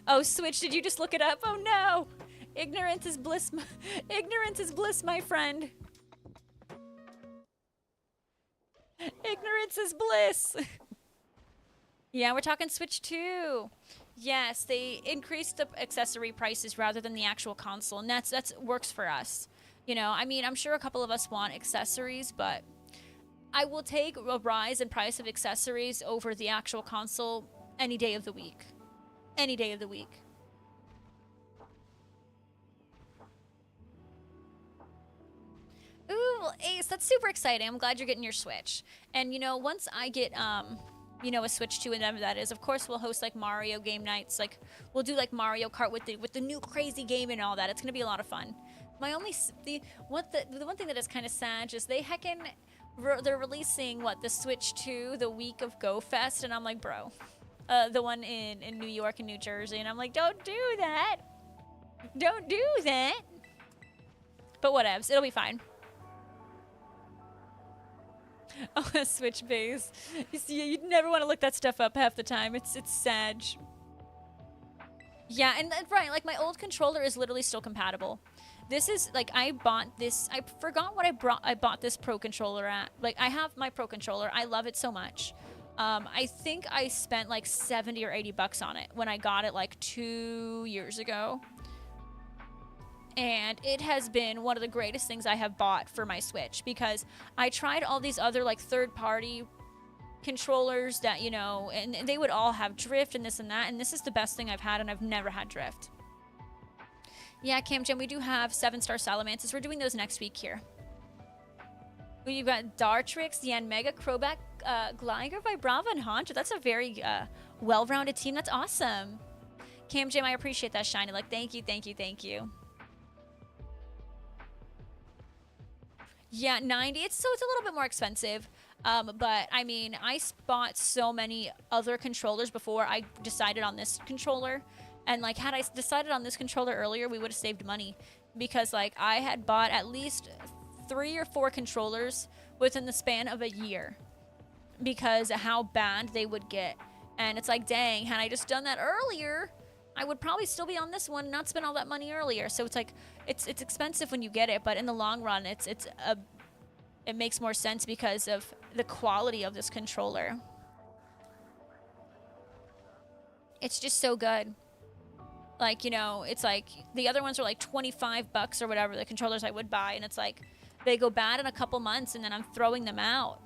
Oh, Switch, did you just look it up? Oh, no. Ignorance is bliss. Ignorance is bliss, my friend. Ignorance is bliss. Yeah, we're talking Switch 2. Yes, they increased the accessory prices rather than the actual console, and that's works for us. You know, I mean, I'm sure a couple of us want accessories, but I will take a rise in price of accessories over the actual console any day of the week. Any day of the week. Ooh, Ace, that's super exciting. I'm glad you're getting your Switch. And, you know, once I get, you know, a Switch 2, and whatever that is, of course we'll host, like, Mario game nights. Like, we'll do, like, Mario Kart with the new crazy game and all that. It's going to be a lot of fun. My only... The one thing that is kind of sad is they're releasing, what, the Switch 2 the week of Go Fest, and I'm like, bro. The one in New York and New Jersey, and I'm like, don't do that. Don't do that. But whatevs. It'll be fine. Oh, a Switch base. You see, you'd never want to look that stuff up half the time. It's sad. Yeah, and right, like my old controller is literally still compatible. This is like I bought this. I forgot what I bought this Pro controller at. Like I have my Pro controller. I love it so much. I think I spent like 70 or 80 bucks on it when I got it like 2 years ago. And it has been one of the greatest things I have bought for my Switch because I tried all these other like third-party controllers that, you know, and they would all have drift and this and that, and this is the best thing I've had, and I've never had drift. Yeah, Cam Jam, we do have 7-star Salamances. We're doing those next week here. You've got Dartrix, Yanmega, Crobat, Gligar, Vibrava, and Haunter. That's a very well-rounded team. That's awesome. Cam Jam, I appreciate that, Shiny. Like, thank you, thank you, thank you. Yeah, 90. So it's a little bit more expensive. But, I mean, I bought so many other controllers before I decided on this controller. And, like, had I decided on this controller earlier, we would have saved money. Because, like, I had bought at least 3 or 4 controllers within the span of a year. Because of how bad they would get. And it's like, dang, had I just done that earlier, I would probably still be on this one and not spend all that money earlier. So it's like, it's expensive when you get it, but in the long run, it makes more sense because of the quality of this controller. It's just so good. Like, you know, it's like the other ones are like 25 bucks or whatever, the controllers I would buy, and it's like they go bad in a couple months and then I'm throwing them out.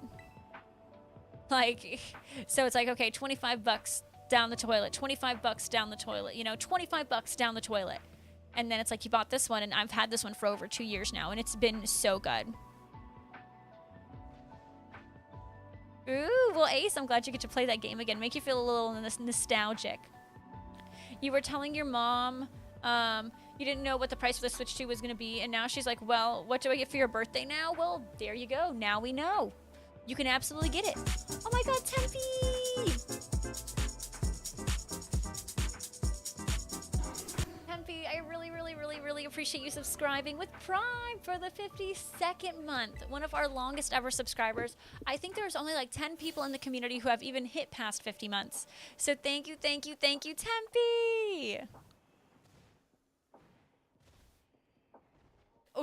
Like, so it's like, okay, 25 bucks down the toilet, 25 bucks down the toilet, you know, 25 bucks down the toilet. And then it's like, you bought this one, and I've had this one for over 2 years now, and it's been so good. Ooh, well, Ace, I'm glad you get to play that game again. Make you feel a little nostalgic. You were telling your mom you didn't know what the price for the Switch 2 was going to be, and now she's like, well, what do I get for your birthday now? Well, there you go. Now we know. You can absolutely get it. Oh my god, Tempe! Tempe, I really appreciate you subscribing with Prime for the 52nd month. One of our longest ever subscribers. I think there's only like 10 people in the community who have even hit past 50 months. So thank you, Tempe!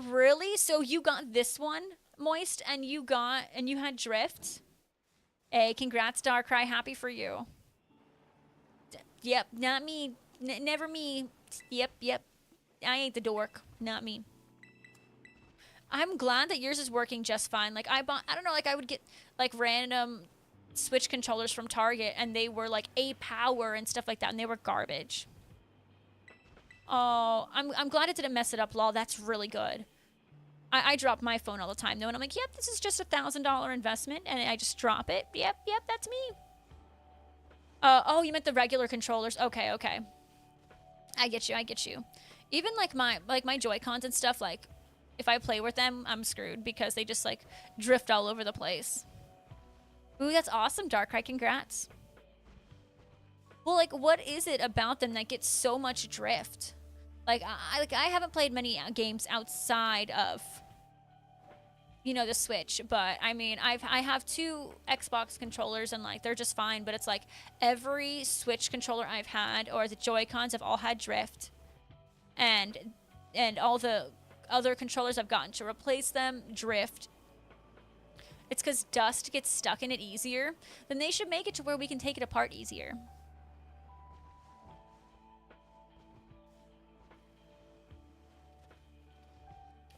Really? So you got this one, Moist, and you had Drift? Hey, congrats, Darkrai. Happy for you. Yep, not me. Never me. Yep. I ain't the dork. Not me. I'm glad that yours is working just fine. Like, I don't know, like, I would get, like, random Switch controllers from Target, and they were, like, A power and stuff like that, and they were garbage. Oh, I'm glad it didn't mess it up, lol. That's really good. I drop my phone all the time, though, and I'm like, yep, this is just $1,000 investment, and I just drop it. Yep, that's me. Oh, you meant the regular controllers. Okay. I get you. Even, like, my Joy-Cons and stuff, like, if I play with them, I'm screwed, because they just, like, drift all over the place. Ooh, that's awesome, Darkrai. Congrats. Well, like, what is it about them that gets so much drift? Like, I haven't played many games outside of, you know, the Switch, but I mean, I have 2 Xbox controllers, and like, they're just fine, but it's like every Switch controller I've had, or the Joy-Cons, have all had drift, and all the other controllers I've gotten to replace them drift. It's because dust gets stuck in it easier. Then they should make it to where we can take it apart easier.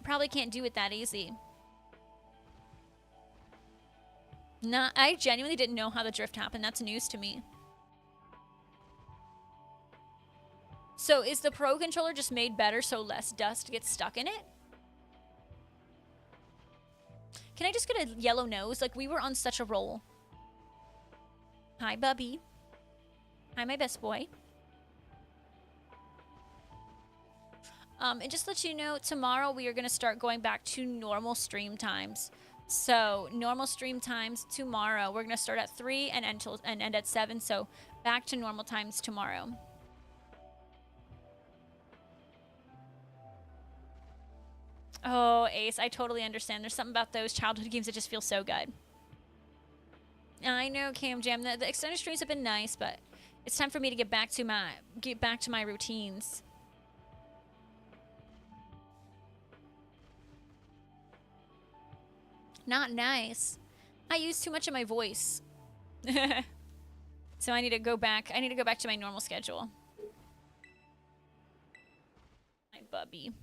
Probably can't do it that easy. I genuinely didn't know how the drift happened. That's news to me. So is the Pro controller just made better so less dust gets stuck in it? Can I just get a yellow nose? Like, we were on such a roll. Hi, Bubby. Hi, my best boy. And just to let you know, tomorrow we are going to start going back to normal stream times. So, normal stream times tomorrow. We're going to start at 3 and end at 7. So, back to normal times tomorrow. Oh, Ace, I totally understand. There's something about those childhood games that just feel so good. I know, Cam Jam. The extended streams have been nice, but it's time for me to get back to my routines. Not nice. I use too much of my voice. So I need to go back. I need to go back to my normal schedule. My bubby.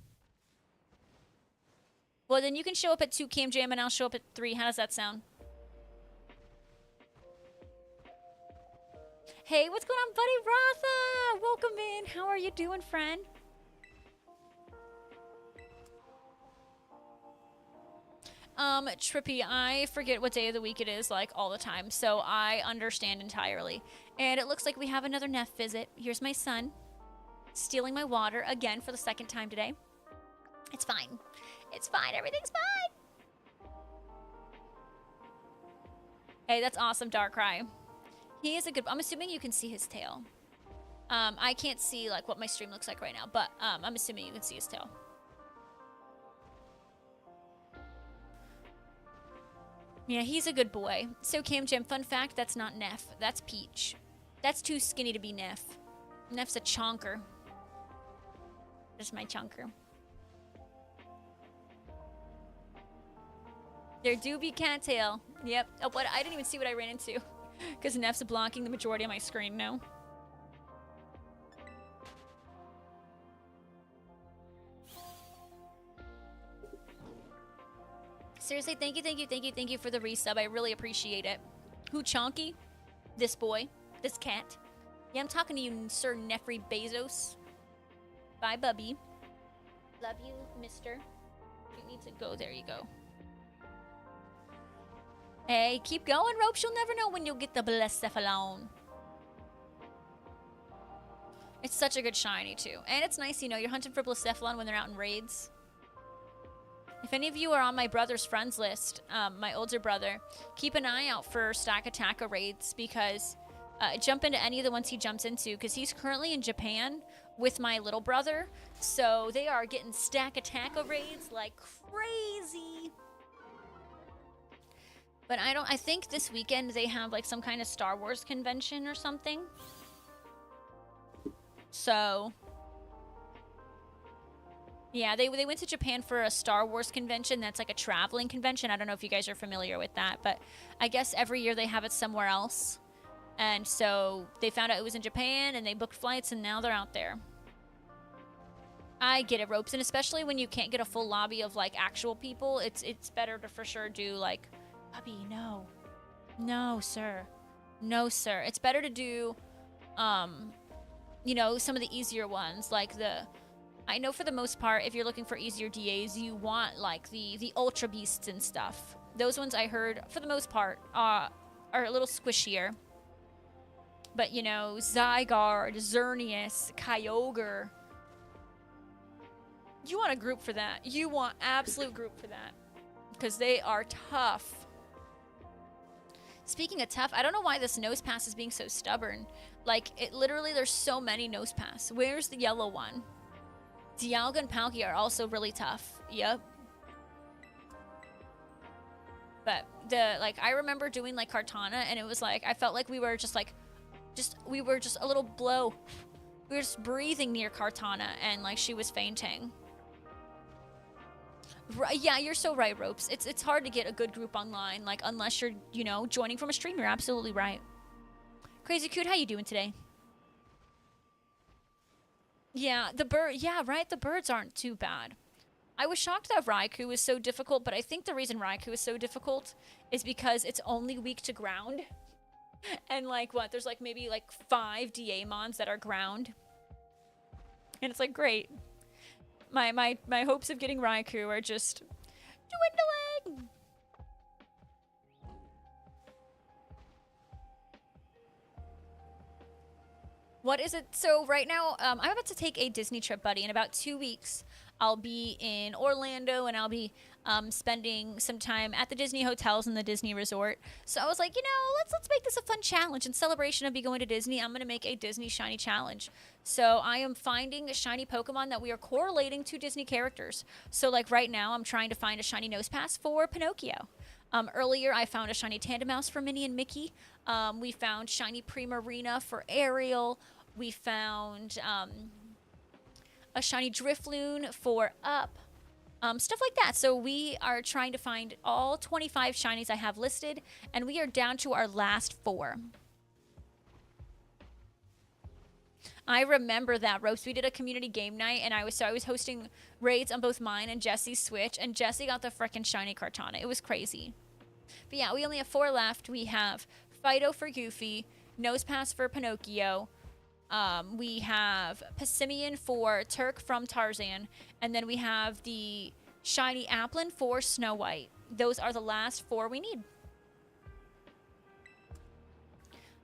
Well, then you can show up at 2, Cam Jam, and I'll show up at 3. How does that sound? Hey, what's going on, buddy? Ratha! Welcome in. How are you doing, friend? Trippy, I forget what day of the week it is, like, all the time, so I understand entirely. And it looks like we have another Neff visit. Here's my son, stealing my water again for the 2nd time today. It's fine. It's fine. Everything's fine. Hey, that's awesome, Darkrai. He is a good... I'm assuming you can see his tail. I can't see, like, what my stream looks like right now, but I'm assuming you can see his tail. Yeah, he's a good boy. So, Cam Jam, fun fact, that's not Neff. That's Peach. That's too skinny to be Neff. Neff's a chonker. That's my chonker. There do be cattail. Yep. Oh, but I didn't even see what I ran into. Because Neff's blocking the majority of my screen now. Seriously, thank you for the resub. I really appreciate it. Who, Chonky? This boy. This cat. Yeah, I'm talking to you, Sir Nefri Bezos. Bye, Bubby. Love you, mister. You need to go. There you go. Hey, keep going, Ropes. You'll never know when you'll get the Blacephalon. It's such a good shiny, too. And it's nice, you know, you're hunting for Blacephalon when they're out in raids. If any of you are on my brother's friends list, my older brother, keep an eye out for Stack Attacker raids because jump into any of the ones he jumps into because he's currently in Japan with my little brother. So they are getting Stack Attacker raids like crazy. But I think this weekend they have like some kind of Star Wars convention or something. So, yeah, they went to Japan for a Star Wars convention. That's like a traveling convention. I don't know if you guys are familiar with that, but I guess every year they have it somewhere else. And so they found out it was in Japan and they booked flights and now they're out there. I get it, Ropes, and especially when you can't get a full lobby of like actual people, it's better to for sure do like, puppy, no. No, sir. No, sir. It's better to do you know, some of the easier ones, like I know for the most part, if you're looking for easier DAs, you want, like, the Ultra Beasts and stuff. Those ones I heard, for the most part, are a little squishier. But, you know, Zygarde, Xerneas, Kyogre. You want a group for that. You want absolute group for that. Because they are tough. Speaking of tough, I don't know why this Nosepass is being so stubborn. Like, it literally, there's so many Nosepass. Where's the yellow one? Dialga and Palkia are also really tough. Yep. But, I remember doing, like, Kartana, and it was like, I felt like we were just, like, we were just a little blow. We were just breathing near Kartana, and, like, she was fainting. Yeah, you're so right, Ropes. It's hard to get a good group online, like, unless you're, you know, joining from a stream. You're absolutely right. Crazy Coot, how you doing today? Yeah, yeah, right? The birds aren't too bad. I was shocked that Raikou was so difficult, but I think the reason Raikou is so difficult is because it's only weak to ground. And, like, what? There's, like, maybe, like, 5 DA-mons that are ground. And it's, like, great. My hopes of getting Raikou are just dwindling. What is it? So right now, I'm about to take a Disney trip, buddy. In about 2 weeks, I'll be in Orlando, and I'll be spending some time at the Disney hotels and the Disney resort. So I was like, you know, let's make this a fun challenge. In celebration of me going to Disney, I'm going to make a Disney Shiny Challenge. So I am finding a shiny Pokemon that we are correlating to Disney characters. So, like, right now, I'm trying to find a shiny Nosepass for Pinocchio. Earlier, I found a shiny Tandemaus for Minnie and Mickey. We found shiny Primarina for Ariel. We found a shiny Drifloon for Up. Stuff like that. So we are trying to find all 25 shinies I have listed, and we are down to our last 4. I remember that, Ropes. We did a community game night, and I was hosting raids on both mine and Jesse's Switch, and Jesse got the frickin' shiny Kartana. It was crazy. But yeah, we only have 4 left. We have Fido for Goofy, Nosepass for Pinocchio. We have Passimian for Turk from Tarzan, and then we have the shiny Applin for Snow White. Those are the last 4 we need.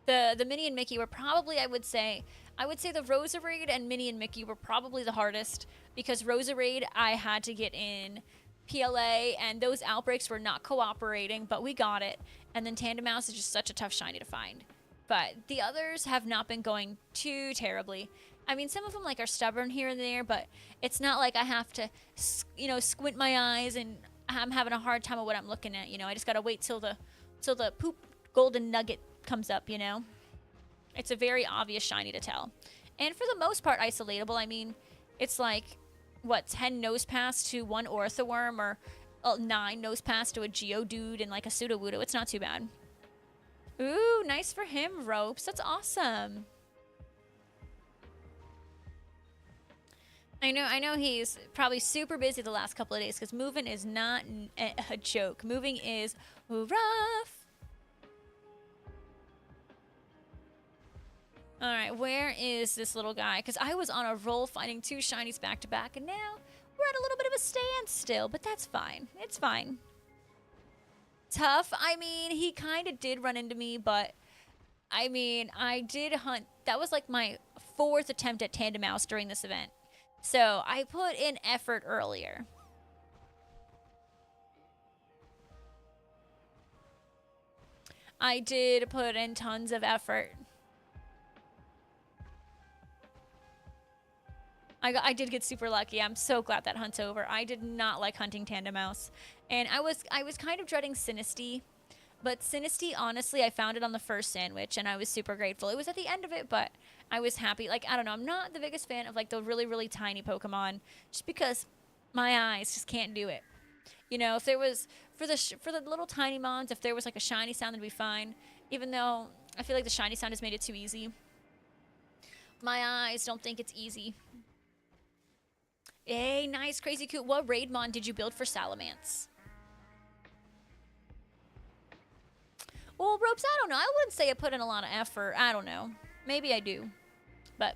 The Minnie and Mickey were probably, I would say the Roserade and Minnie and Mickey were probably the hardest, because Roserade I had to get in PLA, and those outbreaks were not cooperating, but we got it. And then Tandemaus is just such a tough shiny to find. But the others have not been going too terribly. I mean, some of them, like, are stubborn here and there, but it's not like I have to, you know, squint my eyes and I'm having a hard time with what I'm looking at, you know. I just gotta wait till the poop golden nugget comes up, you know. It's a very obvious shiny to tell. And for the most part, isolatable. I mean, it's like, what, 10 Nosepass to 1 Orthworm, or 9 Nosepass to a Geodude and, like, a Sudowoodo. It's not too bad. Ooh, nice for him, Ropes. That's awesome. I know he's probably super busy the last couple of days, because moving is not a joke. Moving is rough. All right, where is this little guy? Because I was on a roll finding 2 shinies back to back, and now we're at a little bit of a standstill, but that's fine. It's fine. Tough. I mean, he kind of did run into me, but I mean, I did hunt. That was like my 4th attempt at Tandemaus during this event. So I put in effort earlier. I did put in tons of effort. I did get super lucky. I'm so glad that hunt's over. I did not like hunting Tandemaus. And I was kind of dreading Sinistea. But Sinistea, honestly, I found it on the first sandwich, and I was super grateful. It was at the end of it, but I was happy. Like, I don't know. I'm not the biggest fan of, like, the really, really tiny Pokemon, just because my eyes just can't do it. You know, if there was, for the little tiny mons, if there was, like, a shiny sound, that'd be fine. Even though I feel like the shiny sound has made it too easy. My eyes don't think it's easy. Hey, nice, crazy, cute. What raid mon did you build for Salamence? Well, Ropes, I don't know. I wouldn't say I put in a lot of effort. I don't know. Maybe I do. But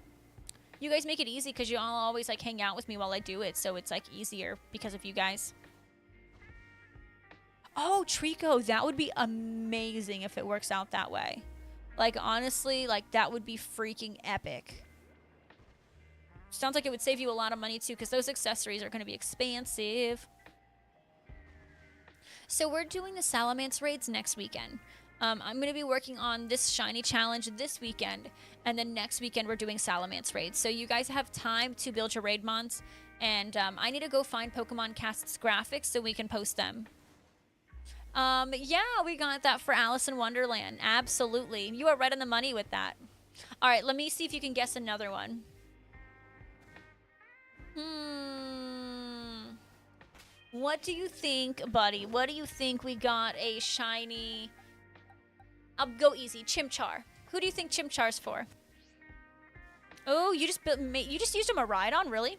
you guys make it easy because you all always, like, hang out with me while I do it. So it's, like, easier because of you guys. Oh, Trico. That would be amazing if it works out that way. Like, honestly, like, that would be freaking epic. Sounds like it would save you a lot of money, too, because those accessories are going to be expensive. So we're doing the Salamence raids next weekend. I'm going to be working on this shiny challenge this weekend, and then next weekend we're doing Salamence raids. So you guys have time to build your raid mons, and I need to go find Pokemon Cast's graphics so we can post them. Yeah, we got that for Alice in Wonderland. Absolutely. You are right on the money with that. All right, let me see if you can guess another one. What do you think, buddy? What do you think we got a shiny... I'll go easy. Chimchar. Who do you think Chimchar's for? Oh, you just used him a Rhydon, really?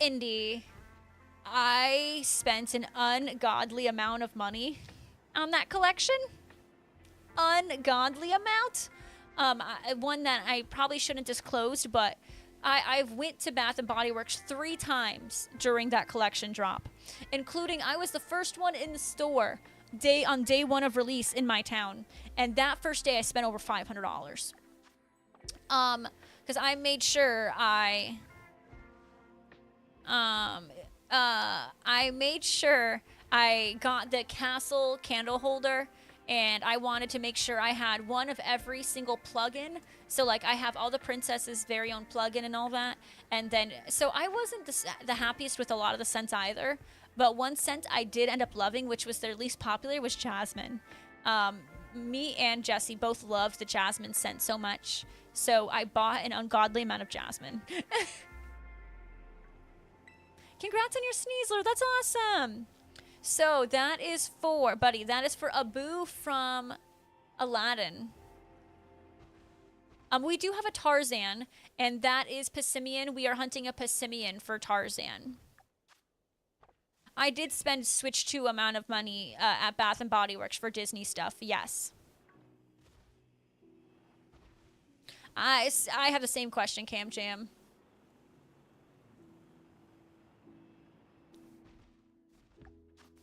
Indy. I spent an ungodly amount of money on that collection. Ungodly amount. One that I probably shouldn't disclose, but I've went to Bath & Body Works 3 times during that collection drop, including I was the first one in the store on day 1 of release in my town, and that first day I spent over $500. Because I made sure I made sure I got the castle candle holder, and I wanted to make sure I had one of every single plugin. So, like, I have all the princess's very own plugin and all that. And then, so I wasn't the happiest with a lot of the scents either. But one scent I did end up loving, which was their least popular, was Jasmine. Me and Jesse both loved the Jasmine scent so much. So I bought an ungodly amount of Jasmine. Congrats on your Sneasler. That's awesome. So that is for, buddy, that is for Abu from Aladdin. We do have a Tarzan, and that is Passimian. We are hunting a Passimian for Tarzan. I did spend Switch 2 amount of money at Bath & Body Works for Disney stuff, yes. I have the same question, Cam Jam.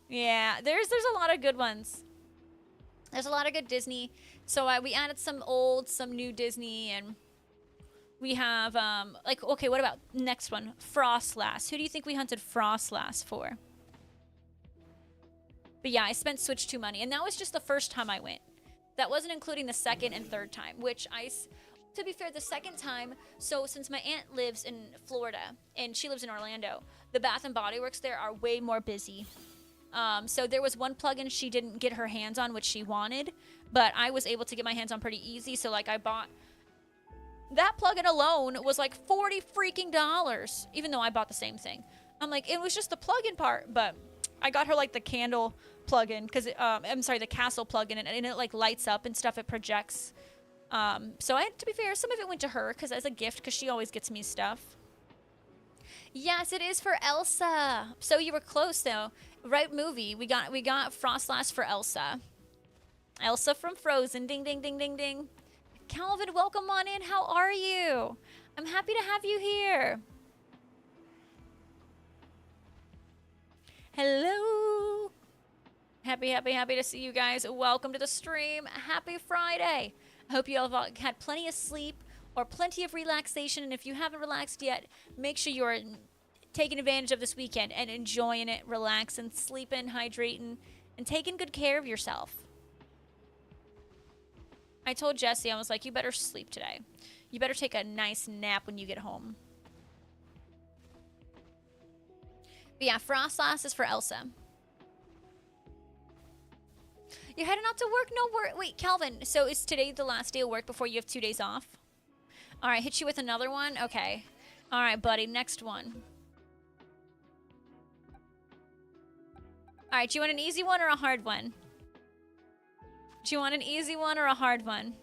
Yeah, there's a lot of good ones. There's a lot of good Disney. So we added some old, some new Disney, and we have, like, okay, what about next one? Frostlass. Who do you think we hunted Frostlass for? But yeah, I spent Switch 2 money, and that was just the first time I went. That wasn't including the second and third time, which to be fair, the second time, so since my aunt lives in Florida, and she lives in Orlando, the Bath & Body Works there are way more busy. So there was one plugin she didn't get her hands on, which she wanted, but I was able to get my hands on pretty easy, so, like, I bought... That plugin alone was, like, $40 freaking dollars, even though I bought the same thing. I'm like, it was just the plugin part, but... I got her, like, the candle plugin, because, I'm sorry, the castle plugin, and it, like, lights up and stuff, it projects. So to be fair, some of it went to her, because as a gift, because she always gets me stuff. Yes, it is for Elsa. So you were close, though. Right movie. We got Frostlass for Elsa. Elsa from Frozen. Ding, ding, ding, ding, ding. Calvin, welcome on in. How are you? I'm happy to have you here. Hello. Happy to see you guys. Welcome to the stream. Happy Friday. I hope you all have had plenty of sleep or plenty of relaxation. And if you haven't relaxed yet, make sure you're taking advantage of this weekend and enjoying it, relaxing, sleeping, hydrating, and taking good care of yourself. I told Jesse, I was like, you better sleep today. You better take a nice nap when you get home. But yeah, Frostlass is for Elsa. You're heading out to work? No work. Wait, Calvin, so is today the last day of work before you have 2 days off? All right, hit you with another one? Okay. All right, buddy, next one. All right, do you want an easy one or a hard one? Do you want an easy one or a hard one?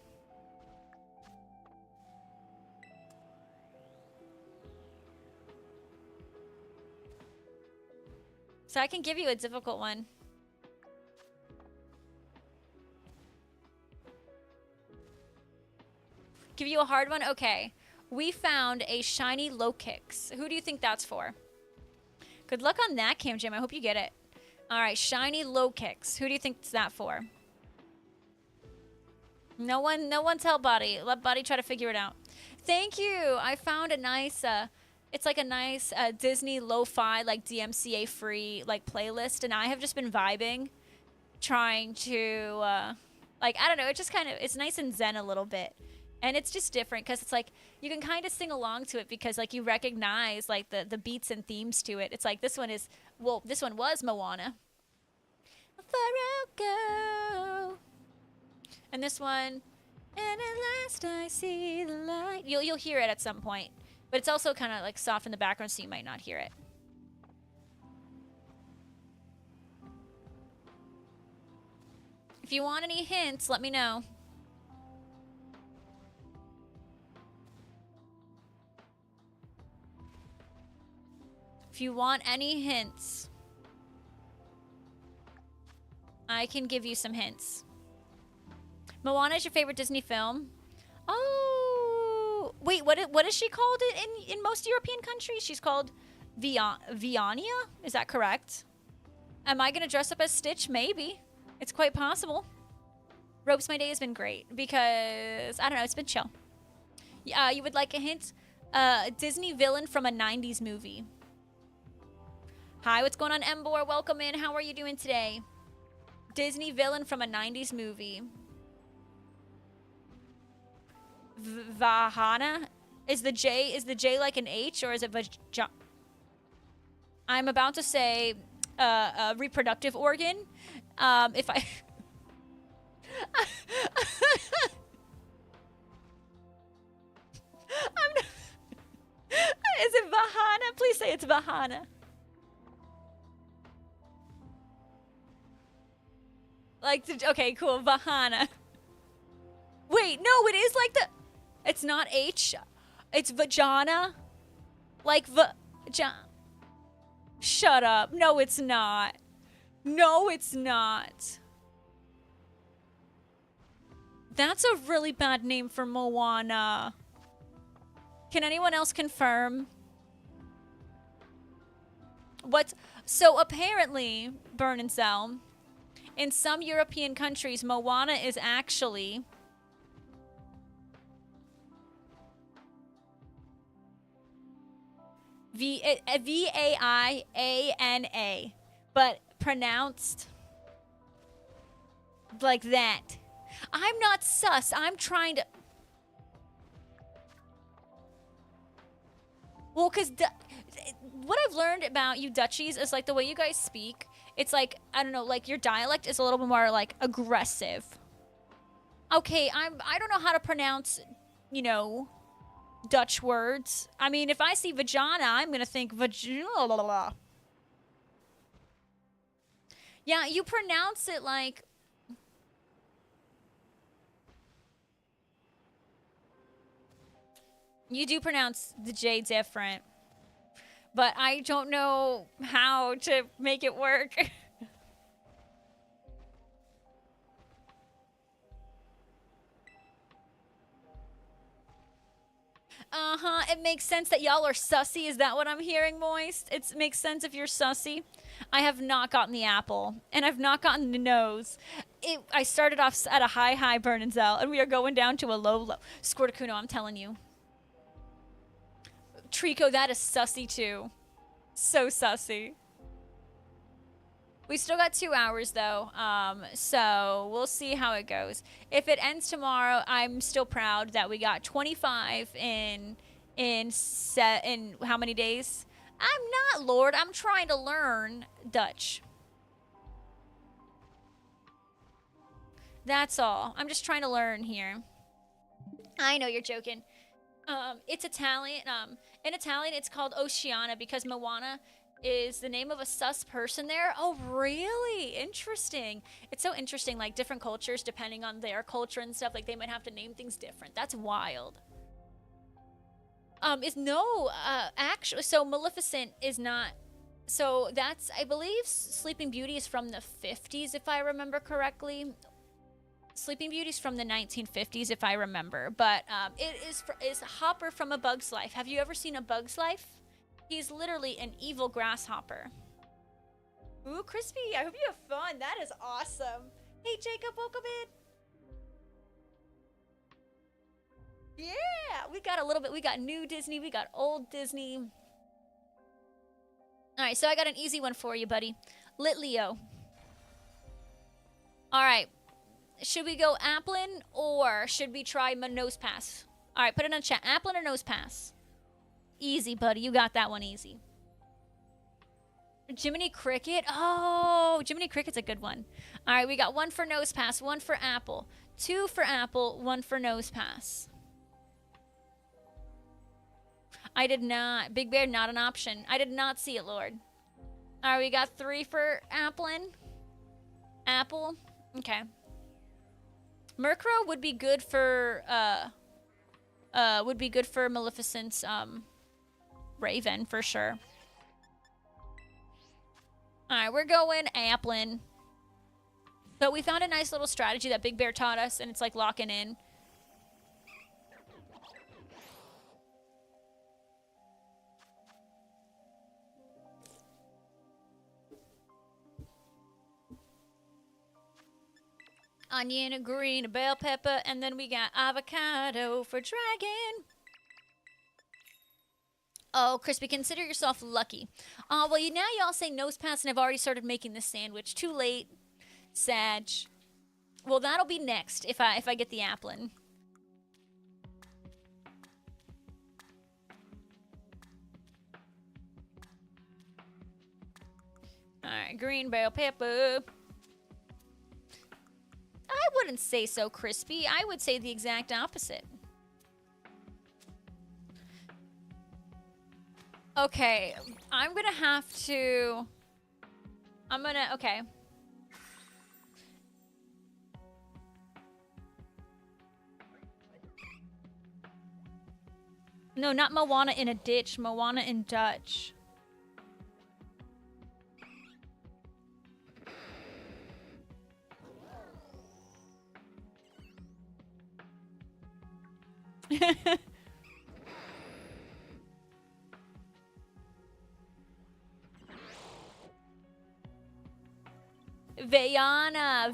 So I can give you a difficult one. Give you a hard one? Okay. We found a shiny low kicks. Who do you think that's for? Good luck on that, Cam Jim. I hope you get it. All right, shiny low kicks. Who do you think it's that for? No one tell Buddy. Let Buddy try to figure it out. Thank you. I found a nice, it's like a nice Disney lo-fi, like DMCA free, like playlist. And I have just been vibing, trying to, like, I don't know. It just kind of, it's nice and zen a little bit. And it's just different because it's like you can kind of sing along to it because like you recognize like the beats and themes to it. It's like this one is, well, this one was Moana. Faroko. And this one, and at last I see the light. You'll hear it at some point, but it's also kind of like soft in the background, so you might not hear it. If you want any hints, let me know. If you want any hints, I can give you some hints. Moana is your favorite Disney film? Oh, wait, what is she called in most European countries? She's called Viania? Is that correct? Am I going to dress up as Stitch? Maybe. It's quite possible. Ropes My Day has been great because, I don't know, it's been chill. You would like a hint? Disney villain from a 90s movie. Hi, what's going on, Embor? Welcome in. How are you doing today? Disney villain from a 90s movie. Vahana? Is the J like an H or is it Vajana? I'm about to say a reproductive organ. If I... I'm not... Is it Vahana? Please say it's Vahana. Like, okay, cool, Vahana. Wait, no, it is like the... It's not H. It's Vajana. Like, Shut up. No, it's not. No, it's not. That's a really bad name for Moana. Can anyone else confirm? What? So apparently, Burn and Sell, in some European countries, Moana is actually V-A-I-A-N-A, but pronounced like that. I'm not sus. I'm trying to... Well, because what I've learned about you Dutchies is, like, the way you guys speak, it's like, I don't know, like, your dialect is a little bit more, like, aggressive. Okay, I don't know how to pronounce, you know, Dutch words. I mean, if I see vagina, I'm going to think vagina. Yeah, you pronounce it like... You do pronounce the J different. But I don't know how to make it work. Uh-huh. It makes sense that y'all are sussy. Is that what I'm hearing, Moist? It makes sense if you're sussy. I have not gotten the apple, and I've not gotten the nose. I started off at a high burn and Zell, and we are going down to a low. Squirtacuno, I'm telling you. Trico, that is sussy too. So sussy. We still got 2 hours though, so we'll see how it goes. If it ends tomorrow, I'm still proud that we got 25 in how many days? I'm not, Lord. I'm trying to learn Dutch. That's all. I'm just trying to learn here. I know you're joking. It's Italian. In Italian, it's called Oceana because Moana is the name of a sus person there. Oh, really? Interesting. It's so interesting, like different cultures, depending on their culture and stuff, like they might have to name things different. That's wild. Actually, so Maleficent is not, so that's, I believe Sleeping Beauty is from the 50s, if I remember correctly. Sleeping Beauty's from the 1950s, if I remember, but it is Hopper from A Bug's Life. Have you ever seen A Bug's Life? He's literally an evil grasshopper. Ooh, Crispy, I hope you have fun. That is awesome. Hey, Jacob, welcome in. Yeah, we got a little bit. We got new Disney. We got old Disney. All right, so I got an easy one for you, buddy. Lit Leo. All right. Should we go Applin or should we try Nose Pass? All right, put it in the chat. Applin or Nose Pass? Easy, buddy. You got that one easy. Jiminy Cricket? Oh, Jiminy Cricket's a good one. All right, we got 1 for Nose Pass, 1 for Apple. 2 for Apple, 1 for Nose Pass. I did not. Big Bear, not an option. I did not see it, Lord. All right, we got 3 for Applin. Apple. Okay. Murkrow would be good for Maleficent's Raven for sure. All right, we're going Applin. But we found a nice little strategy that Big Bear taught us, and it's like locking in. Onion, a green, a bell pepper, and then we got avocado for dragon. Oh, Crispy, consider yourself lucky. Well, now y'all say Nose Pass, and I've already started making this sandwich. Too late, Sag. Well, that'll be next if I get the Applin. All right, green bell pepper. I wouldn't say so, Crispy. I would say the exact opposite. Okay, I'm gonna have to... okay. No, not Moana in a ditch. Moana in Dutch. Veyana.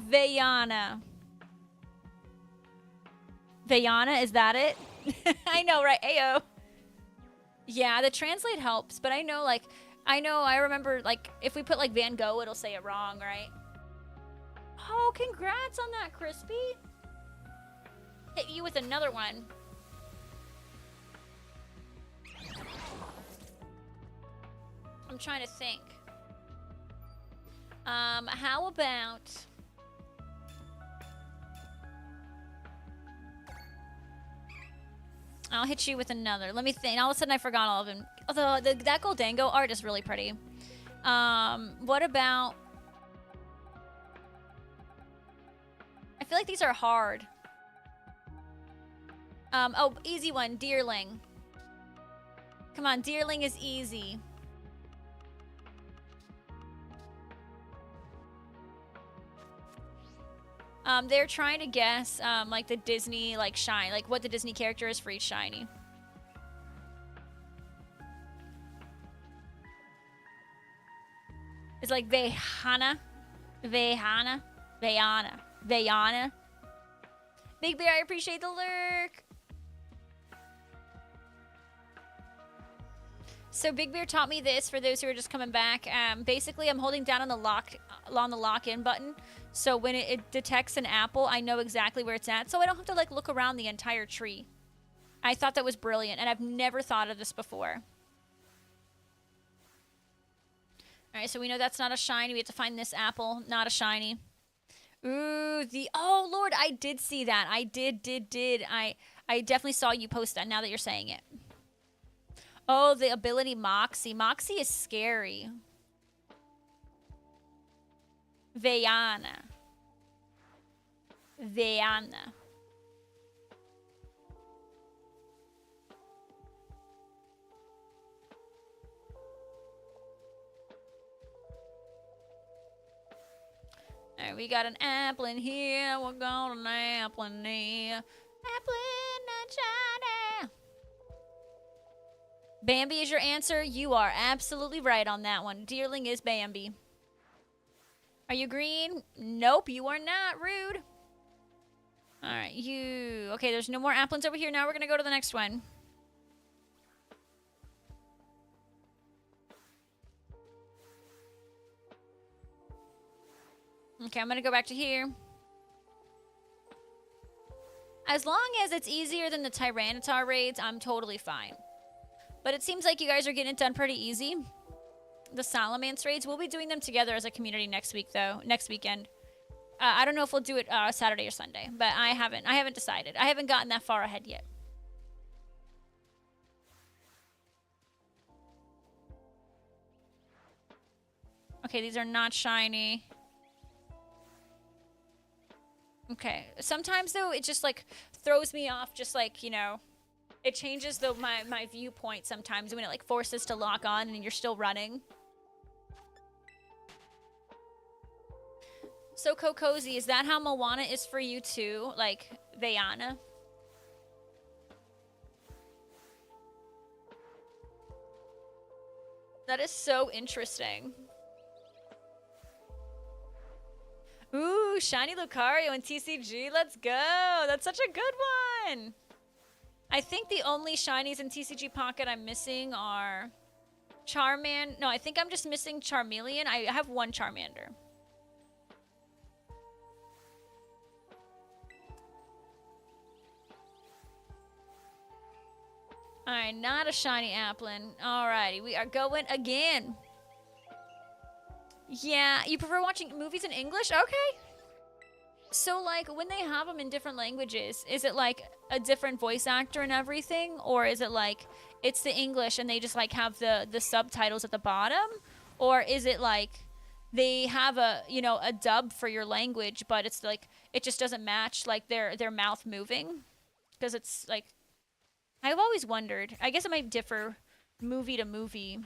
Veyana, is that it? I know, right? Ayo. Yeah, the translate helps, but I remember, like, if we put, like, Van Gogh, it'll say it wrong, right? Oh, congrats on that, Crispy. Hit you with another one. I'm trying to think. How about... I'll hit you with another. Let me think. All of a sudden, I forgot all of them. Although, that Goldango art is really pretty. What about... I feel like these are hard. Oh, easy one. Deerling. Come on, Deerling is easy. They're trying to guess, like, the Disney, like, shine. Like, what the Disney character is for each shiny. It's like Vejana. Vejana. Vejana. Vejana. Big Bear, I appreciate the lurk. So Big Bear taught me this for those who are just coming back. Basically, I'm holding down on the lock-in button. So when it detects an apple, I know exactly where it's at. So I don't have to like look around the entire tree. I thought that was brilliant, and I've never thought of this before. All right, so we know that's not a shiny. We have to find this apple, not a shiny. Ooh, oh Lord, I did see that. I did. I definitely saw you post that now that you're saying it. Oh, the ability Moxie. Moxie is scary. Vejana. Vejana. Alright, we got an apple in here. We're got an apple in here. Apple in the China. Bambi is your answer. You are absolutely right on that one. Deerling is Bambi. Are you green? Nope, you are not. Rude. Alright, you... Okay, there's no more applins over here. Now we're going to go to the next one. Okay, I'm going to go back to here. As long as it's easier than the Tyranitar raids, I'm totally fine. But it seems like you guys are getting it done pretty easy. The Salamence raids, we'll be doing them together as a community next week, though. Next weekend. I don't know if we'll do it Saturday or Sunday, but I haven't decided. I haven't gotten that far ahead yet. Okay, these are not shiny. Okay. Sometimes, though, it just, like, throws me off. Just, like, you know, it changes my viewpoint sometimes when it, like, forces to lock on and you're still running. So, Cozy, is that how Moana is for you, too? Like, Vejana? That is so interesting. Ooh, shiny Lucario and TCG. Let's go. That's such a good one. I think the only shinies in TCG Pocket I'm missing are Charmander. No, I think I'm just missing Charmeleon. I have one Charmander. Alright, not a shiny Applin. Alrighty, we are going again. Yeah, you prefer watching movies in English? Okay. So, like, when they have them in different languages, is it, like, a different voice actor and everything? Or is it, like, it's the English and they just, like, have the subtitles at the bottom? Or is it, like, they have a, you know, a dub for your language, but it's, like, it just doesn't match, like, their mouth moving? Because it's, like, I've always wondered. I guess it might differ movie to movie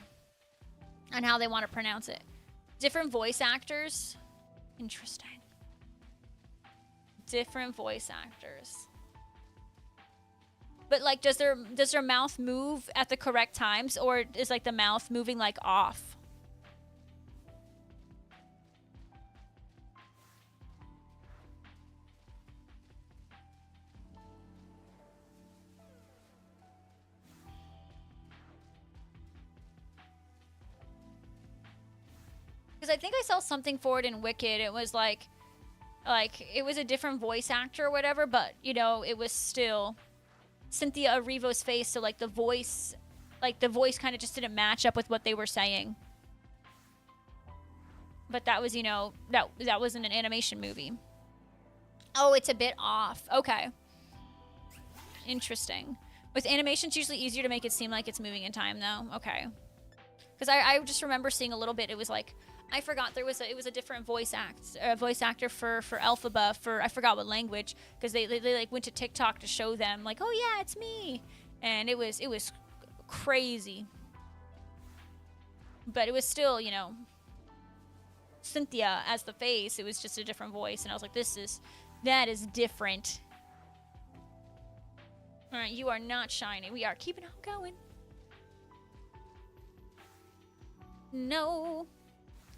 on how they want to pronounce it. Different voice actors. Interesting. Different voice actors. But like, does their mouth move at the correct times, or is like the mouth moving like off? Because I think I saw something for it in Wicked. It was like it was a different voice actor or whatever, but you know, it was still Cynthia Erivo's face, so like the voice kind of just didn't match up with what they were saying. But that was, you know, that wasn't an animation movie. Oh, it's a bit off. Okay. Interesting. With animation, it's usually easier to make it seem like it's moving in time, though. Okay. Because I just remember seeing a little bit. It was like, I forgot it was a different voice actor for Elphaba for I forgot what language, because they like went to TikTok to show them like, oh yeah, it's me, and it was crazy. But it was still, you know, Cynthia as the face. It was just a different voice, and I was like, that is different. All right, you are not shiny. We are keeping on going. No.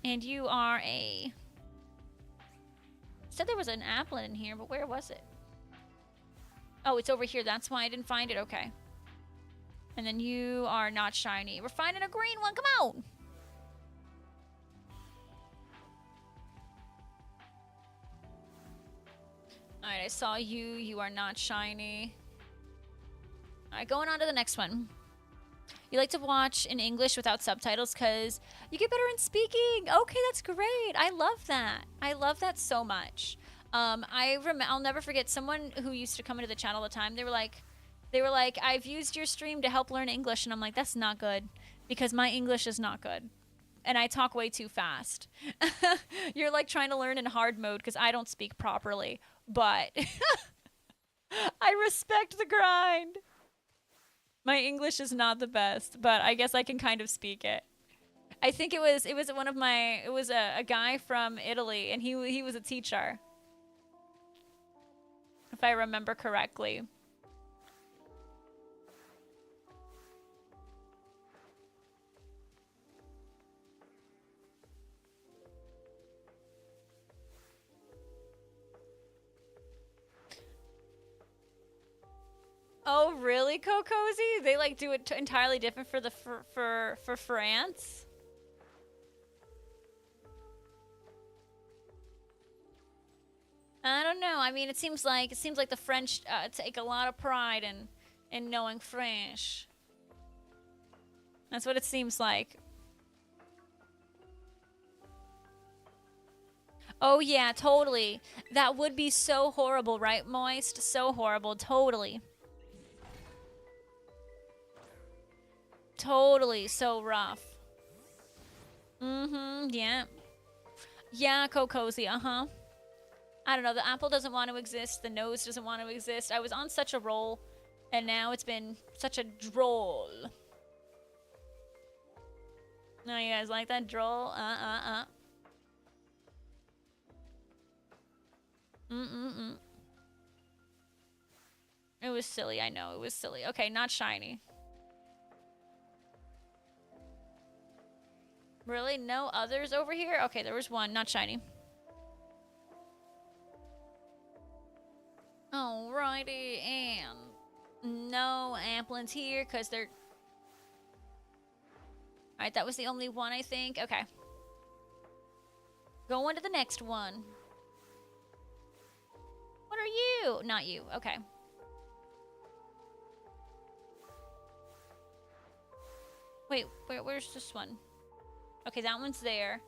And you are a... Said there was an apple in here, but where was it? Oh, it's over here. That's why I didn't find it. Okay. And then you are not shiny. We're finding a green one. Come on. Alright, I saw you. You are not shiny. Alright, going on to the next one. You like to watch in English without subtitles because you get better in speaking. Okay, that's great. I love that. I love that so much. I'll never forget someone who used to come into the channel all the time. They were like, I've used your stream to help learn English, and I'm like, that's not good because my English is not good, and I talk way too fast. You're like trying to learn in hard mode because I don't speak properly, but I respect the grind. My English is not the best, but I guess I can kind of speak it. I think it was a guy from Italy, and he was a teacher, if I remember correctly. Oh, really, Cocozy? They like do it entirely different for the for France. I don't know. I mean, it seems like the French take a lot of pride in knowing French. That's what it seems like. Oh yeah, totally. That would be so horrible, right, Moist? So horrible, totally. Totally, so rough. Mm-hmm, yeah. Yeah, Cocozy, uh-huh. I don't know, the apple doesn't want to exist, the nose doesn't want to exist. I was on such a roll, and now it's been such a droll. No, you guys like that droll? It was silly, I know, it was silly. Okay, not shiny. Really? No others over here? Okay, there was one, not shiny. Alrighty, and no amplins here because they're... Alright, that was the only one, I think. Okay. Going to the next one. What are you? Not you. Okay. Wait, where's this one? Okay, that one's there,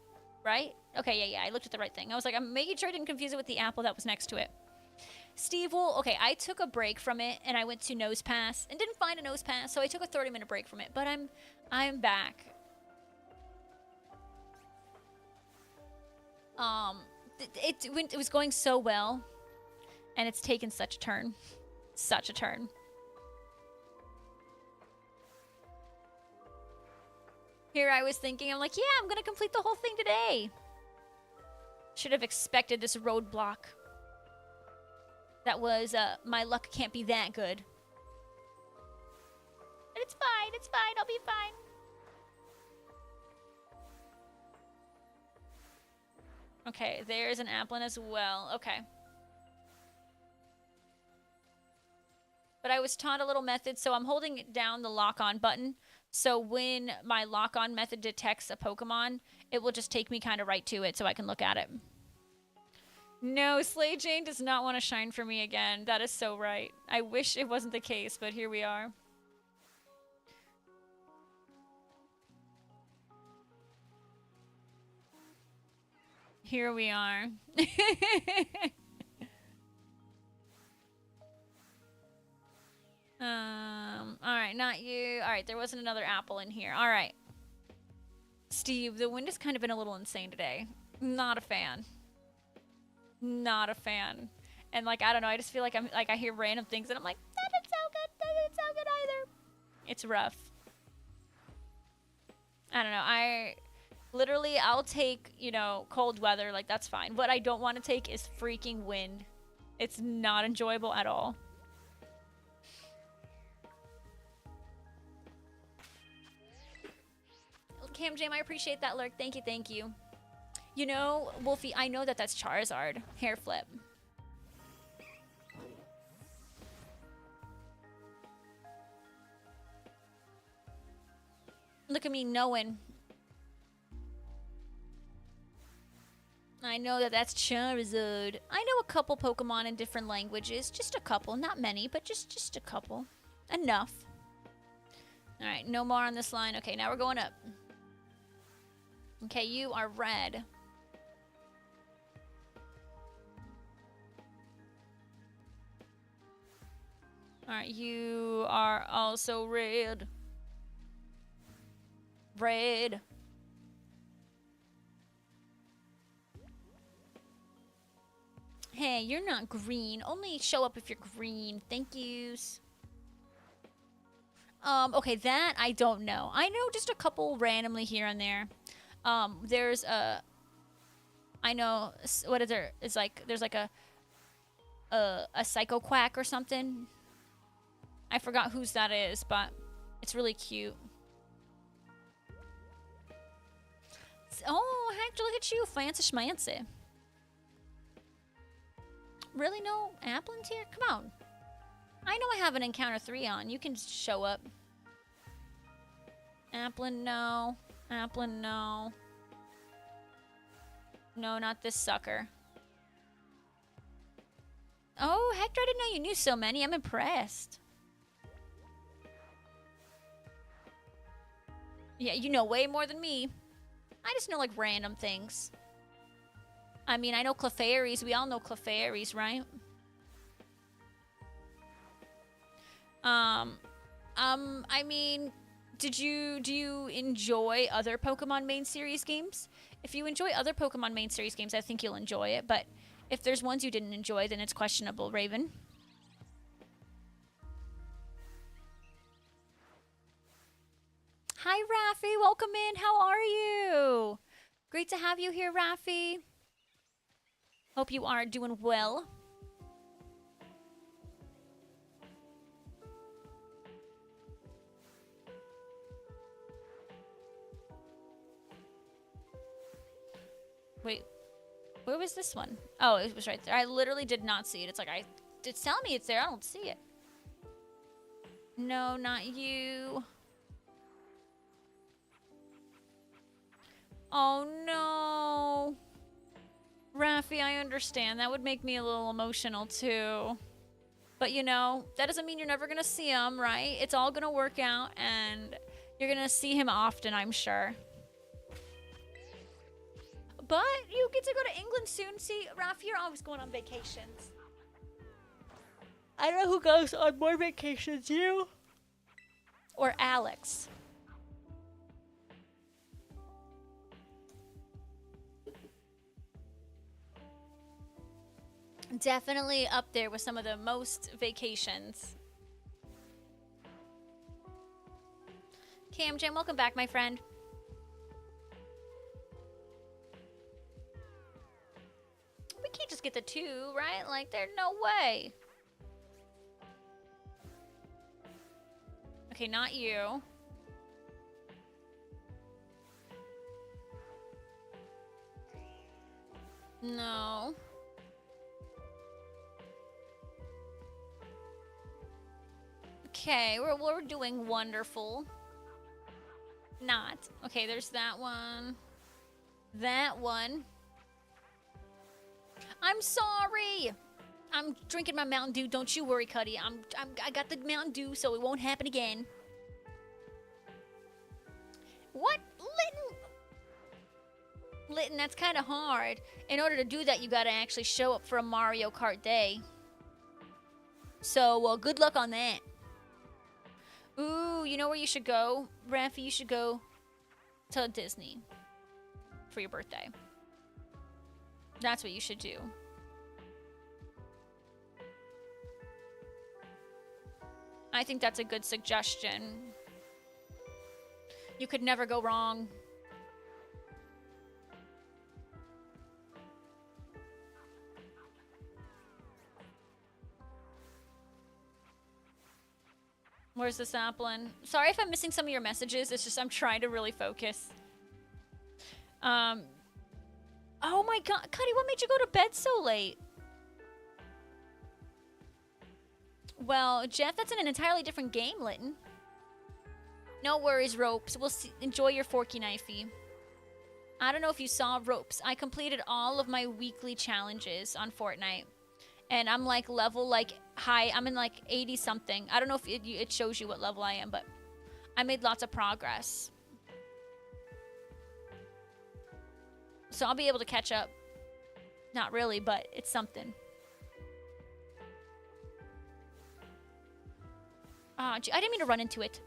right? Okay, yeah, I looked at the right thing. I was like, I'm making sure I didn't confuse it with the apple that was next to it. Steve, well, okay, I took a break from it, and I went to Nose Pass, and didn't find a Nose Pass, so I took a 30-minute break from it, but I'm back. It was going so well, and it's taken such a turn. Such a turn. Here I was thinking, I'm like, yeah, I'm gonna complete the whole thing today. Should have expected this roadblock. That was, my luck can't be that good. But it's fine, I'll be fine. Okay, there's an applin as well, okay. But I was taught a little method, so I'm holding down the lock-on button. So when my lock-on method detects a Pokemon, it will just take me kind of right to it so I can look at it. No, Slay Jane does not want to shine for me again. That is so right. I wish it wasn't the case, but here we are. Here we are. Alright, not you. Alright, there wasn't another apple in here. Alright. Steve, the wind has kind of been a little insane today. Not a fan. Not a fan. And like, I don't know, I just feel like I hear random things and I'm like, that didn't sound good. That didn't sound good either. It's rough. I don't know, I'll take, you know, cold weather, like that's fine. What I don't want to take is freaking wind. It's not enjoyable at all. Cam Jam, I appreciate that lurk. Thank you, thank you. You know, Wolfie, I know that that's Charizard. Hair flip. Look at me knowing. I know that that's Charizard. I know a couple Pokemon in different languages. Just a couple. Not many, but just a couple. Enough. Alright, no more on this line. Okay, now we're going up. Okay, you are red. Alright, you are also red. Red. Hey, you're not green. Only show up if you're green. Thank yous. Okay, that I don't know. I know just a couple randomly here and there. There's a... I know... What is there? It's like... There's like a Psycho Quack or something. I forgot whose that is, but it's really cute. Oh, Hector, look at you. Fancy schmancy. Really no Applins here? Come on. I know I have an Encounter 3 on. You can show up. Applin, no. Applin, no. No, not this sucker. Oh, Hector, I didn't know you knew so many. I'm impressed. Yeah, you know way more than me. I just know, like, random things. I mean, I know Clefairies. We all know Clefairies, right? I mean, do you enjoy other Pokemon main series games? If you enjoy other Pokemon main series games, I think you'll enjoy it. But if there's ones you didn't enjoy, then it's questionable, Raven. Hi, Raffi. Welcome in. How are you? Great to have you here, Raffi. Hope you are doing well. Wait, where was this one? Oh, it was right there. I literally did not see it. It's like it's telling me it's there. I don't see it. No, not you. Oh no. Raffi, I understand. That would make me a little emotional too. But you know, that doesn't mean you're never gonna see him, right? It's all gonna work out and you're gonna see him often, I'm sure. But you get to go to England soon. See, Raffi, you're always going on vacations. I don't know who goes on more vacations, you or Alex. Definitely up there with some of the most vacations. Cam Jam, welcome back, my friend. We can't just get the 2, right? Like, there's no way. Okay, not you. No. Okay, we're doing wonderful. Not. Okay, there's that one. That one. I'm sorry. I'm drinking my Mountain Dew. Don't you worry, Cuddy. I got the Mountain Dew, so it won't happen again. What? Litten, that's kind of hard. In order to do that, you gotta actually show up for a Mario Kart day. So, good luck on that. Ooh, you know where you should go? Raffi, you should go to Disney for your birthday. That's what you should do. I think that's a good suggestion. You could never go wrong. Where's the sapling? Sorry if I'm missing some of your messages. It's just I'm trying to really focus. Oh my god, Cuddy, what made you go to bed so late? Well, Jeff, that's in an entirely different game, Litton. No worries, Ropes. We'll see. Enjoy your forky knifey. I don't know if you saw, Ropes. I completed all of my weekly challenges on Fortnite. And I'm like level like high. I'm in like 80 something. I don't know if it shows you what level I am, but I made lots of progress. So I'll be able to catch up. Not really, but it's something. I didn't mean to run into it.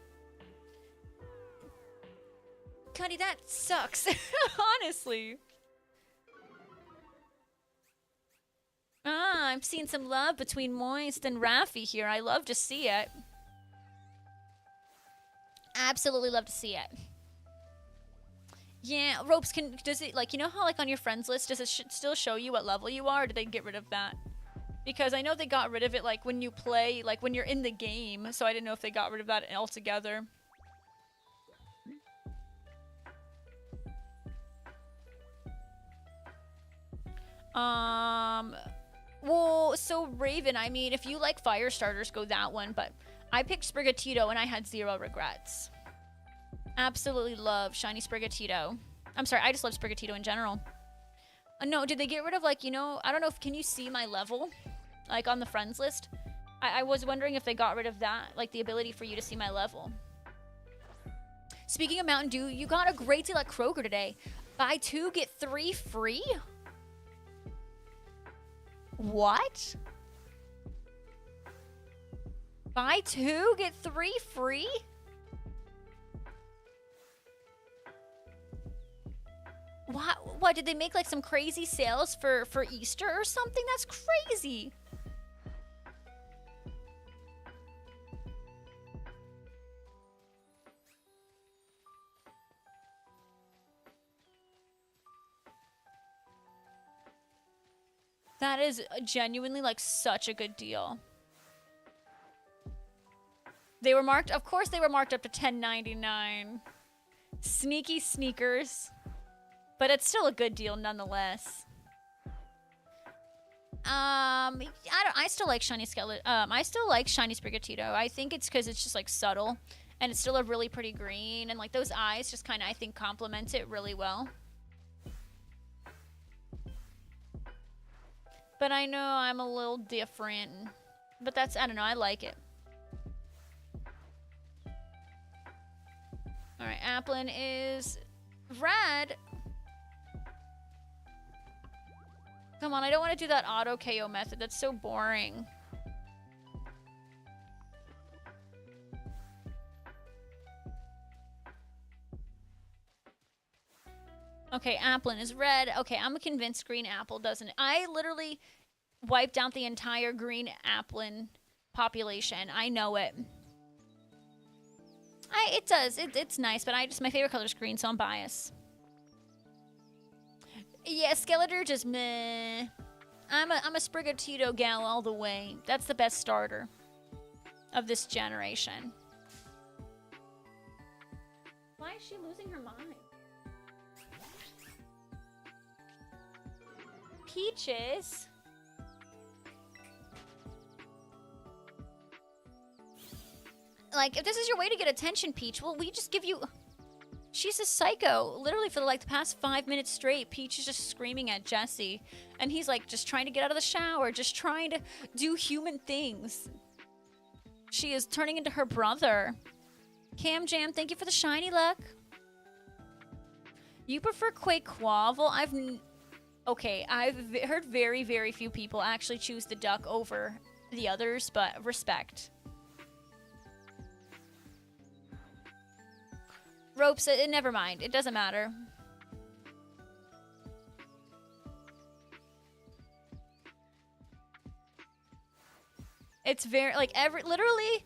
Cuddy, that sucks. Honestly. I'm seeing some love between Moist and Raffi here. I love to see it. Absolutely love to see it. Yeah, Ropes, does it, like, you know how, like, on your friends list, does it still show you what level you are, or did they get rid of that? Because I know they got rid of it, like, when you play, like, when you're in the game, so I didn't know if they got rid of that altogether. Well, so Raven, I mean, if you like fire starters, go that one, but I picked Sprigatito and I had 0 regrets. Absolutely love Shiny Sprigatito. I'm sorry, I just love Sprigatito in general. No, did they get rid of, like, you know, I don't know if, can you see my level? Like, on the friends list? I was wondering if they got rid of that, like, the ability for you to see my level. Speaking of Mountain Dew, you got a great deal at Kroger today. Buy 2, get 3 free? What? Buy 2, get 3 free? What, did they make like some crazy sales for Easter or something? That's crazy. That is genuinely like such a good deal. They were marked, of course they were marked up to $10.99. Sneaky sneakers. But it's still a good deal nonetheless. I still like Shiny Skeleton. I still like Shiny Sprigatito. I think it's because it's just like subtle. And it's still a really pretty green. And like those eyes just kind of, I think, complement it really well. But I know I'm a little different. But that's, I don't know, I like it. Alright, Applin is red. Come on, I don't want to do that auto KO method. That's so boring. Okay, Applin is red. Okay, I'm convinced green apple doesn't. I literally wiped out the entire green Applin population. I know it. It does. It's nice, but my favorite color is green, so I'm biased. Yeah, Skeletor just meh. I'm a Sprigatito gal all the way. That's the best starter of this generation. Why is she losing her mind? Peaches? Like, if this is your way to get attention, Peach, well, we just give you... She's a psycho. Literally for like the past 5 minutes straight, Peach is just screaming at Jesse. And he's like just trying to get out of the shower, just trying to do human things. She is turning into her brother. Cam Jam, thank you for the shiny luck. You prefer Quaquaval? Okay, I've heard very, very few people actually choose the duck over the others, but respect. Ropes, never mind. It doesn't matter. It's very, like, literally,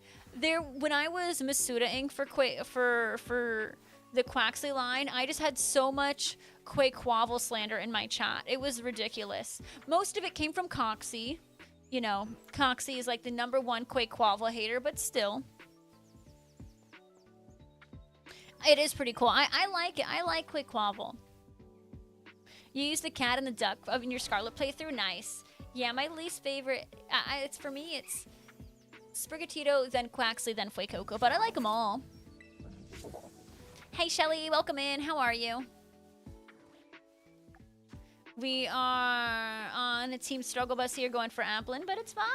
when I was Masuda-ing for the Quaxley line, I just had so much Quaquaval slander in my chat. It was ridiculous. Most of it came from Coxie. You know, Coxie is like the #1 Quaquaval hater, but still. It is pretty cool. I like it. I like Quaquaval. You use the cat and the duck in your Scarlet playthrough. Nice. Yeah, my least favorite. It's for me. It's Sprigatito, then Quaxley, then Fuecoco. But I like them all. Hey, Shelly, welcome in. How are you? We are on a team struggle bus here, going for Applin, but it's fine.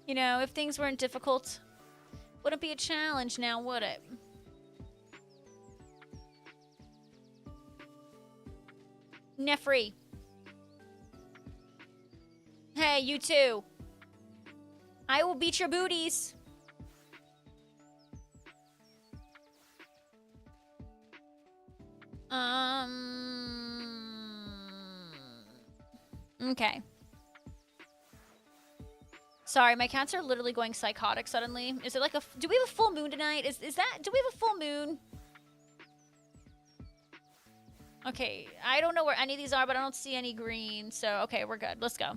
You know, if things weren't difficult, wouldn't be a challenge now, would it? Nefri. Hey, you too. I will beat your booties. Okay. Sorry, my cats are literally going psychotic suddenly. Is it like a... Do we have a full moon tonight? Is that... Do we have a full moon? Okay, I don't know where any of these are, but I don't see any green. So, okay, we're good. Let's go.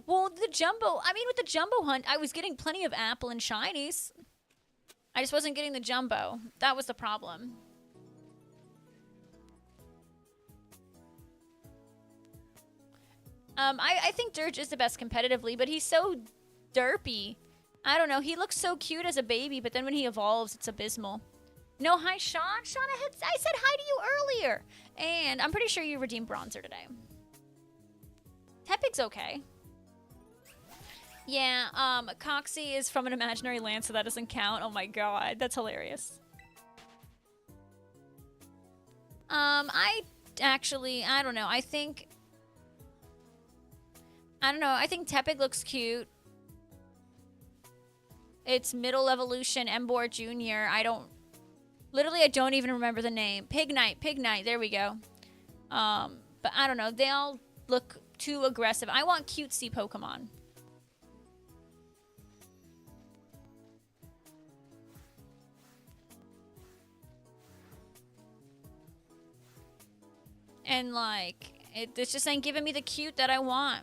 Well, the jumbo... I mean, with the jumbo hunt, I was getting plenty of apple and shinies. I just wasn't getting the jumbo. That was the problem. I think Dirge is the best competitively, but he's so derpy. I don't know. He looks so cute as a baby, but then when he evolves, it's abysmal. No, hi, Sean. Sean, I said hi to you earlier. And I'm pretty sure you redeemed Bronzer today. Tepig's okay. Yeah, Coxie is from an imaginary land, so that doesn't count. Oh my god, that's hilarious. I don't know. I think Tepig looks cute. It's middle evolution, Emboar Jr. I don't even remember the name. Pignite, there we go. But I don't know, they all look too aggressive. I want cutesy Pokemon. And like, it's just ain't giving me the cute that I want.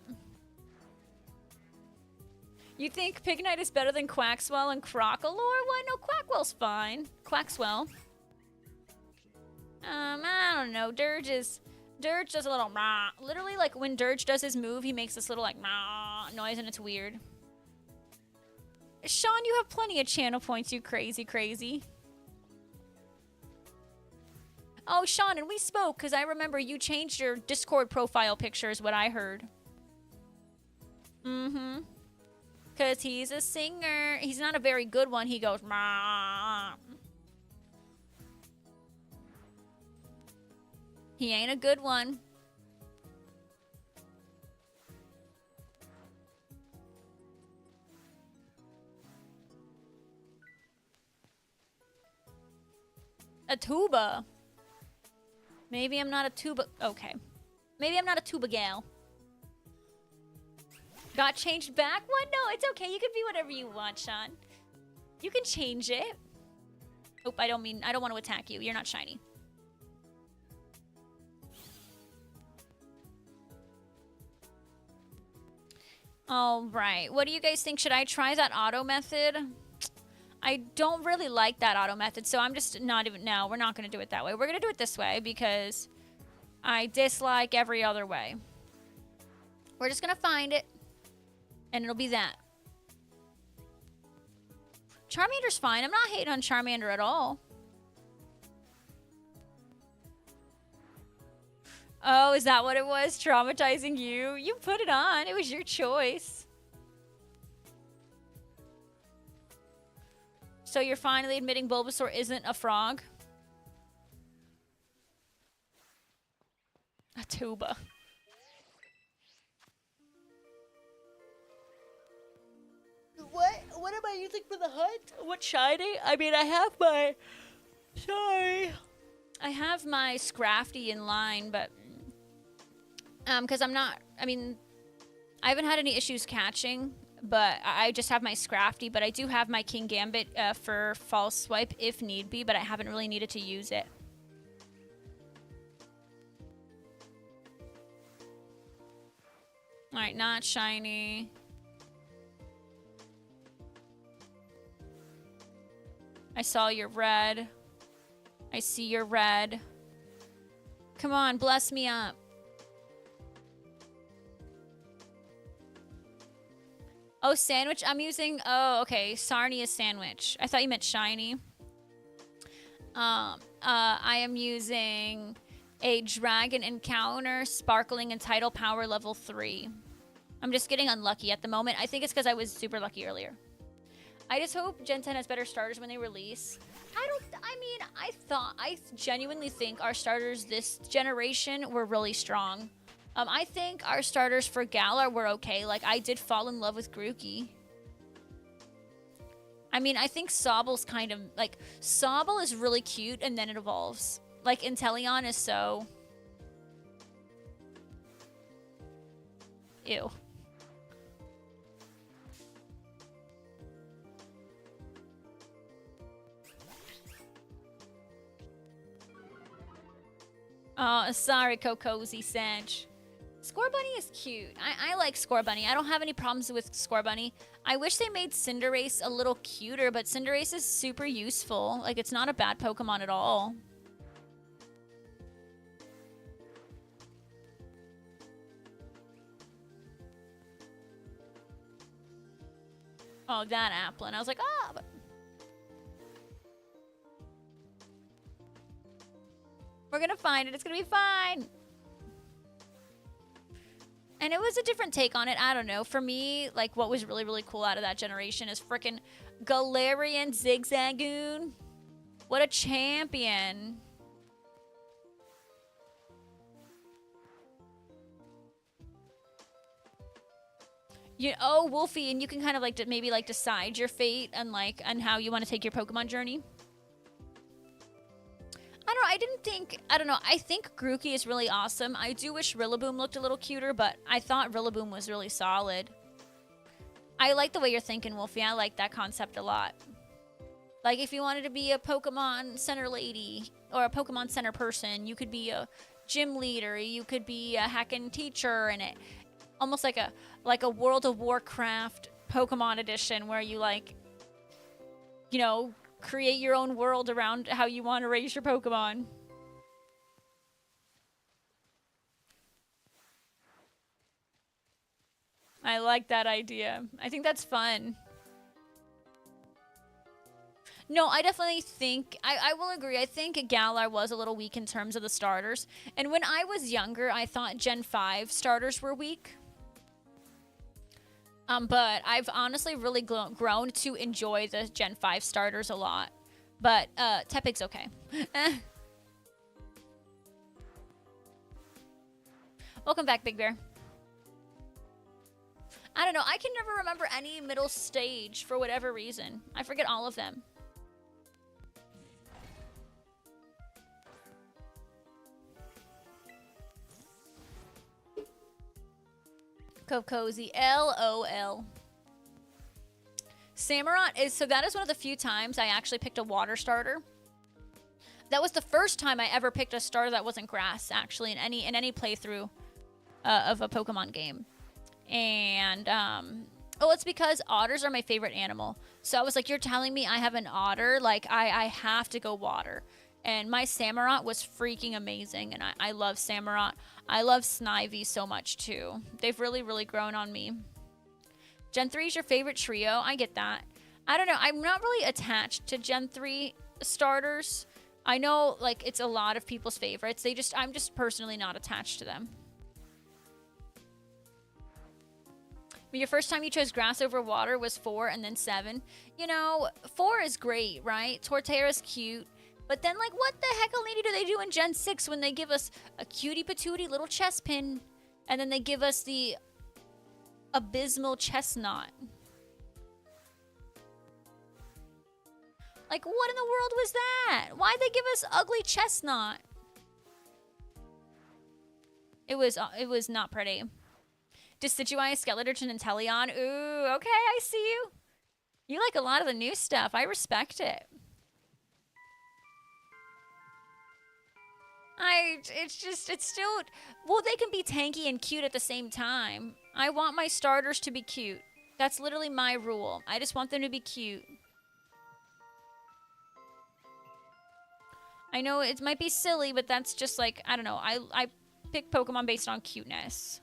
You think Pignite is better than Quaxwell and Crocalor? Why, no, Quackwell's fine. Quaxwell. I don't know. Dirge does a little rah. Literally, like, when Dirge does his move, he makes this little, like, rah noise, and it's weird. Sean, you have plenty of channel points, you crazy. Oh, Sean, and we spoke, because I remember you changed your Discord profile picture is what I heard. Mm-hmm. Because he's a singer. He's not a very good one. He goes, "Mah." He ain't a good one. A tuba. Maybe I'm not a tuba. Okay. Maybe I'm not a tuba gal. Got changed back? What? No, it's okay. You can be whatever you want, Sean. You can change it. Oh, I don't want to attack you. You're not shiny. All right. What do you guys think? Should I try that auto method? I don't really like that auto method, so I'm just not even... No, we're not going to do it that way. We're going to do it this way because I dislike every other way. We're just going to find it, and it'll be that. Charmander's fine. I'm not hating on Charmander at all. Oh, is that what it was? Traumatizing you? You put it on. It was your choice. So you're finally admitting Bulbasaur isn't a frog? A tuba. What am I using for the hunt? What shiny? I mean, I have my... Sorry. I have my Scrafty in line, but... because I'm not... I mean, I haven't had any issues catching, but I just have my Scrafty, but I do have my King Gambit for False Swipe if need be, but I haven't really needed to use it. Alright, not shiny. I saw your red. I see your red. Come on, bless me up. Oh, sandwich. I'm using... Oh, okay. Sarnia sandwich. I thought you meant shiny. I am using a Dragon Encounter Sparkling and Tidal Power level 3. I'm just getting unlucky at the moment. I think it's because I was super lucky earlier. I just hope Gen 10 has better starters when they release. I genuinely think our starters this generation were really strong. I think our starters for Galar were okay. Like, I did fall in love with Grookey. I mean, I think Sobble's kind of, like, Sobble is really cute and then it evolves. Like, Inteleon is so... Ew. Oh, sorry, Cocozy Sedge. Scorbunny is cute. I like Scorbunny. I don't have any problems with Scorbunny. I wish they made Cinderace a little cuter, but Cinderace is super useful. Like, it's not a bad Pokemon at all. Oh, that Applin. I was like, oh, but... We're gonna find it. It's gonna be fine. And it was a different take on it. I don't know. For me, like, what was really, really cool out of that generation is frickin' Galarian Zigzagoon. What a champion. Oh, Wolfie, and you can kind of, like, maybe, like, decide your fate and, like, and how you want to take your Pokemon journey. I don't know, I don't know, I think Grookey is really awesome. I do wish Rillaboom looked a little cuter, but I thought Rillaboom was really solid. I like the way you're thinking, Wolfie. I like that concept a lot. Like, if you wanted to be a Pokemon Center lady or a Pokemon Center person, you could be a gym leader, you could be a hacking teacher, and it almost like a World of Warcraft Pokemon edition where you, like, you know, create your own world around how you want to raise your Pokemon. I like that idea. I think that's fun. No, I definitely think... I will agree. I think Galar was a little weak in terms of the starters. And when I was younger, I thought Gen 5 starters were weak. But I've honestly really grown to enjoy the Gen 5 starters a lot. But Tepig's okay. Welcome back, Big Bear. I don't know. I can never remember any middle stage for whatever reason. I forget all of them. Cozy. LOL. Samurott is... So that is one of the few times I actually picked a water starter. That was the first time I ever picked a starter that wasn't grass, actually, in any playthrough of a Pokemon game. And, oh, it's because otters are my favorite animal. So I was like, you're telling me I have an otter? Like, I have to go water. And my Samurott was freaking amazing, and I love Samurott. I love Snivy so much, too. They've really, really grown on me. Gen 3 is your favorite trio. I get that. I don't know. I'm not really attached to Gen 3 starters. I know, like, it's a lot of people's favorites. I'm just personally not attached to them. But your first time you chose grass over water was 4 and then 7. You know, 4 is great, right? Torterra's cute. But then, like, what the heck do they do in Gen 6 when they give us a cutie patootie little Chespin, and then they give us the abysmal Chestnut? Like, what in the world was that? Why'd they give us ugly Chestnut? It was not pretty. Decidueye, Skeleturge, and Inteleon. Ooh, okay, I see you. You like a lot of the new stuff. I respect it. It's still... Well, they can be tanky and cute at the same time. I want my starters to be cute. That's literally my rule. I just want them to be cute. I know it might be silly, but that's just like, I don't know. I pick Pokemon based on cuteness.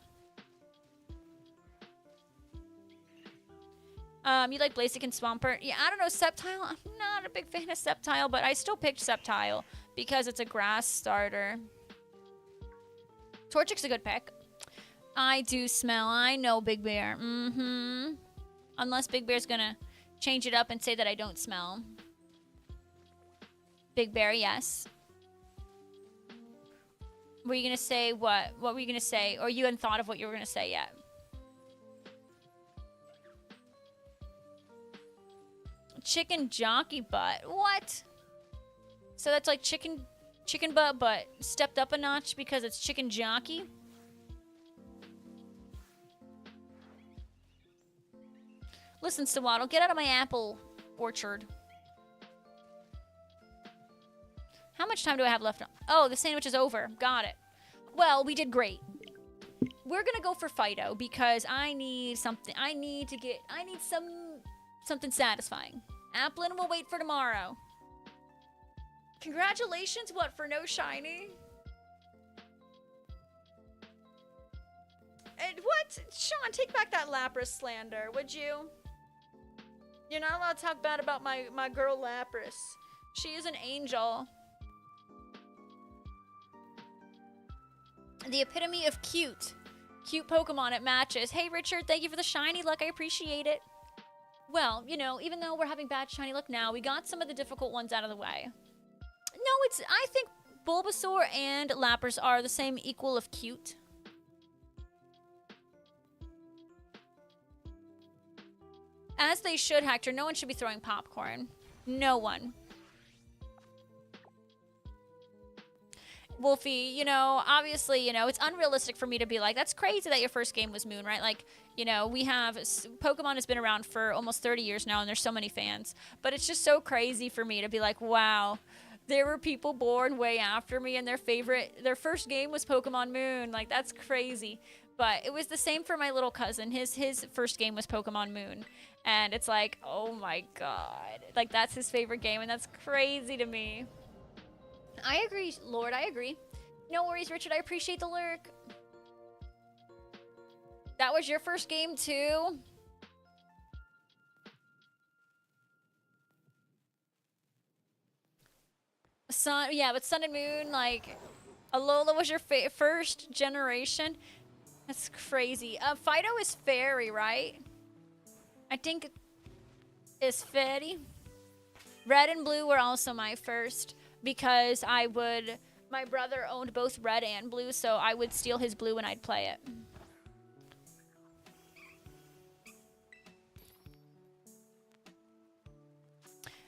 You like Blaziken and Swampert? Yeah, I don't know, Sceptile. I'm not a big fan of Sceptile, but I still picked Sceptile because it's a grass starter. Torchic's a good pick. I do smell. I know, Big Bear. Mm-hmm. Unless Big Bear's gonna change it up and say that I don't smell. Big Bear, yes. Were you gonna say what? What were you gonna say? Or you hadn't thought of what you were gonna say yet? Chicken jockey butt. What? So that's like chicken butt, but stepped up a notch because it's chicken jockey? Listen, Sawaddle, get out of my apple orchard. How much time do I have left? Oh, the sandwich is over. Got it. Well, we did great. We're gonna go for Fido because I need something. I need something satisfying. Applin will wait for tomorrow. Congratulations, what, for no shiny? And what? Sean, take back that Lapras slander, would you? You're not allowed to talk bad about my girl Lapras. She is an angel. The epitome of cute. Cute Pokemon at matches. Hey, Richard, thank you for the shiny luck. I appreciate it. Well, you know, even though we're having bad shiny luck now, we got some of the difficult ones out of the way. No, I think Bulbasaur and Lapras are the same equal of cute. As they should, Hector. No one should be throwing popcorn. No one. Wolfie, you know, obviously, you know, it's unrealistic for me to be like, that's crazy that your first game was Moon, right? Like, you know, we have, Pokemon has been around for almost 30 years now, and there's so many fans. But it's just so crazy for me to be like, wow, there were people born way after me, and their first game was Pokemon Moon. Like, that's crazy. But it was the same for my little cousin. His first game was Pokemon Moon. And it's like, oh my god. Like, that's his favorite game, and that's crazy to me. I agree, Lord. I agree. No worries, Richard. I appreciate the lurk. That was your first game, too? Sun, yeah, but Sun and Moon, like, Alola was your first generation? That's crazy. Fido is fairy, right? I think it's fairy. Red and blue were also my first because my brother owned both red and blue, so I would steal his blue and I'd play it.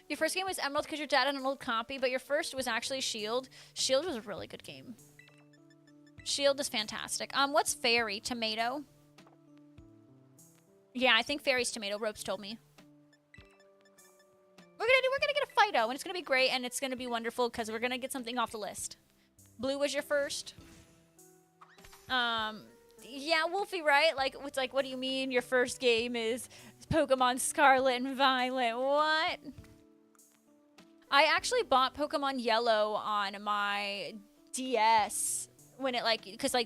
Your first game was Emerald because your dad had an old copy, but your first was actually Shield. Shield was a really good game. Shield is fantastic. What's fairy? Tomato? Yeah, I think fairy's tomato. Ropes told me. We're gonna get a Fido, and it's gonna be great, and it's gonna be wonderful because we're gonna get something off the list. Blue was your first. Yeah, Wolfie, right? Like, it's like, what do you mean your first game is Pokemon Scarlet and Violet? What? I actually bought Pokemon Yellow on my DS when it because I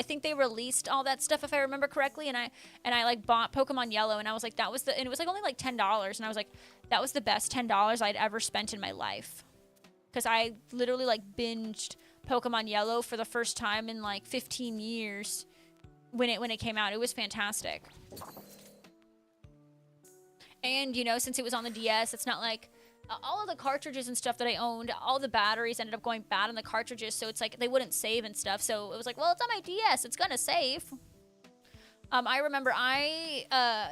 think they released all that stuff if I remember correctly, and I like bought Pokemon Yellow, and I was like, and it was like only like $10, and I was like, that was the best $10 I'd ever spent in my life, because I literally like binged Pokemon Yellow for the first time in like 15 years when it came out. It was fantastic. And you know, since it was on the DS, it's not like all of the cartridges and stuff that I owned, all the batteries ended up going bad on the cartridges, so it's like they wouldn't save and stuff. So it was like, well, it's on my DS, it's gonna save. I remember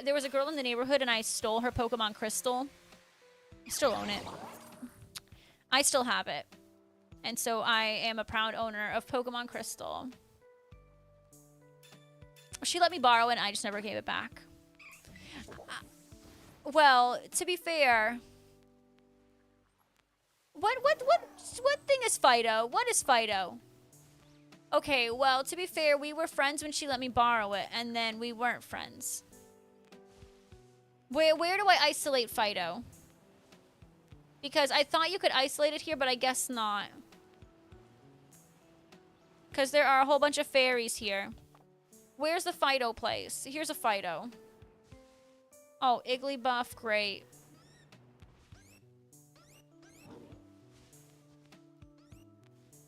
there was a girl in the neighborhood and I stole her Pokemon Crystal. I still own it. I still have it. And so I am a proud owner of Pokemon Crystal. She let me borrow it and I just never gave it back. Well, to be fair, what thing is Fido? What is Fido? Okay, well, to be fair, we were friends when she let me borrow it, and then we weren't friends. Where do I isolate Fido? Because I thought you could isolate it here, but I guess not. Because there are a whole bunch of fairies here. Where's the Fido place? Here's a Fido. Oh, Igglybuff, great.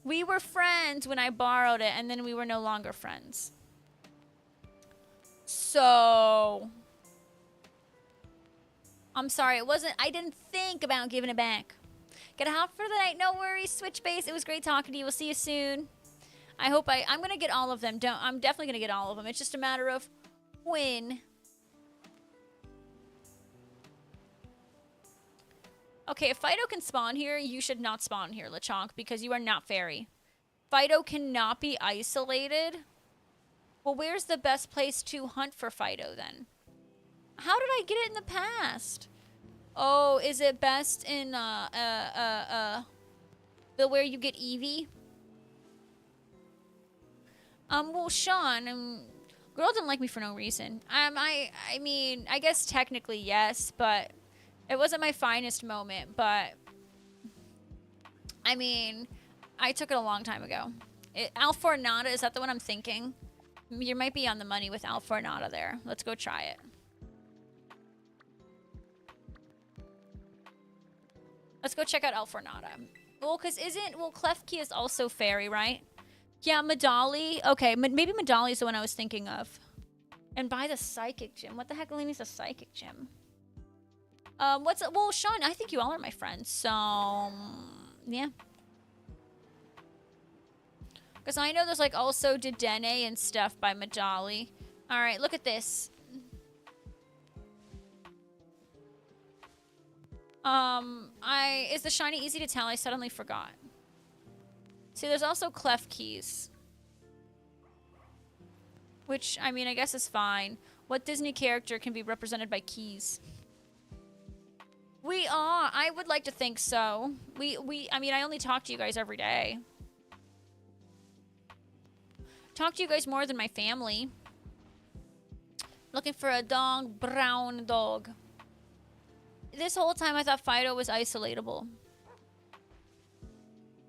We were friends when I borrowed it, and then we were no longer friends. So... I'm sorry, I didn't think about giving it back. Get a hop for the night, no worries, Switch Base. It was great talking to you. We'll see you soon. I'm gonna get all of them. I'm definitely gonna get all of them. It's just a matter of when. Okay, if Fido can spawn here, you should not spawn here, Lechonk, because you are not fairy. Fido cannot be isolated. Well, where's the best place to hunt for Fido, then? How did I get it in the past? Oh, is it best in, the where you get Eevee? Well, Sean, girl didn't like me for no reason. I mean, I guess technically yes, but it wasn't my finest moment, but I mean, I took it a long time ago. Alfornata, is that the one I'm thinking? You might be on the money with Alfornata there. Let's go try it. Let's go check out Alfornata. Well, because Klefki is also fairy, right? Yeah, Medali. Okay, maybe Medali is the one I was thinking of. And buy the Psychic Gym. What the heck needs a Psychic Gym? Well, Sean, I think you all are my friends, so... yeah. Because I know there's, like, also Dedenne and stuff by Medali. Alright, look at this. Is the shiny easy to tell? I suddenly forgot. See, there's also Klefki's. Which, I mean, I guess is fine. What Disney character can be represented by keys? We are. I would like to think so. I mean, I only talk to you guys every day. Talk to you guys more than my family. Looking for a dog. Brown dog. This whole time I thought Fido was isolatable.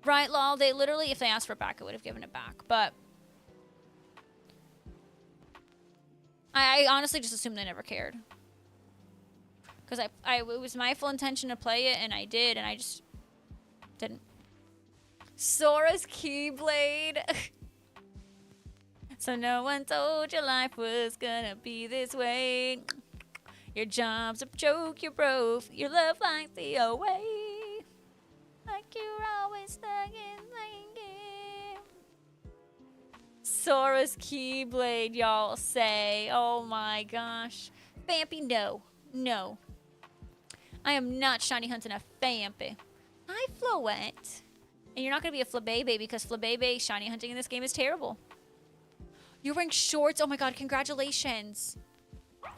Right, lol. They literally, if they asked for it back, I would have given it back. But I honestly just assumed they never cared. Because it was my full intention to play it, and I did, and I just didn't. Sora's Keyblade. So no one told your life was gonna be this way. Your job's a joke, you're broke. Your love finds the away. Like you're always stuck in thinking. Sora's Keyblade, y'all say. Oh my gosh. Fampy, no. No. I am not shiny hunting a Fampy. Hi, Floette. And you're not going to be a Flabébé because Flabébé shiny hunting in this game is terrible. You're wearing shorts? Oh my god, congratulations.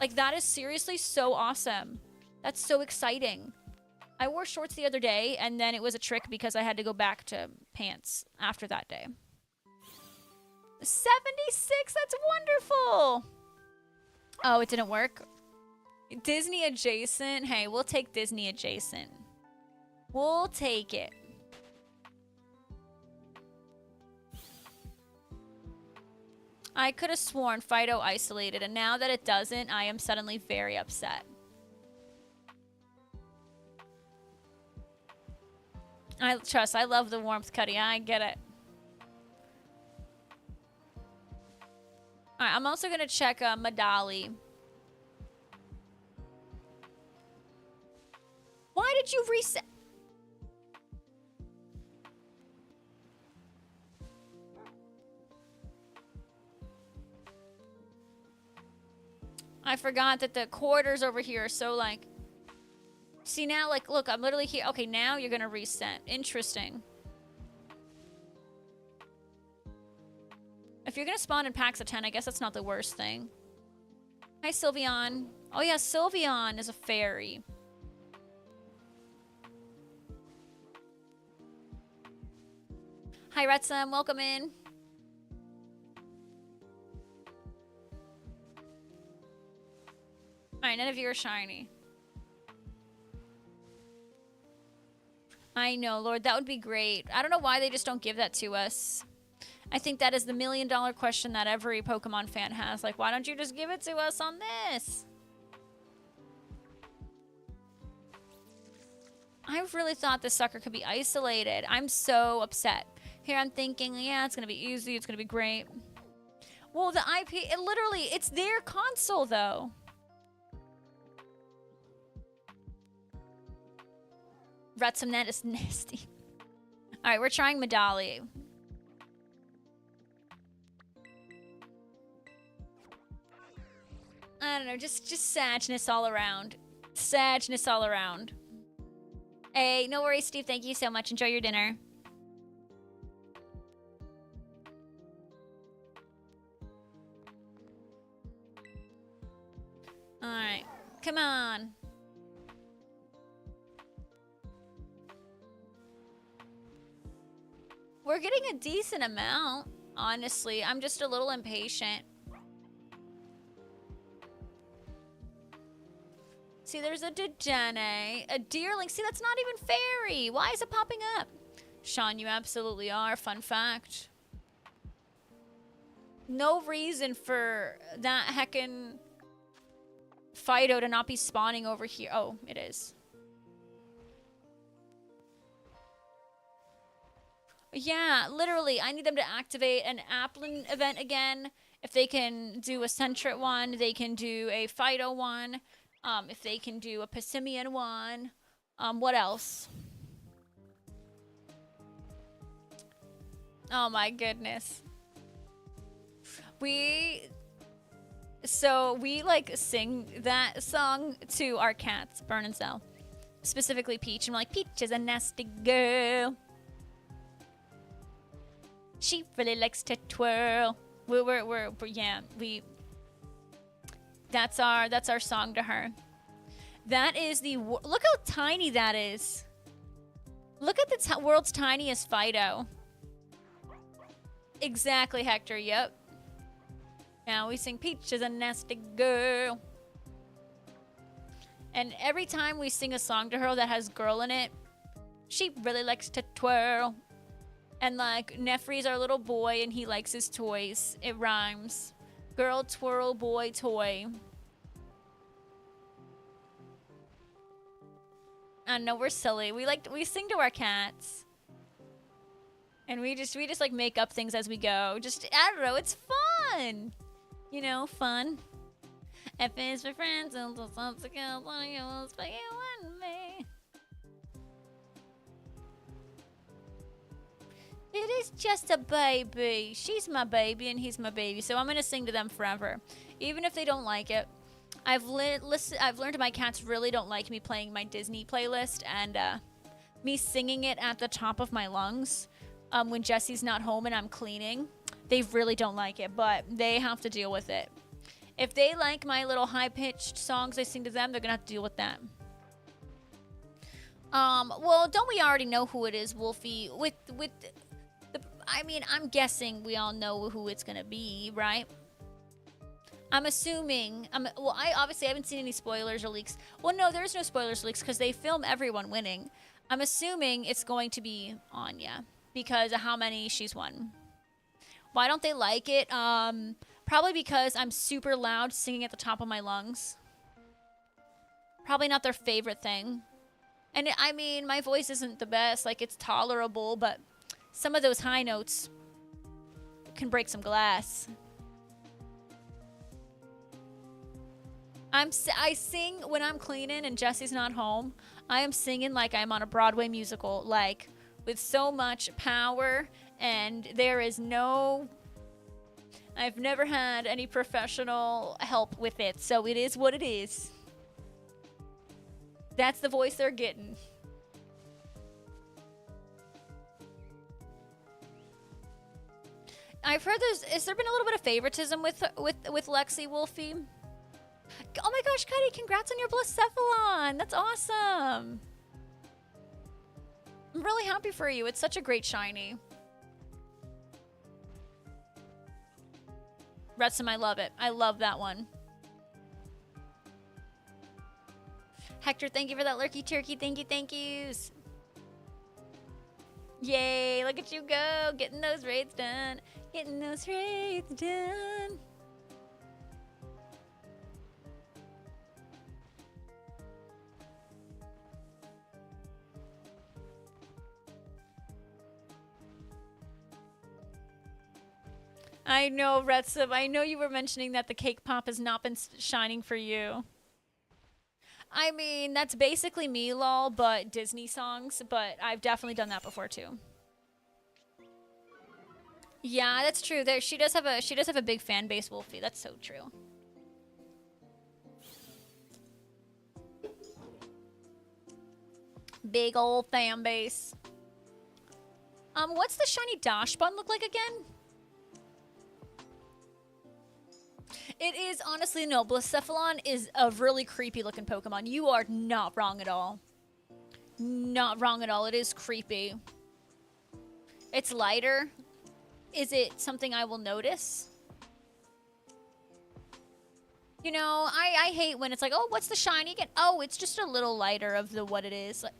Like, that is seriously so awesome. That's so exciting. I wore shorts the other day, and then it was a trick because I had to go back to pants after that day. 76? That's wonderful! Oh, it didn't work? Disney adjacent? Hey, we'll take Disney adjacent. We'll take it. I could have sworn Fido isolated, and now that it doesn't, I am suddenly very upset. I love the warmth, Cuddy. I get it. Alright, I'm also going to check Medali. Why did you reset? I forgot that the quarters over here are so, like... See, now, like, look, I'm literally here. Okay, now you're gonna reset. Interesting. If you're gonna spawn in packs of 10, I guess that's not the worst thing. Hi, Sylveon. Oh, yeah, Sylveon is a fairy. Hi, Retsum. Welcome in. Alright, none of you are shiny. I know, Lord. That would be great. I don't know why they just don't give that to us. I think that is the million-dollar question that every Pokemon fan has. Like, why don't you just give it to us on this? I really thought this sucker could be isolated. I'm so upset. Here I'm thinking, yeah, it's going to be easy. It's going to be great. Well, the IP, it's their console, though. Retsunet is nasty. All right, we're trying Medali. I don't know, just sadness all around. Sadness all around. Hey, no worries, Steve. Thank you so much. Enjoy your dinner. All right, come on. We're getting a decent amount, honestly. I'm just a little impatient. See, there's a Dedenne, a Deerling. See, that's not even fairy. Why is it popping up? Sean, you absolutely are. Fun fact. No reason for that heckin' Fido to not be spawning over here. Oh, it is. Yeah, literally, I need them to activate an Applin event again. If they can do a Sentret one, they can do a Fido one. If they can do a Passimian one. What else? Oh my goodness. We like sing that song to our cats, Burn and Cell. Specifically Peach, and we're like, Peach is a nasty girl. She really likes to twirl. That's our song to her. That is look how tiny that is. Look at the world's tiniest Fido. Exactly, Hector. Yep. Now we sing Peach is a nasty girl. And every time we sing a song to her that has girl in it, she really likes to twirl. And like, Nefri's our little boy and he likes his toys. It rhymes. Girl, twirl, boy, toy. I know we're silly. We sing to our cats. And we just like make up things as we go. Just, I don't know, it's fun. You know, fun. F is for friends and the songs that go on yours for you and me. It is just a baby. She's my baby and he's my baby. So I'm going to sing to them forever. Even if they don't like it. I've learned my cats really don't like me playing my Disney playlist. And me singing it at the top of my lungs when Jesse's not home and I'm cleaning. They really don't like it. But they have to deal with it. If they like my little high-pitched songs I sing to them, they're going to have to deal with that. Well, don't we already know who it is, Wolfie? I mean, I'm guessing we all know who it's gonna be, right? I'm assuming. Well, I haven't seen any spoilers or leaks. Well, no, there's no spoilers or leaks because they film everyone winning. I'm assuming it's going to be Anya because of how many she's won. Why don't they like it? Probably because I'm super loud singing at the top of my lungs. Probably not their favorite thing. And I mean, my voice isn't the best. Like, it's tolerable, but some of those high notes can break some glass. I sing when I'm cleaning and Jesse's not home. I am singing like I'm on a Broadway musical, like with so much power, and there is no... I've never had any professional help with it, so it is what it is. That's the voice they're getting. I've heard has there been a little bit of favoritism with Lexi, Wolfie? Oh my gosh, Cuddy, congrats on your Blacephalon. That's awesome. I'm really happy for you. It's such a great shiny. Retsum, I love it. I love that one. Hector, thank you for that lurky turkey. Thank yous. Yay, look at you go, getting those raids done. Getting those raids done. I know, Retsup. I know you were mentioning that the cake pop has not been shining for you. I mean, that's basically me, lol, but Disney songs. But I've definitely done that before too. Yeah, that's true. There, she does have a big fan base, Wolfie. That's so true. Big old fan base. What's the shiny Dash bun look like again? It is, honestly, no. Blacephalon is a really creepy looking Pokemon. You are not wrong at all. Not wrong at all. It is creepy. It's lighter. Is it something I will notice? You know, I hate when it's like, oh, what's the shiny again? Oh, it's just a little lighter of what it is. Like,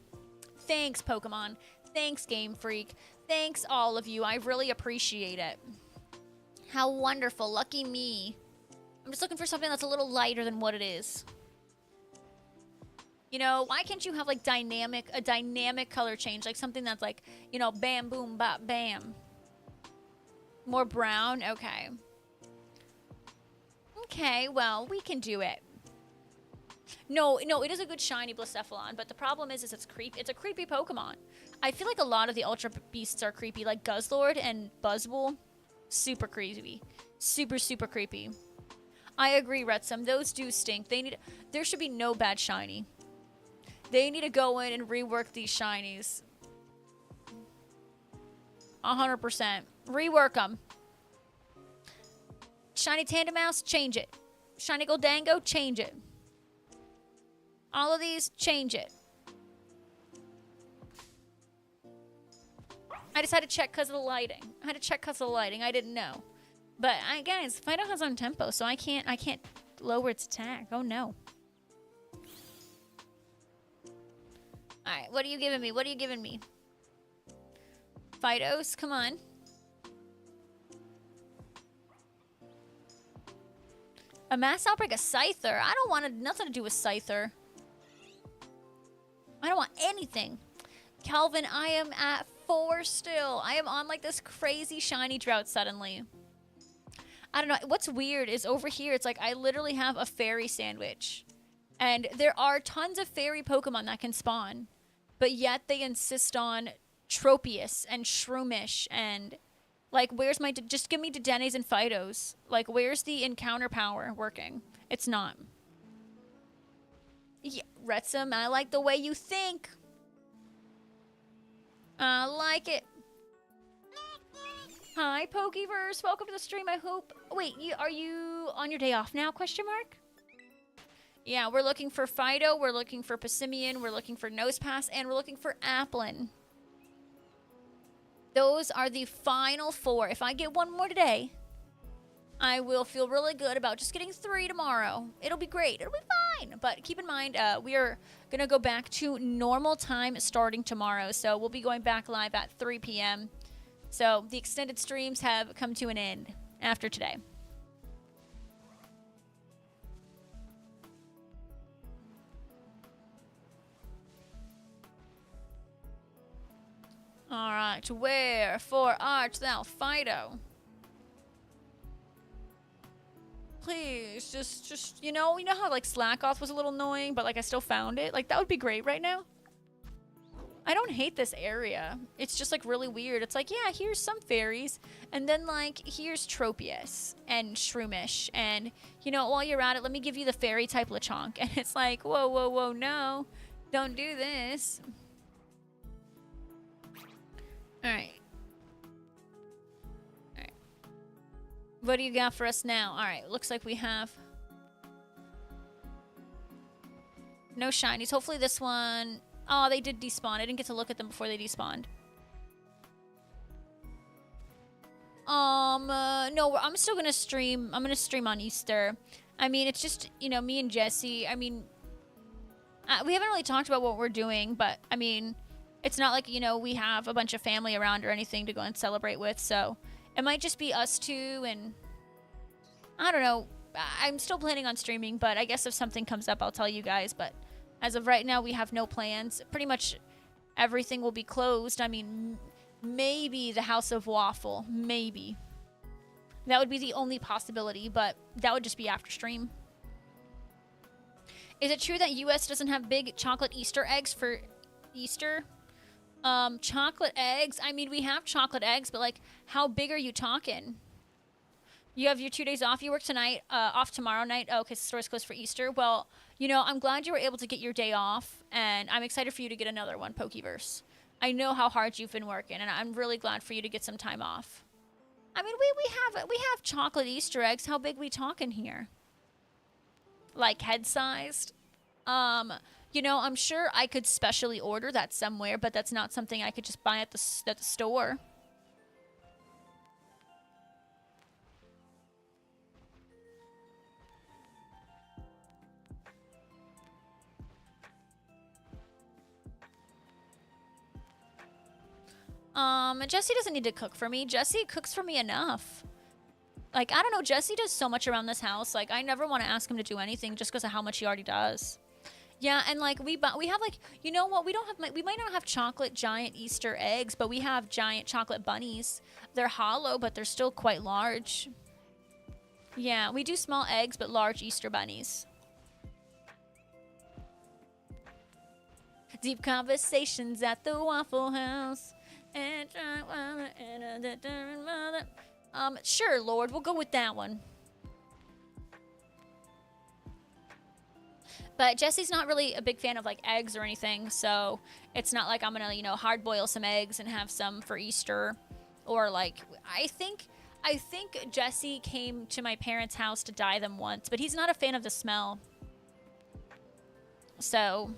thanks, Pokemon. Thanks, Game Freak. Thanks, all of you. I really appreciate it. How wonderful. Lucky me. I'm just looking for something that's a little lighter than what it is. You know, why can't you have like a dynamic color change? Like something that's like, you know, bam, boom, bop, bam. More brown? Okay. Okay, well, we can do it. No, it is a good shiny Blacephalon, but the problem is it's creepy. It's a creepy Pokemon. I feel like a lot of the Ultra Beasts are creepy, like Guzzlord and Buzzwole. Super creepy. Super, super creepy. I agree, Retsum. Those do stink. There should be no bad shiny. They need to go in and rework these shinies. 100%. Rework them. Shiny Tandemaus, change it. Shiny Goldango, change it. All of these, change it. I just had to check because of the lighting. I didn't know. But guys, Fido has on tempo, so I can't lower its attack. Oh no. Alright, what are you giving me? Fidos, come on. A mass outbreak, a Scyther. I don't want nothing to do with Scyther. I don't want anything. Calvin, I am at 4 still. I am on like this crazy shiny drought suddenly. I don't know. What's weird is over here, it's like I literally have a fairy sandwich. And there are tons of fairy Pokemon that can spawn. But yet they insist on Tropius and Shroomish and... Like, where's my... Just give me Dedennes and Fidos. Like, where's the encounter power working? It's not. Yeah, Retsum, I like the way you think. I like it. Hi, Pokeverse. Welcome to the stream, I hope. Wait, are you on your day off now, question mark? Yeah, we're looking for Fido, we're looking for Passimian, we're looking for Nosepass, and we're looking for Applin. Those are the final 4. If I get one more today, I will feel really good about just getting 3 tomorrow. It'll be great. It'll be fine. But keep in mind, we are going to go back to normal time starting tomorrow. So we'll be going back live at 3 p.m. So the extended streams have come to an end after today. All right, wherefore art thou, Fido? Please, just you know how like Slackoth was a little annoying, but like I still found it. Like that would be great right now. I don't hate this area. It's just like really weird. It's like, yeah, here's some fairies, and then like here's Tropius and Shroomish, and you know, while you're at it, let me give you the fairy type Lechonk, and it's like, whoa, whoa, whoa, no, don't do this. All right. What do you got for us now? All right, looks like we have no shinies. Hopefully this one... Oh, they did despawn. I didn't get to look at them before they despawned. No, I'm still gonna stream. I'm gonna stream on Easter. I mean, it's just, you know, me and Jesse. I mean, we haven't really talked about what we're doing, but, I mean, it's not like, you know, we have a bunch of family around or anything to go and celebrate with, so... It might just be us two, and I don't know. I'm still planning on streaming, but I guess if something comes up, I'll tell you guys. But as of right now, we have no plans. Pretty much everything will be closed. I mean, maybe the House of Waffle. Maybe. That would be the only possibility, but that would just be after stream. Is it true that US doesn't have big chocolate Easter eggs for Easter? Chocolate eggs? I mean, we have chocolate eggs, but like, how big are you talking? You have your 2 days off. You work tonight, off tomorrow night. Oh, because the store's closed for Easter. Well, you know, I'm glad you were able to get your day off, and I'm excited for you to get another one, Pokeverse. I know how hard you've been working, and I'm really glad for you to get some time off. I mean, we have chocolate Easter eggs. How big we talking here? Like head-sized? You know, I'm sure I could specially order that somewhere, but that's not something I could just buy at the store. Jesse doesn't need to cook for me. Jesse cooks for me enough. Like, I don't know, Jesse does so much around this house. Like, I never want to ask him to do anything just because of how much he already does. Yeah, and like we have like, you know what? We might not have chocolate giant Easter eggs, but we have giant chocolate bunnies. They're hollow, but they're still quite large. Yeah, we do small eggs, but large Easter bunnies. Deep conversations at the Waffle House. Sure, Lord, we'll go with that one. But Jesse's not really a big fan of like eggs or anything, so it's not like I'm gonna, you know, hard boil some eggs and have some for Easter. Or like, I think Jesse came to my parents' house to dye them once, but he's not a fan of the smell. So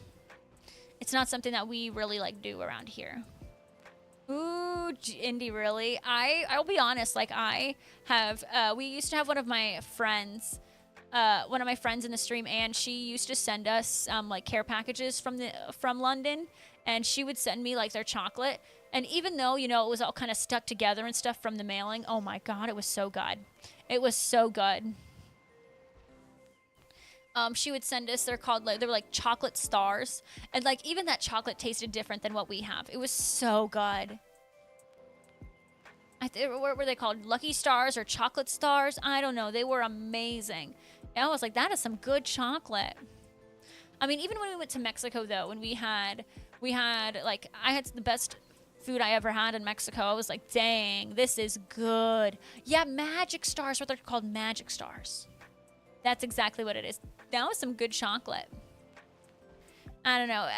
it's not something that we really like do around here. Ooh, Indy, really? I'll be honest, like I have, we used to have one of my friends in the stream, and she used to send us like care packages from London, and she would send me like their chocolate. And even though, you know, it was all kind of stuck together and stuff from the mailing, oh my god, it was so good. It was so good. She would send us, they were like chocolate stars, and like even that chocolate tasted different than what we have. It was so good. What were they called? Lucky Stars or Chocolate Stars? I don't know. They were amazing. And I was like, that is some good chocolate. I mean, even when we went to Mexico, though, when we had like, I had the best food I ever had in Mexico. I was like, dang, this is good. Yeah, Magic Stars, what they're called, Magic Stars. That's exactly what it is. That was some good chocolate. I don't know.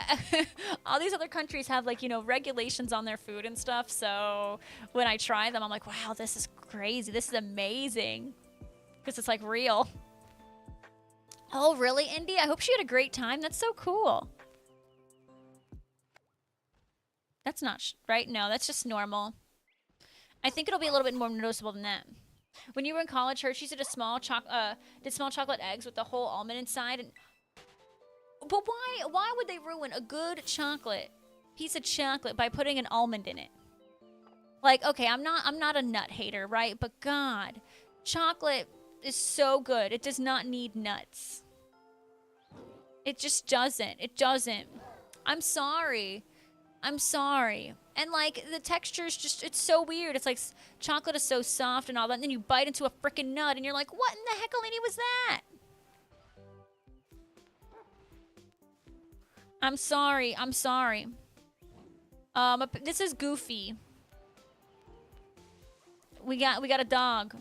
All these other countries have, like, you know, regulations on their food and stuff. So when I try them, I'm like, wow, this is crazy. This is amazing. Because it's, like, real. Oh, really, Indy? I hope she had a great time. That's so cool. That's not right? No, that's just normal. I think it'll be a little bit more noticeable than that. When you were in college, Hershey's did small chocolate eggs with the whole almond inside. But why would they ruin a good piece of chocolate by putting an almond in it? Like, okay, I'm not a nut hater, right? But God, chocolate is so good. It does not need nuts. It just doesn't. It doesn't. I'm sorry. And like the texture is just, it's so weird. It's like chocolate is so soft and all that, and then you bite into a freaking nut and you're like, what in the heckalini was that? I'm sorry. This is Goofy. We got a dog.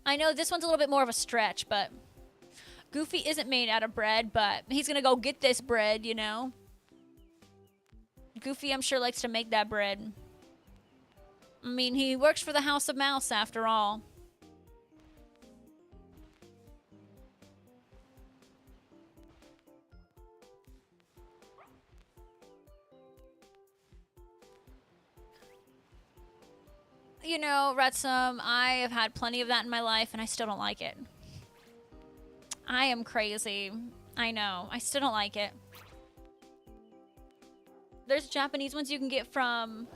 I know this one's a little bit more of a stretch, but Goofy isn't made out of bread, but he's gonna go get this bread, you know? Goofy, I'm sure, likes to make that bread. I mean, he works for the House of Mouse, after all. You know, Retsum, I have had plenty of that in my life, and I still don't like it. I am crazy. I know. I still don't like it. there's Japanese ones you can get from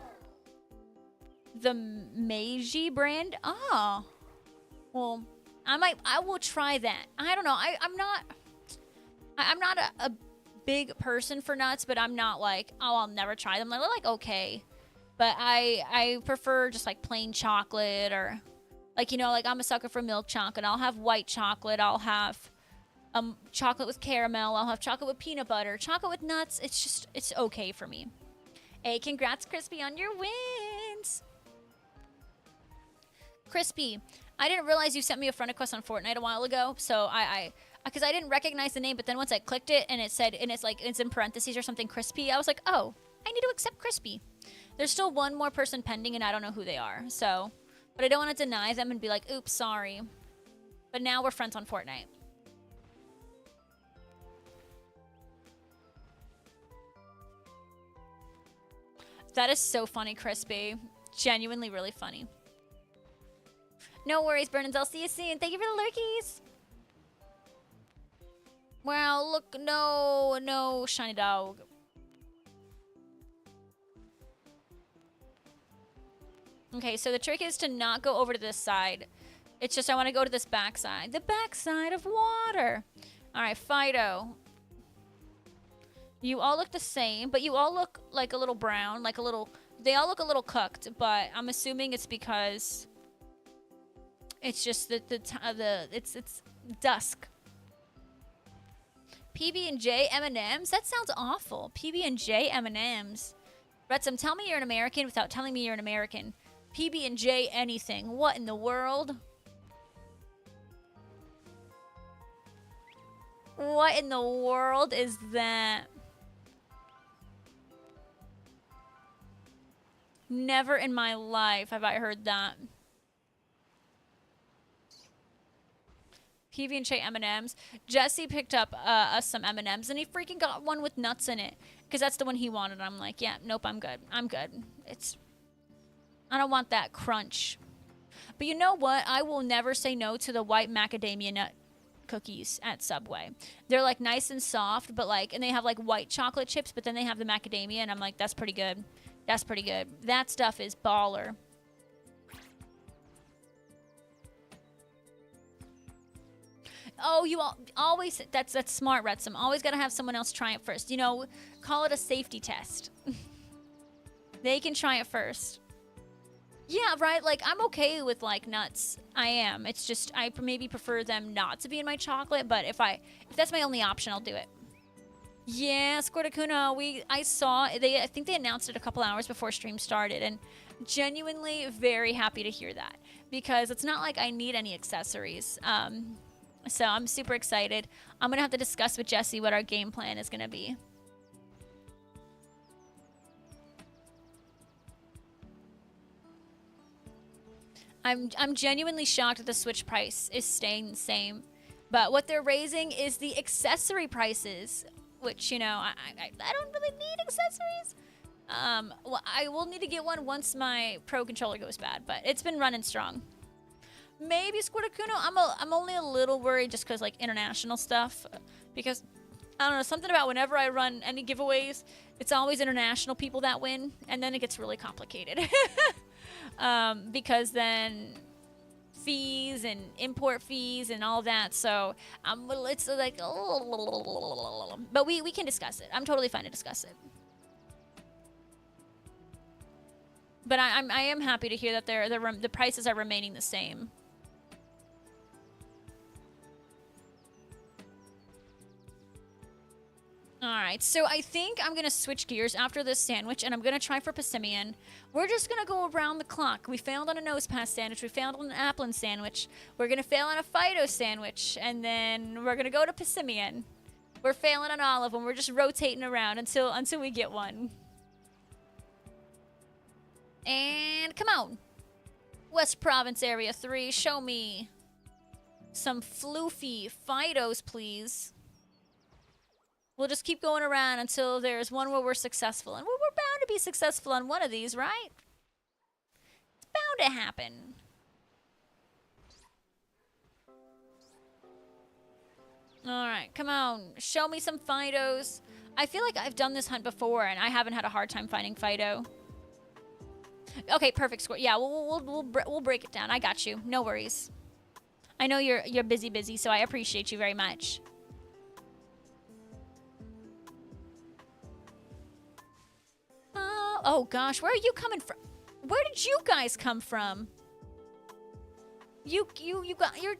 the Meiji brand. Oh. Well, I will try that. I don't know. I'm not a big person for nuts, but I'm not like, oh, I'll never try them. They're like okay. But I prefer just like plain chocolate, or like, you know, like I'm a sucker for milk chocolate. I'll have white chocolate. I'll have chocolate with caramel. I'll have chocolate with peanut butter. Chocolate with nuts. It's okay for me. Hey, congrats, Crispy, on your wins. Crispy, I didn't realize you sent me a friend request on Fortnite a while ago, so because I didn't recognize the name, but then once I clicked it and it said, and it's like, it's in parentheses or something, Crispy, I was like, oh, I need to accept Crispy. There's still one more person pending, and I don't know who they are, so, but I don't want to deny them and be like, oops, sorry. But now we're friends on Fortnite. That is so funny, Crispy. Genuinely really funny. No worries, Burnins. I'll see you soon. Thank you for the lurkies. Wow, look, no, shiny dog. Okay, so the trick is to not go over to this side. It's just I want to go to this back side. The back side of water. All right, Fido. You all look the same, but you all look like a little brown, like a little... They all look a little cooked, but I'm assuming it's because... It's just it's dusk. PB&J M&Ms? That sounds awful. PB&J M&Ms. Retsum, tell me you're an American without telling me you're an American. PB&J anything. What in the world? What in the world is that? Never in my life have I heard that. PB&J M&Ms. Jesse picked up us some M&Ms, and he freaking got one with nuts in it, because that's the one he wanted. I'm like, yeah, nope, I'm good. I'm good. I don't want that crunch. But you know what? I will never say no to the white macadamia nut cookies at Subway. They're like nice and soft, but like, and they have like white chocolate chips, but then they have the macadamia, and I'm like, that's pretty good. That's pretty good. That stuff is baller. Oh, you always... That's smart, Retsum. Always got to have someone else try it first. You know, call it a safety test. They can try it first. Yeah, right? Like, I'm okay with, like, nuts. I am. It's just, I maybe prefer them not to be in my chocolate, but if that's my only option, I'll do it. Yeah, Squirtacuno, I saw... I think they announced it a couple hours before stream started, and genuinely very happy to hear that. Because it's not like I need any accessories. So I'm super excited. I'm going to have to discuss with Jesse what our game plan is going to be. I'm genuinely shocked that the Switch price is staying the same. But what they're raising is the accessory prices, which, you know, I don't really need accessories. Well, I will need to get one once my Pro Controller goes bad, but it's been running strong. Maybe Squirtacuno. I'm only a little worried just because, like, international stuff. Because, I don't know, something about whenever I run any giveaways, it's always international people that win. And then it gets really complicated. Because then fees and import fees and all that. So, it's like... But we can discuss it. I'm totally fine to discuss it. But I am happy to hear that the prices are remaining the same. Alright, so I think I'm going to switch gears after this sandwich, and I'm going to try for Persimmon. We're just going to go around the clock. We failed on a nose pass sandwich. We failed on an Applin sandwich. We're going to fail on a Fido sandwich, and then we're going to go to Persimmon. We're failing on all of them. We're just rotating around until we get one. And come on. West Province Area 3, show me some floofy Fidos, please. We'll just keep going around until there's one where we're successful. And we're bound to be successful on one of these, right? It's bound to happen. Alright, come on. Show me some Fidos. I feel like I've done this hunt before and I haven't had a hard time finding Fido. Okay, perfect score. Yeah, we'll break it down. I got you. No worries. I know you're busy, so I appreciate you very much. Oh gosh, where are you coming from? Where did you guys come from? You're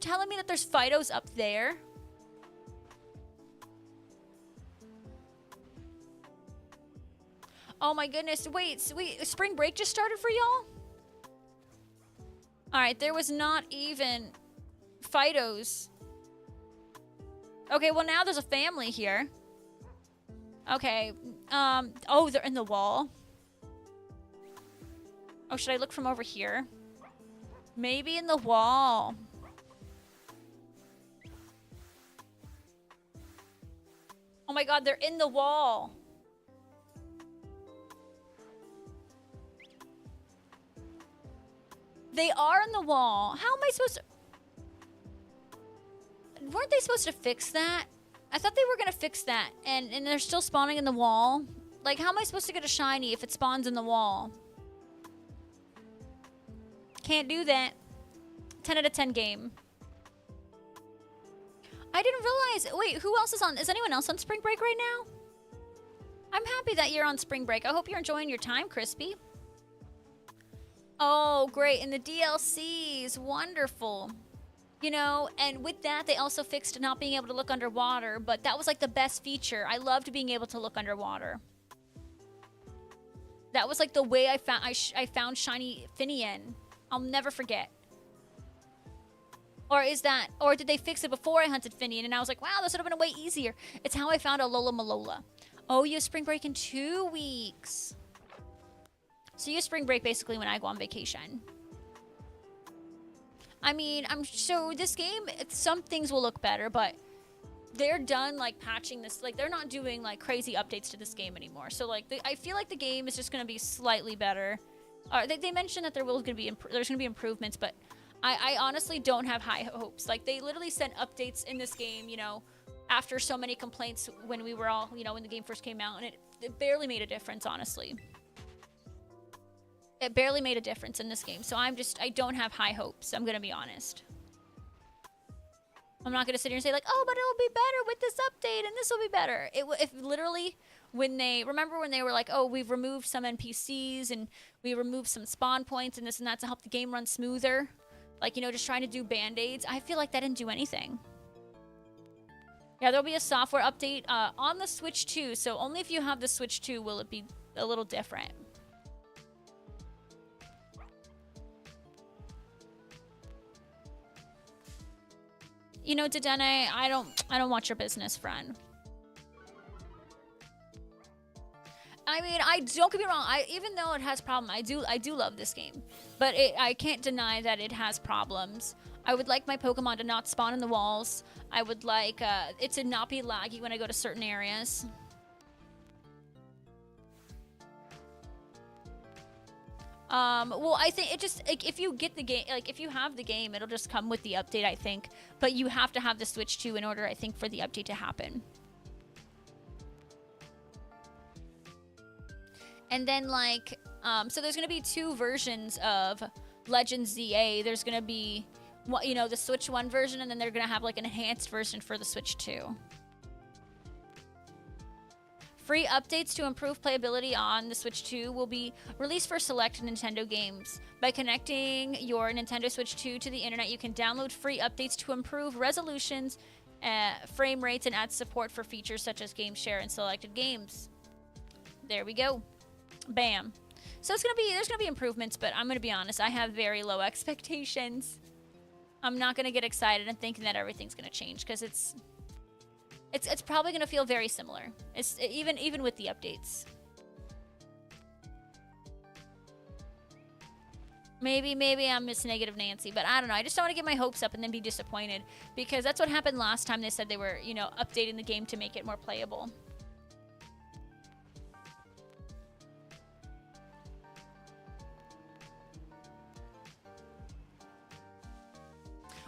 telling me that there's Fidos up there? Oh my goodness, wait, spring break just started for y'all? Alright, there was not even Fidos. Okay, well now there's a family here. Okay, oh, they're in the wall. Oh, should I look from over here? Maybe in the wall. Oh my god, they're in the wall. They are in the wall. How am I supposed to... Weren't they supposed to fix that? I thought they were going to fix that. And they're still spawning in the wall. Like, how am I supposed to get a shiny if it spawns in the wall? Can't do that. 10 out of 10 game. I didn't realize... Wait, who else is on... Is anyone else on spring break right now? I'm happy that you're on spring break. I hope you're enjoying your time, Crispy. Oh, great. And the DLCs. Wonderful. You know, and with that, they also fixed not being able to look underwater, but that was like the best feature. I loved being able to look underwater. That was like the way I found Shiny Finian. I'll never forget. Or did they fix it before I hunted Finian and I was like, wow, this would have been a way easier. It's how I found a Alola Malola. Oh, you have spring break in 2 weeks. So you have spring break basically when I go on vacation. I mean, so this game, some things will look better, but they're done like patching this. Like they're not doing like crazy updates to this game anymore. So like I feel like the game is just going to be slightly better. They mentioned that there's going to be improvements, but I honestly don't have high hopes. Like they literally sent updates in this game, you know, after so many complaints when we were all, you know, when the game first came out, and it barely made a difference, honestly. It barely made a difference in this game, so I don't have high hopes. I'm gonna be honest. I'm not gonna sit here and say like, oh, but it'll be better with this update, and this will be better. If literally remember when they were like, oh, we've removed some NPCs and we removed some spawn points and this and that to help the game run smoother, like, you know, just trying to do band-aids. I feel like that didn't do anything. Yeah, there'll be a software update on the Switch 2, so only if you have the Switch 2 will it be a little different. You know, Dedenne, I don't want your business, friend. I mean, don't get me wrong. Even though it has problems, I do love this game, but I can't deny that it has problems. I would like my Pokemon to not spawn in the walls. I would like it to not be laggy when I go to certain areas. Well, I think it just, like, if you get the game, like, if you have the game, it'll just come with the update, I think. But you have to have the Switch 2 in order, I think, for the update to happen. And then, like, so there's going to be 2 versions of Legends ZA. There's going to be, you know, the Switch 1 version, and then they're going to have, like, an enhanced version for the Switch 2. Free updates to improve playability on the Switch 2 will be released for select Nintendo games. By connecting your Nintendo Switch 2 to the internet, you can download free updates to improve resolutions, frame rates, and add support for features such as game share and selected games. There we go. Bam. So there's gonna be improvements, but I'm gonna be honest, I have very low expectations. I'm not gonna get excited and thinking that everything's gonna change, because it's probably going to feel very similar. It's even with the updates. Maybe I'm Miss Negative Nancy, but I don't know. I just don't want to get my hopes up and then be disappointed, because that's what happened last time they said they were, you know, updating the game to make it more playable.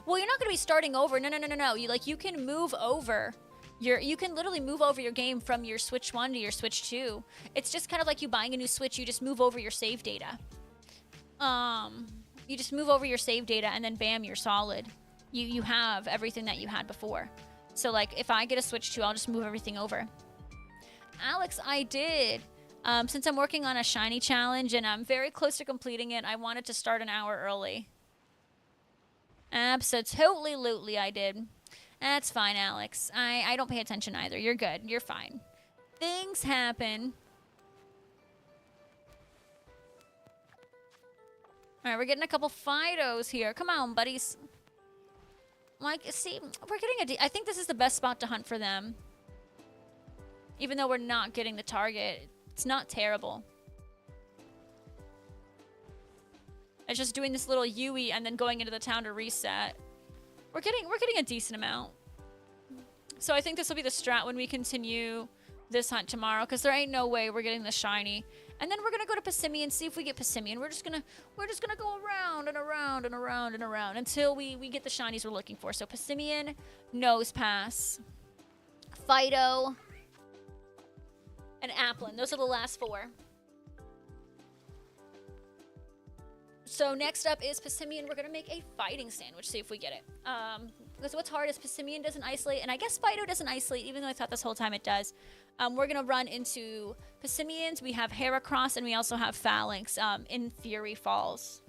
Well, you're not going to be starting over. No. You can move over You can literally move over your game from your Switch 1 to your Switch 2. It's just kind of like you buying a new Switch. You just move over your save data. You just move over your save data and then bam, you're solid. You have everything that you had before. So like if I get a Switch 2, I'll just move everything over. Alex, I did. Since I'm working on a shiny challenge and I'm very close to completing it, I wanted to start an hour early. Absolutely, I did. That's fine, Alex. I don't pay attention either. You're good. You're fine. Things happen. Alright, we're getting a couple Fidos here. Come on, buddies. Like, see, we're getting I think this is the best spot to hunt for them. Even though we're not getting the target. It's not terrible. It's just doing this little Yui and then going into the town to reset. We're getting a decent amount. So I think this will be the strat when we continue this hunt tomorrow, because there ain't no way we're getting the shiny. And then we're gonna go to Passimian, see if we get Passimian. We're just gonna go around and around and around and around until we get the shinies we're looking for. So Passimian, Nose Pass, Fido, and Applin. Those are the last 4. So next up is Passimian. We're gonna make a fighting sandwich, see if we get it. Because what's hard is Passimian doesn't isolate, and I guess Fido doesn't isolate, even though I thought this whole time it does. We're gonna run into Passimians. We have Heracross, and we also have Phalanx in Fury Falls.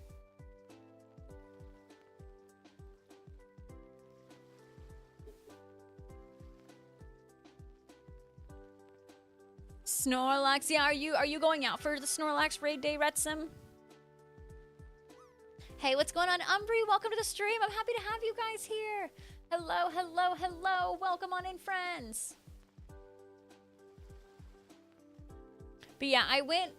Snorlax, yeah, are you going out for the Snorlax raid day, Retsim? Hey, what's going on, Umbri? Welcome to the stream. I'm happy to have you guys here. Hello, hello, hello. Welcome on in, friends. But yeah, I went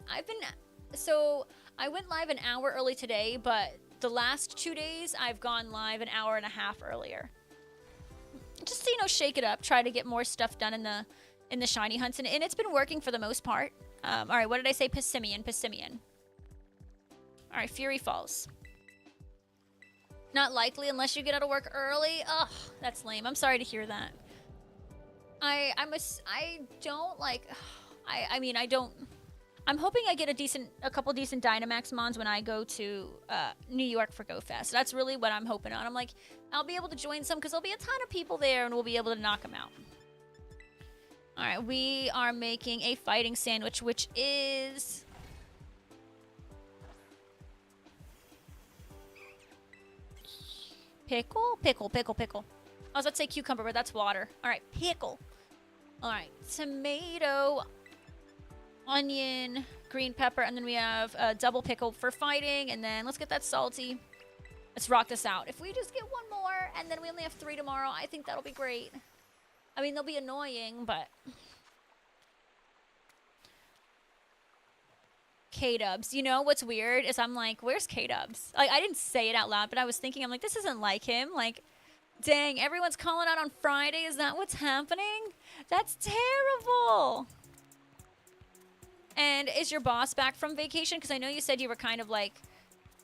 live an hour early today, but the last 2 days I've gone live an hour and a half earlier. Just to, shake it up, try to get more stuff done in the shiny hunts, and it's been working for the most part. All right, what did I say? Passimian. All right, Fury Falls. Not likely unless you get out of work early. Ugh, that's lame. I'm sorry to hear that. I don't. I'm hoping I get a couple decent Dynamax mons when I go to New York for GoFest. That's really what I'm hoping on. I'm like, I'll be able to join some because there'll be a ton of people there and we'll be able to knock them out. All right, we are making a fighting sandwich, which is pickle. I was about to say cucumber, but that's water. All right, pickle. All right, tomato, onion, green pepper, and then we have a double pickle for fighting, and then let's get that salty. Let's rock this out. If we just get 1 more, and then we only have 3 tomorrow, I think that'll be great. I mean, they'll be annoying, but K-Dubs. You know what's weird is I'm like, where's K-Dubs? Like, I didn't say it out loud, but I was thinking, I'm like, this isn't like him. Like, dang, everyone's calling out on Friday. Is that what's happening? That's terrible. And is your boss back from vacation? Because I know you said you were kind of like,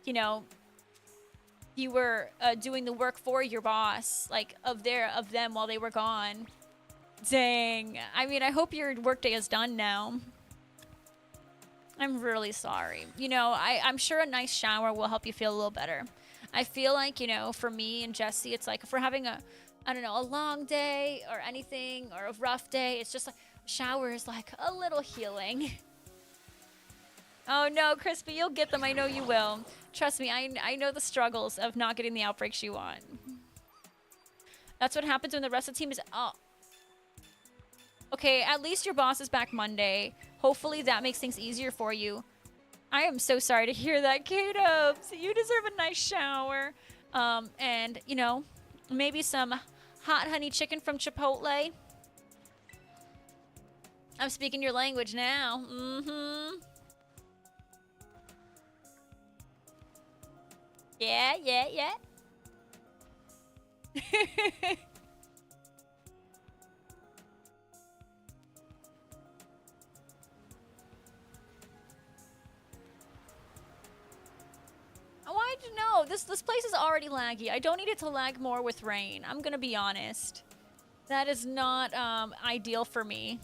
you were doing the work for your boss, like of them while they were gone. Dang. I mean, I hope your workday is done now. I'm really sorry. I'm sure a nice shower will help you feel a little better. I feel like, for me and Jesse, it's like if we're having a long day or anything or a rough day, it's just like shower is like a little healing. Oh no, Crispy, you'll get them. I know you will. Trust me, I know the struggles of not getting the outbreaks you want. That's what happens when the rest of the team is... Oh. Okay, at least your boss is back Monday. Hopefully that makes things easier for you. I am so sorry to hear that, K-Dubs. You deserve a nice shower. And, maybe some hot honey chicken from Chipotle. I'm speaking your language now. Mm-hmm. Yeah. No, this place is already laggy. I don't need it to lag more with rain. I'm gonna be honest. That is not ideal for me.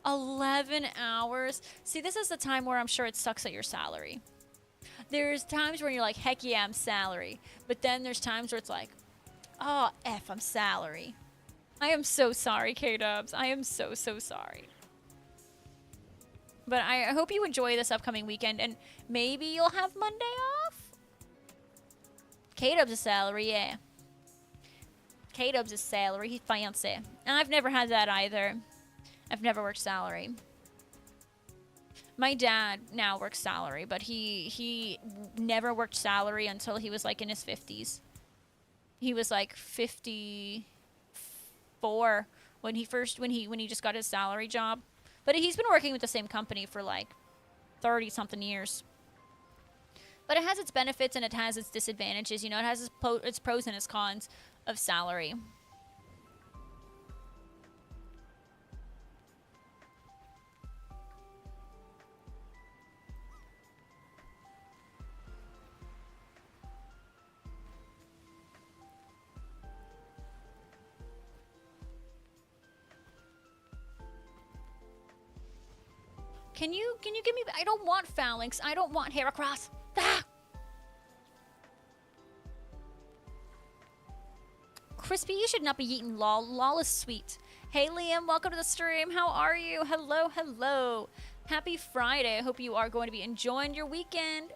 11 hours. See, this is the time where I'm sure it sucks at your salary. There's times where you're like, heck yeah, I'm salary. But then there's times where it's like, oh, F, I'm salary. I am so sorry, K-Dubs. I am so, so sorry. But I hope you enjoy this upcoming weekend, and maybe you'll have Monday off? K-Dubs is salary, yeah. K-Dubs is salary. He's fancy. And I've never had that either. I've never worked salary. My dad now works salary, but he never worked salary until he was like in his 50s. He was like 54 when he just got his salary job. But he's been working with the same company for like 30 something years. But it has its benefits and it has its disadvantages. You know, it has its pros and its cons of salary. Can you give me... I don't want phalanx. I don't want Heracross. Ah! Crispy, you should not be eating lol. Lol is sweet. Hey, Liam, welcome to the stream. How are you? Hello, hello. Happy Friday. I hope you are going to be enjoying your weekend.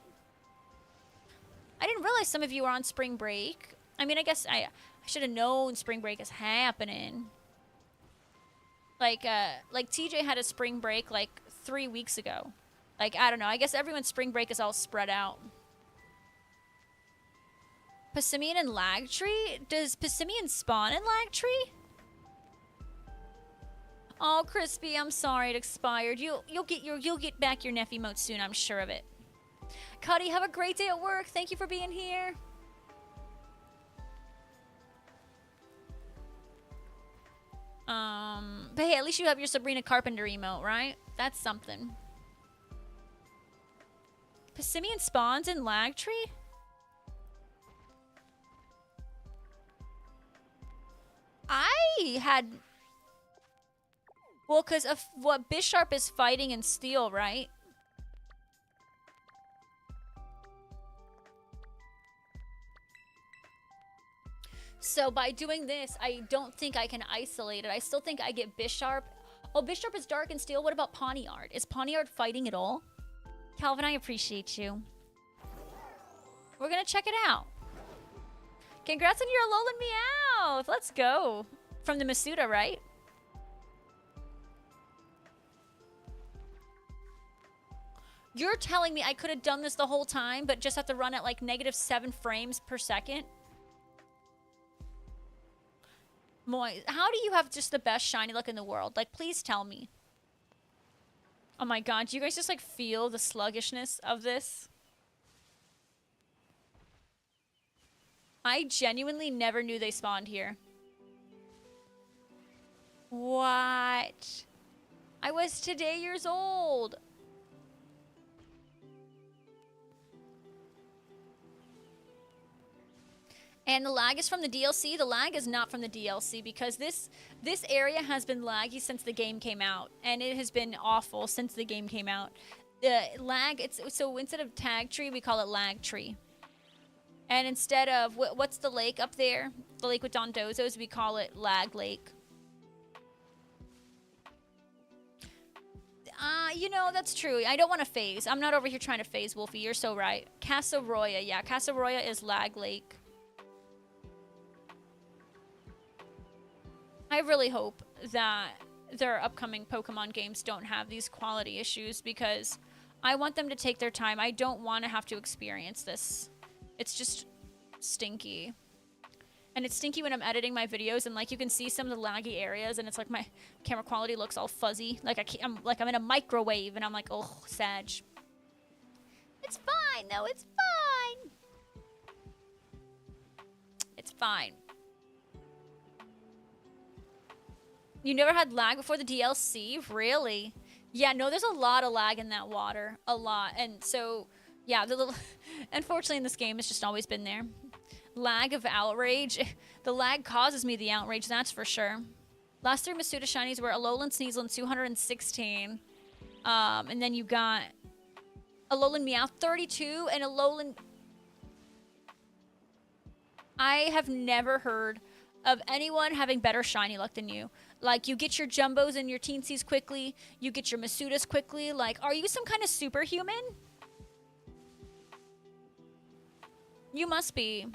I didn't realize some of you are on spring break. I mean, I guess I should have known spring break is happening. Like TJ had a spring break like 3 weeks ago. Like, I don't know. I guess everyone's spring break is all spread out. Passimian and Lagtree? Does Passimian spawn in Lagtree? Oh, Crispy, I'm sorry it expired. You'll get back your Neph emote soon, I'm sure of it. Cuddy, have a great day at work. Thank you for being here. But hey, at least you have your Sabrina Carpenter emote, right? That's something. Passimian spawns in Lagtree? I had... Well, because of what Bisharp is fighting in Steel, right? So by doing this, I don't think I can isolate it. I still think I get Bisharp. Oh, Bisharp is Dark and Steel. What about Pawniard? Is Pawniard fighting at all? Calvin, I appreciate you. We're going to check it out. Congrats on your Alolan Meowth. Let's go. From the Masuda, right? You're telling me I could have done this the whole time, but just have to run at like -7 frames per second? Moy, how do you have just the best shiny look in the world? Like, please tell me. Oh my god, do you guys just like feel the sluggishness of this? I genuinely never knew they spawned here. What? I was today years old. And the lag is from the DLC. The lag is not from the DLC because this area has been laggy since the game came out, and it has been awful since the game came out. The lag, so instead of tag tree, we call it lag tree. And instead of what's the lake up there? The lake with Dondozos, we call it Lag Lake. You know, that's true. I don't want to phase. I'm not over here trying to phase, Wolfie. You're so right. Casa Roya, yeah, Casa Roya is Lag Lake. I really hope that their upcoming Pokemon games don't have these quality issues because I want them to take their time. I don't want to have to experience this. It's just stinky. And it's stinky when I'm editing my videos and like you can see some of the laggy areas and it's like my camera quality looks all fuzzy. Like I'm in a microwave and I'm like, oh, Sag. It's fine though, it's fine. It's fine. You never had lag before the DLC? Really? Yeah, no, there's a lot of lag in that water. A lot. And so, yeah, unfortunately in this game, it's just always been there. Lag of outrage. The lag causes me the outrage, that's for sure. Last 3 Masuda shinies were Alolan Sneasel 216. And then you got Alolan Meowth 32 and Alolan... I have never heard of anyone having better shiny luck than you. Like, you get your Jumbos and your Teensies quickly. You get your Masudas quickly. Like, are you some kind of superhuman? You must be.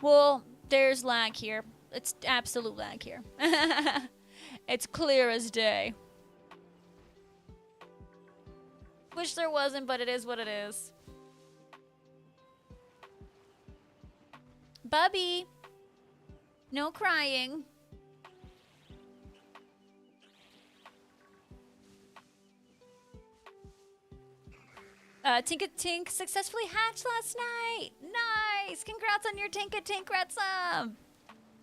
Well, there's lag here. It's absolute lag here. It's clear as day. Wish there wasn't, but it is what it is. Bubby, no crying. Tinka-Tink successfully hatched last night. Nice! Congrats on your Tinka-Tink, Retsum!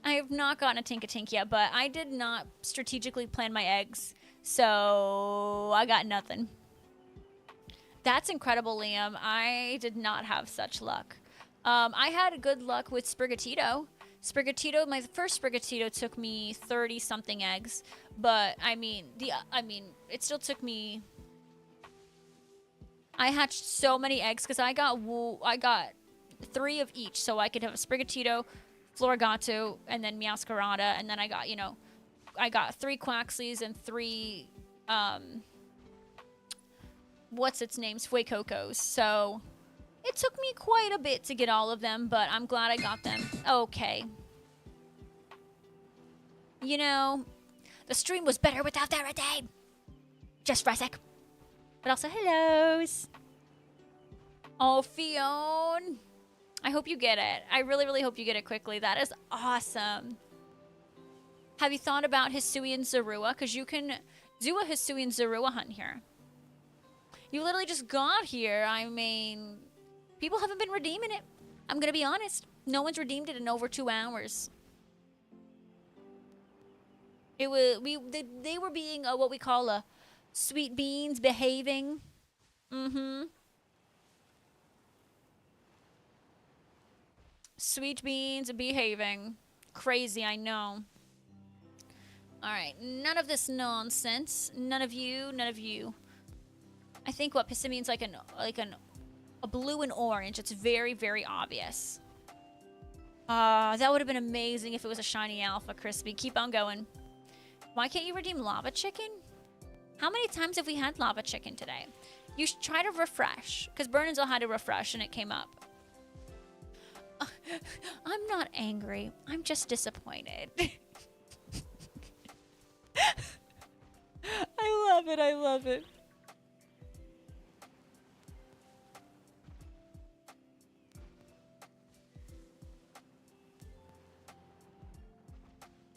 I have not gotten a Tinka-Tink yet, but I did not strategically plan my eggs, so I got nothing. That's incredible, Liam. I did not have such luck. I had good luck with Sprigatito. My first Sprigatito took me 30-something eggs, but I mean, it still took me... I hatched so many eggs because I got 3 of each, so I could have a Sprigatito, Floragato, and then Meowscarada, and then I got, I got 3 Quaxleys and 3, what's its name, Fuecocos. So it took me quite a bit to get all of them, but I'm glad I got them. Okay. The stream was better without that retain. Just for a sec. But also, hellos. Oh, Fion. I hope you get it. I really, really hope you get it quickly. That is awesome. Have you thought about Hisuian Zorua? Because you can do a Hisuian Zorua hunt here. You literally just got here. I mean, people haven't been redeeming it. I'm going to be honest. No one's redeemed it in over 2 hours. They were being what we call a sweet beans behaving. Sweet beans behaving. Crazy, I know. Alright, none of this nonsense. None of you, none of you. I think what Pissimian's like a blue and orange. It's very, very obvious. That would have been amazing if it was a shiny alpha, Crispy. Keep on going. Why can't you redeem Lava Chicken? How many times have we had Lava Chicken today? You should try to refresh, because Burnenzel had to refresh and it came up. I'm not angry. I'm just disappointed. I love it. I love it.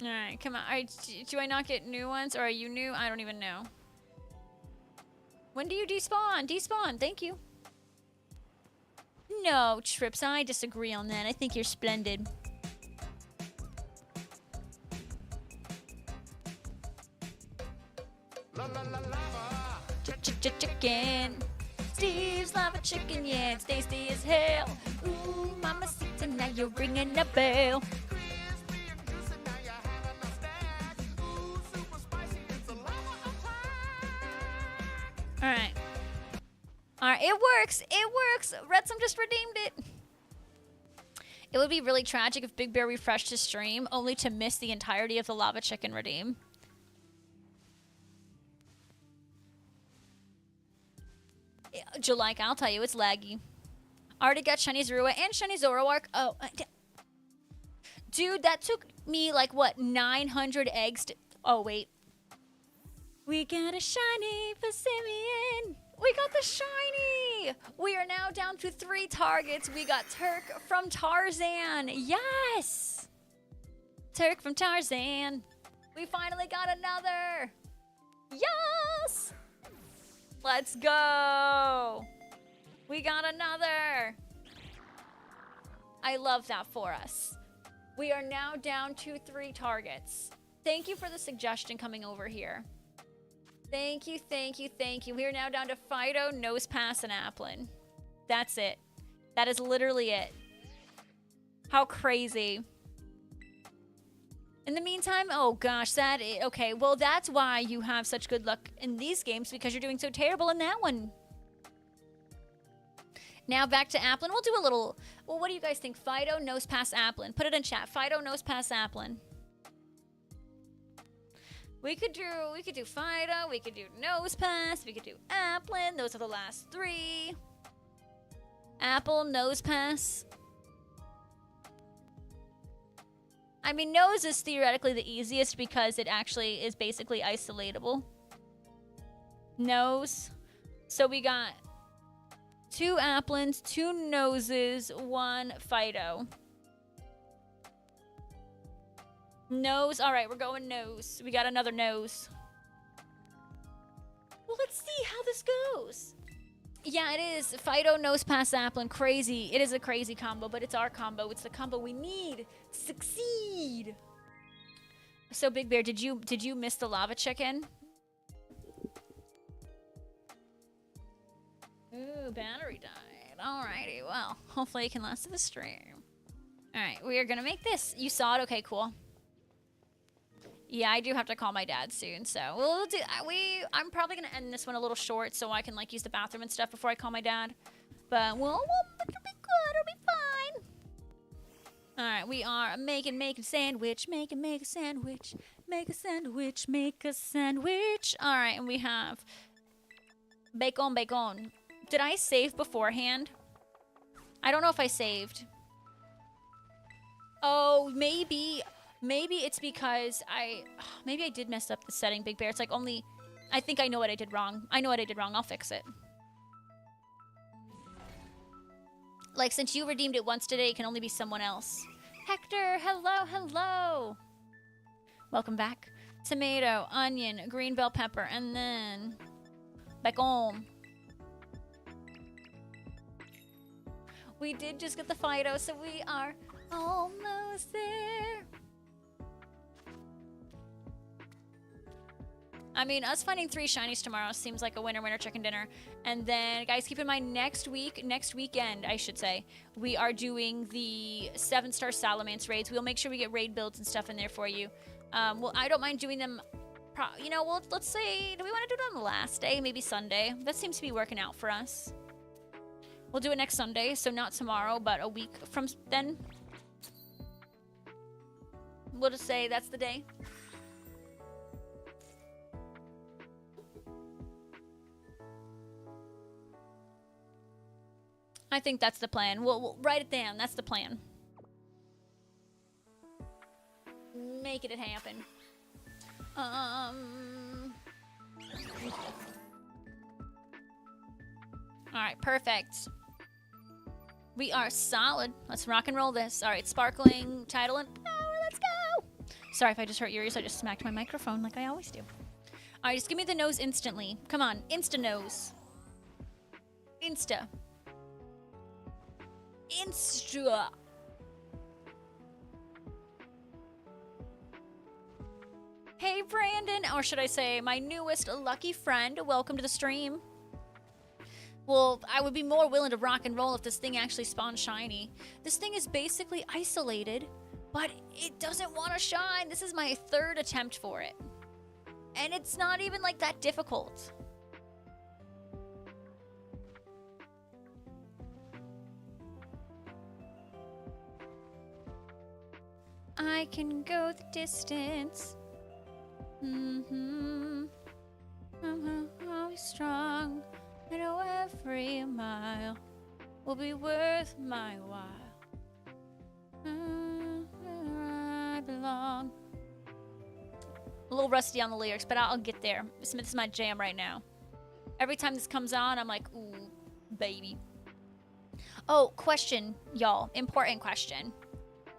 All right, come on. All right, do I not get new ones, or are you new? I don't even know. When do you despawn? Despawn, thank you. No, Trips, I disagree on that. I think you're splendid. Chicken. Steve's Lava Chicken, yeah, it's tasty as hell. Ooh, Mamacita, now you're ringing a bell. Alright. Alright, it works. It works. Retsum just redeemed it. It would be really tragic if Big Bear refreshed his stream only to miss the entirety of the Lava Chicken redeem. Jalike, I'll tell you, it's laggy. Already got Shiny Zorua and Shiny Zoroark. Oh, dude, that took me like, what, 900 eggs to... Oh, wait. We got a shiny Pissimian. We got the shiny. We are now down to 3 targets. We got Turk from Tarzan. Yes. Turk from Tarzan. We finally got another. Yes. Let's go. We got another. I love that for us. We are now down to 3 targets. Thank you for the suggestion coming over here. Thank you, thank you, thank you. We are now down to Fido, Nosepass, and Applin. That's it. That is literally it. How crazy. In the meantime, oh gosh, okay, well that's why you have such good luck in these games, because you're doing so terrible in that one. Now back to Applin. We'll do a little, well, what do you guys think? Fido, nose pass, Applin. Put it in chat. Fido, nose pass, Applin. We could do Fido, we could do nose pass, we could do Applin. Those are the last three. Apple, nose pass. I mean, nose is theoretically the easiest because it actually is basically isolatable. Nose. So we got 2 Applins, 2 noses, 1 Fido. Nose. All right, we're going nose. We got another nose. Well, let's see how this goes. Yeah, it is. Fido, nose pass, Applin. Crazy. It is a crazy combo, but it's our combo. It's the combo we need to succeed. So, Big Bear, did you miss the lava chicken? Ooh, battery died. Alrighty, well, hopefully it can last to the stream. Alright, we are gonna make this. You saw it? Okay, cool. Yeah, I do have to call my dad soon, so we'll do. I'm probably gonna end this one a little short so I can like use the bathroom and stuff before I call my dad. But it'll be good. It'll be fine. All right, we are making sandwich, make a sandwich, make a sandwich, make a sandwich. All right, and we have bacon. Did I save beforehand? I don't know if I saved. Oh, maybe it's because maybe I did mess up the setting, Big Bear. It's like only, I think I know what I did wrong. I'll fix it. Like, since you redeemed it once today, it can only be someone else. Hector, hello. Welcome back. Tomato, onion, green bell pepper, and then bacon. We did just get the Fido, so we are almost there. I mean, us finding 3 shinies tomorrow seems like a winner chicken dinner. And then, guys, keep in mind next weekend, I should say, we are doing the 7-star Salamence raids. We'll make sure we get raid builds and stuff in there for you. Well, I don't mind doing them, let's say, do we want to do it on the last day? Maybe Sunday. That seems to be working out for us. We'll do it next Sunday, so not tomorrow, but a week from then. We'll just say that's the day. I think that's the plan. We'll write it down. That's the plan. Make it happen. Alright, perfect. We are solid. Let's rock and roll this. Alright, sparkling, title, and power. Let's go! Sorry if I just hurt your ears. I just smacked my microphone like I always do. Alright, just give me the nose instantly. Come on, insta nose. Insta. Hey, Brandon, or should I say my newest lucky friend. Welcome to the stream. Well, I would be more willing to rock and roll if this thing actually spawned shiny. This thing is basically isolated, but it doesn't want to shine. This is my 3rd attempt for it. And it's not even like that difficult. I can go the distance. I'm always strong. I know every mile will be worth my while. Where I belong. A little rusty on the lyrics, but I'll get there. This is my jam right now. Every time this comes on, I'm like, ooh, baby. Oh, question, y'all. Important question.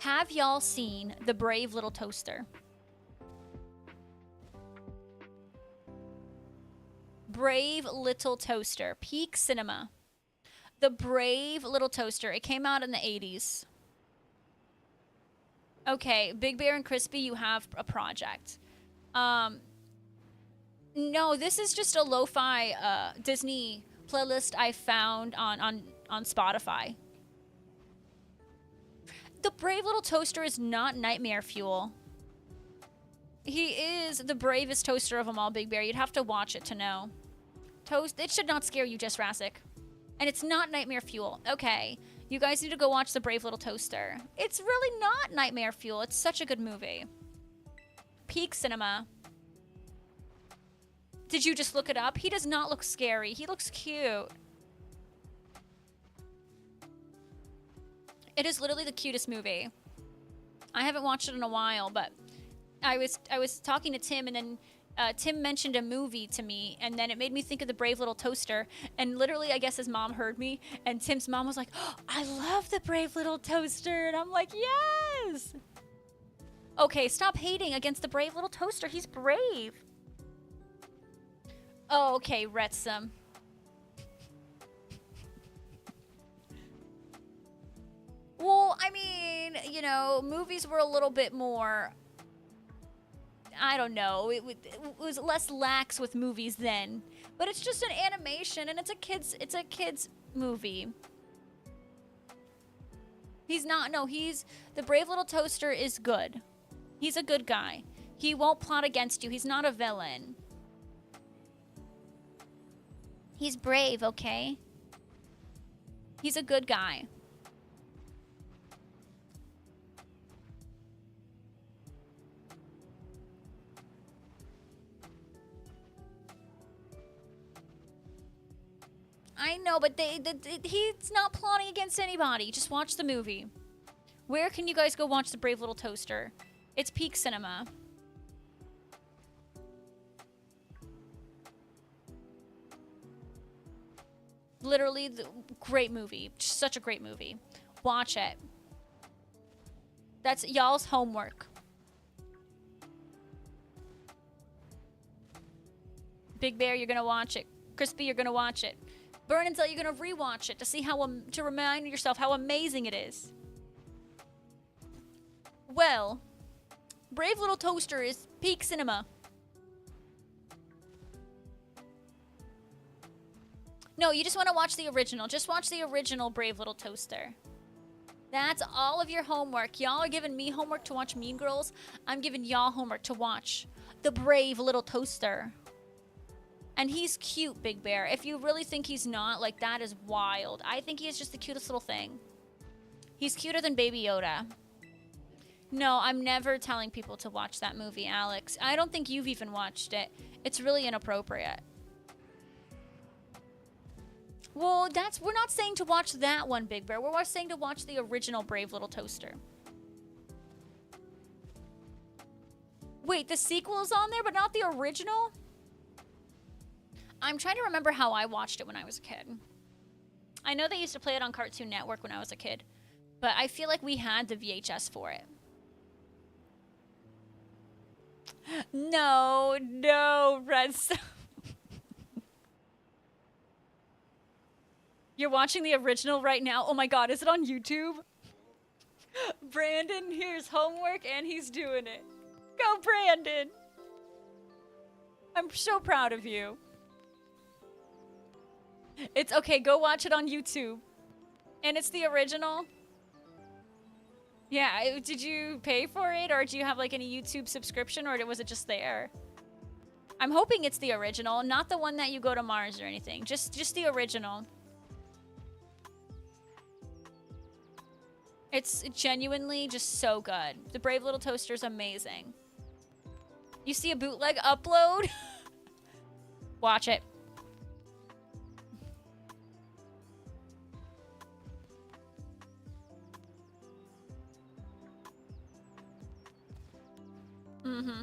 Have y'all seen The Brave Little Toaster? Brave Little Toaster. Peak Cinema. The Brave Little Toaster. It came out in the 80s. Okay, Big Bear and Crispy, you have a project. No, this is just a lo-fi Disney playlist I found on on Spotify. The Brave Little Toaster is not nightmare fuel. He is the bravest toaster of them all, Big Bear. You'd have to watch it to know. It should not scare you, Just Rassic. And it's not nightmare fuel. Okay, you guys need to go watch The Brave Little Toaster. It's really not nightmare fuel. It's such a good movie. Peak cinema. Did you just look it up? He does not look scary. He looks cute. It is literally the cutest movie. I haven't watched it in a while, but I was talking to Tim, and then Tim mentioned a movie to me, and then it made me think of The Brave Little Toaster. And literally, I guess his mom heard me, and Tim's mom was like, "Oh, I love The Brave Little Toaster," and I'm like, yes. Okay, stop hating against The Brave Little Toaster. He's brave. Oh, okay, Retsum. Well, I mean, you know, movies were a little bit more, I don't know, it was less lax with movies then. But it's just an animation, and it's a kid's movie. The Brave Little Toaster is good. He's a good guy. He won't plot against you. He's not a villain. He's brave, okay? He's a good guy. I know, but he's not plotting against anybody. Just watch the movie. Where can you guys go watch The Brave Little Toaster? It's peak cinema. Literally, great movie. Such a great movie. Watch it. That's y'all's homework. Big Bear, you're gonna watch it. Crispy, you're gonna watch it. Burn Until, you're gonna rewatch it to see to remind yourself how amazing it is. Well, Brave Little Toaster is peak cinema. No, you just want to watch the original. Just watch the original Brave Little Toaster. That's all of your homework. Y'all are giving me homework to watch Mean Girls. I'm giving y'all homework to watch The Brave Little Toaster. And he's cute, Big Bear. If you really think he's not, like, that is wild. I think he is just the cutest little thing. He's cuter than Baby Yoda. No, I'm never telling people to watch that movie, Alex. I don't think you've even watched it. It's really inappropriate. Well, we're not saying to watch that one, Big Bear. We're saying to watch the original Brave Little Toaster. Wait, the sequel is on there, but not the original? I'm trying to remember how I watched it when I was a kid. I know they used to play it on Cartoon Network when I was a kid, but I feel like we had the VHS for it. No, Red. You're watching the original right now? Oh my god, is it on YouTube? Brandon, here's homework and he's doing it. Go, Brandon! I'm so proud of you. It's okay, go watch it on YouTube. And it's the original? Yeah, did you pay for it, or do you have like any YouTube subscription, or was it just there? I'm hoping it's the original, not the one that you go to Mars or anything. Just the original. It's genuinely just so good. The Brave Little Toaster is amazing. You see a bootleg upload? Watch it. Mm-hmm.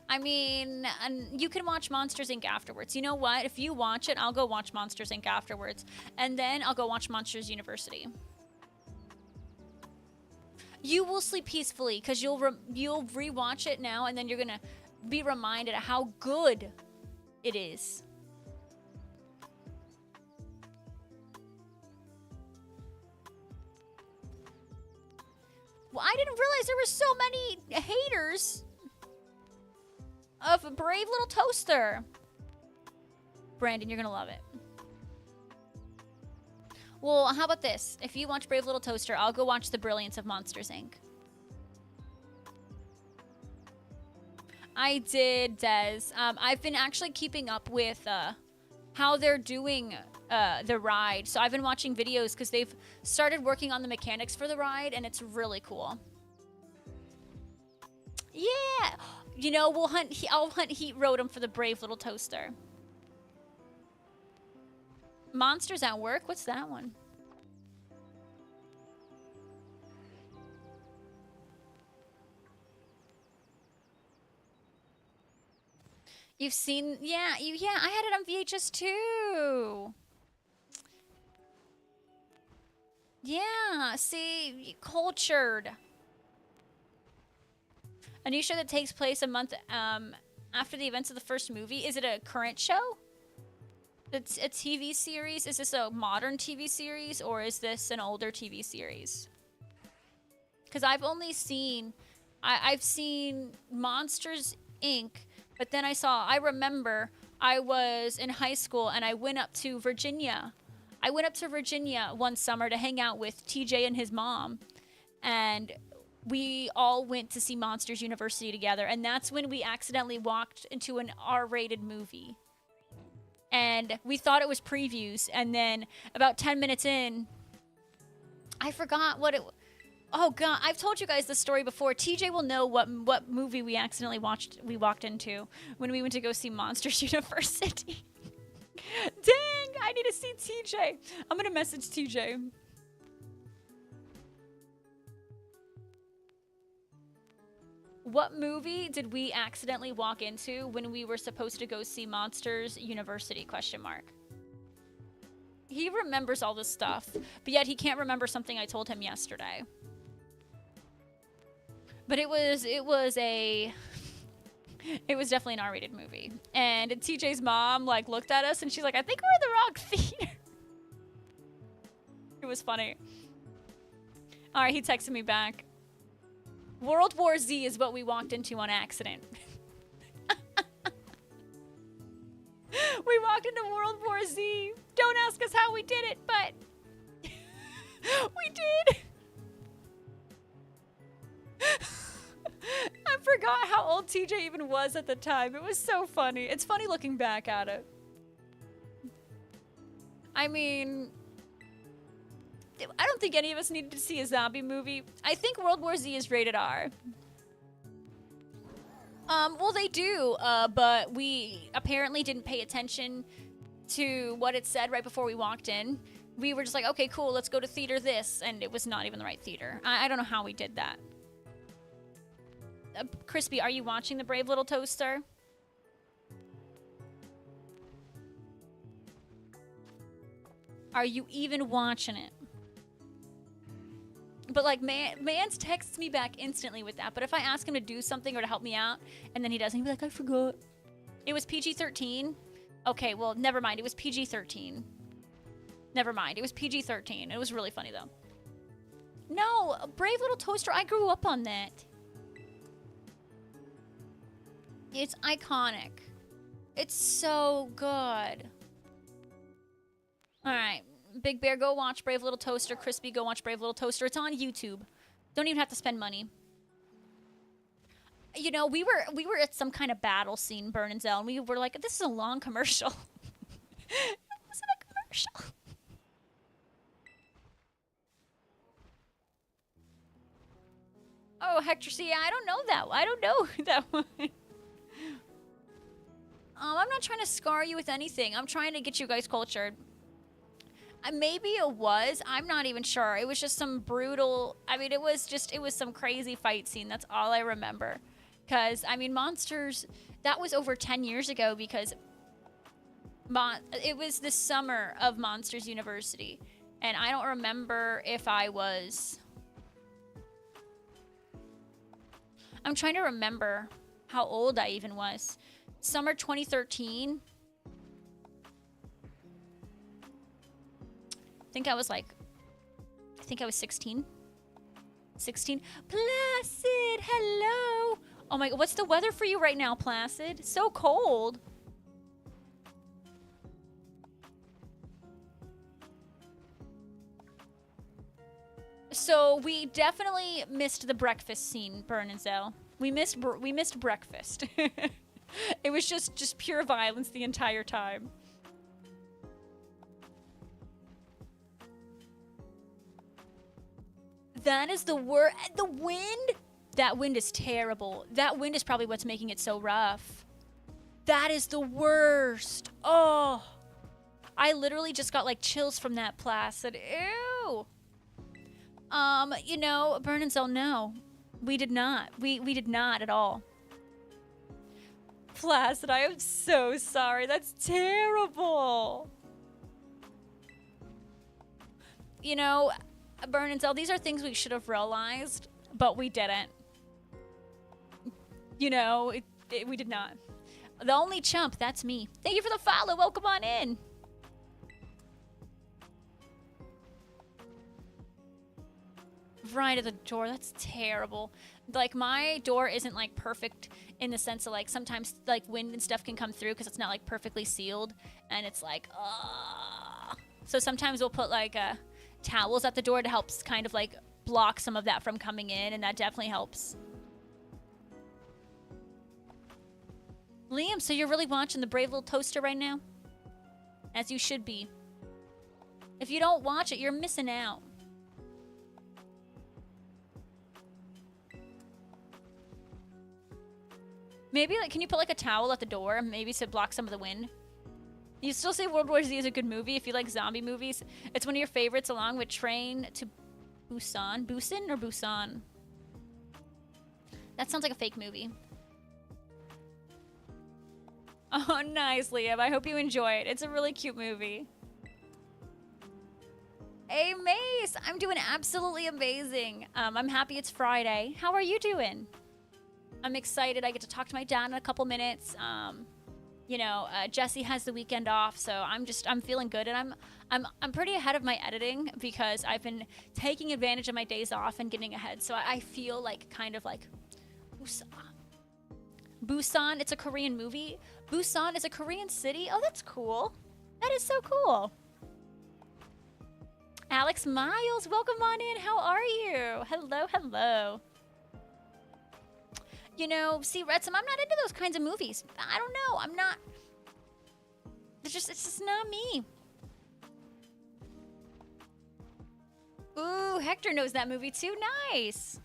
I mean, and you can watch Monsters, Inc. afterwards. You know what? If you watch it, I'll go watch Monsters, Inc. afterwards. And then I'll go watch Monsters University. You will sleep peacefully because you'll rewatch it now, and then you're gonna be reminded of how good it is. Well, I didn't realize there were so many haters of a Brave Little Toaster. Brandon, you're gonna love it. Well, how about this? If you watch Brave Little Toaster, I'll go watch The Brilliance of Monsters, Inc. I did, Des. I've been actually keeping up with how they're doing the ride. So I've been watching videos because they've started working on the mechanics for the ride, and it's really cool. Yeah! You know, I'll hunt Heat Rotom for the Brave Little Toaster. Monsters at Work? What's that one? You've seen, yeah, I had it on VHS too. Yeah, see, cultured. A new show that takes place a month after the events of the first movie. Is it a current show? It's a TV series? Is this a modern TV series or is this an older TV series? Because I've only seen, I've seen Monsters, Inc., but then I remember I was in high school and I went up to Virginia. I went up to Virginia one summer to hang out with TJ and his mom. And we all went to see Monsters University together. And that's when we accidentally walked into an R-rated movie. And we thought it was previews. And then about 10 minutes in, I forgot what it was. Oh god, I've told you guys this story before. TJ will know what movie we accidentally walked into when we went to go see Monsters University. Dang, I need to see TJ. I'm gonna message TJ. What movie did we accidentally walk into when we were supposed to go see Monsters University? ? He remembers all this stuff, but yet he can't remember something I told him yesterday. But it was definitely an R-rated movie. And TJ's mom like looked at us and she's like, I think we're in the wrong theater. It was funny. All right, he texted me back. World War Z is what we walked into on accident. We walked into World War Z. Don't ask us how we did it, but we did. I forgot how old TJ even was at the time. It was so funny. It's funny looking back at it. I mean, I don't think any of us needed to see a zombie movie. I think World War Z is rated R. Well, they do, but we apparently didn't pay attention to what it said right before we walked in. We were just like, okay, cool, let's go to theater this, and it was not even the right theater. I don't know how we did that. Crispy, are you watching The Brave Little Toaster? Are you even watching it? But like, Mans texts me back instantly with that. But if I ask him to do something or to help me out, and then he doesn't, he'd be like, I forgot. It was PG-13? Okay, well, never mind. It was PG-13. Never mind. It was PG-13. It was really funny, though. No, Brave Little Toaster, I grew up on that. It's iconic. It's so good. All right. Big Bear, go watch Brave Little Toaster. Crispy, go watch Brave Little Toaster. It's on YouTube. Don't even have to spend money. You know, we were at some kind of battle scene, Burn and Zell, and we were like, this is a long commercial. It wasn't a commercial. Oh, Hector, see, I don't know that. I don't know that one. I'm not trying to scar you with anything. I'm trying to get you guys cultured. Maybe it was. I'm not even sure. It was just some brutal... I mean, it was some crazy fight scene. That's all I remember. Because, I mean, Monsters... That was over 10 years ago because... It was the summer of Monsters University. And I don't remember if I was... I'm trying to remember how old I even was. Summer 2013... I think I was 16. 16. Placid, hello. Oh my god, what's the weather for you right now, Placid? It's so cold. So we definitely missed the breakfast scene, Burn and Zell. We missed breakfast. It was just pure violence the entire time. That is the worst. The wind? That wind is terrible. That wind is probably what's making it so rough. That is the worst. Oh. I literally just got like chills from that, Placid. Ew. You know, Burn and Zell, no. We did not. We did not at all. Placid, I am so sorry. That's terrible. You know, Burn and Zell, these are things we should have realized, but we didn't. You know, we did not. The only chump, that's me. Thank you for the follow. Welcome on in. Right at the door. That's terrible. Like, my door isn't, like, perfect in the sense of, like, sometimes, like, wind and stuff can come through because it's not, like, perfectly sealed. And it's like, so sometimes we'll put, like, towels at the door to help kind of, like, block some of that from coming in. And that definitely helps. Liam, so you're really watching the Brave Little Toaster right now? As you should be. If you don't watch it, you're missing out. Maybe, like, can you put, like, a towel at the door, maybe to block some of the wind? You still say World War Z is a good movie if you like zombie movies. It's one of your favorites along with Train to Busan. Busan or Busan? That sounds like a fake movie. Oh, nice, Liam. I hope you enjoy it. It's a really cute movie. Hey, Mace. I'm doing absolutely amazing. I'm happy it's Friday. How are you doing? I'm excited. I get to talk to my dad in a couple minutes. You know, Jesse has the weekend off, so I'm feeling good, and I'm pretty ahead of my editing because I've been taking advantage of my days off and getting ahead. So I feel like kind of like Busan. It's a Korean movie. Busan is a Korean city. Oh, that's cool. That is so cool. Alex Miles, welcome on in. How are you? Hello, hello. You know, see, Retsum, I'm not into those kinds of movies. I don't know. I'm not. It's just not me. Ooh, Hector knows that movie too. Nice.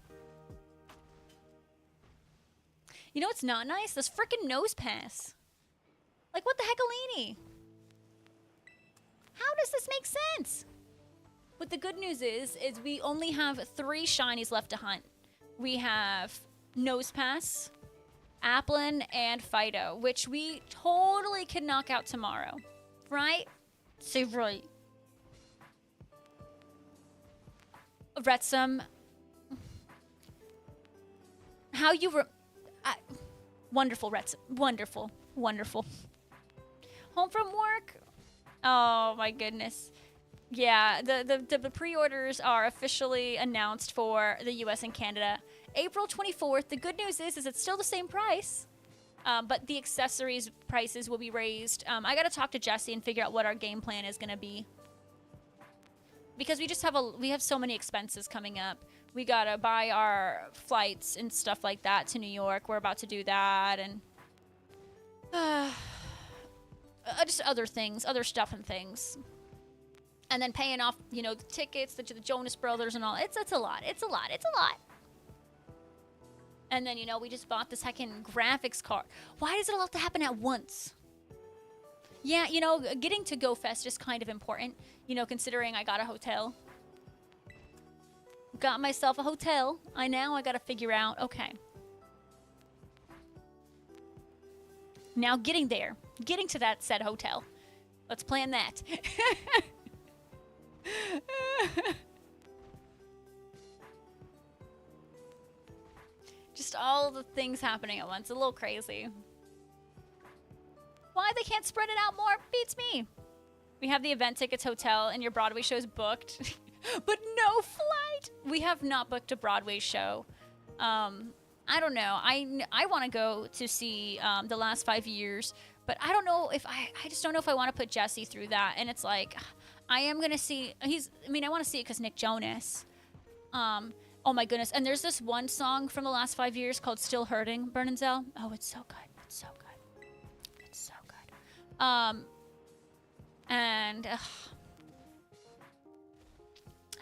You know what's not nice? This freaking nose pass. Like, what the heck, Alini? How does this make sense? But the good news is we only have 3 shinies left to hunt. We have Nosepass, Applin, and Fido, which we totally can knock out tomorrow. Right? Say right. Retsum. How you were... wonderful, Retsum. Wonderful. Wonderful. Home from work? Oh, my goodness. Yeah, the pre-orders are officially announced for the US and Canada. April 24th. The good news is it's still the same price, but the accessories prices will be raised. I got to talk to Jesse and figure out what our game plan is going to be. Because we have so many expenses coming up. We got to buy our flights and stuff like that to New York. We're about to do that, and just other things, other stuff and things. And then paying off, you know, the tickets to the Jonas Brothers and all. It's a lot. It's a lot. It's a lot. And then, you know, we just bought this heckin' graphics card. Why does it all have to happen at once? Yeah, you know, getting to GoFest is kind of important. You know, considering I got a hotel. Got myself a hotel. I gotta figure out, okay. Now getting there. Getting to that said hotel. Let's plan that. Just all the things happening at once. A little crazy. Why they can't spread it out more beats me. We have the event tickets, hotel, and your Broadway show's booked. But no flight! We have not booked a Broadway show. I don't know. I want to go to see The Last 5 Years, but I don't know if I just don't know if I want to put Jesse through that. And it's like, I am going to see, I want to see it because Nick Jonas. Oh my goodness. And there's this one song from the last 5 years called Still Hurting, Burn and Zell. Oh, it's so good. It's so good. It's so good. And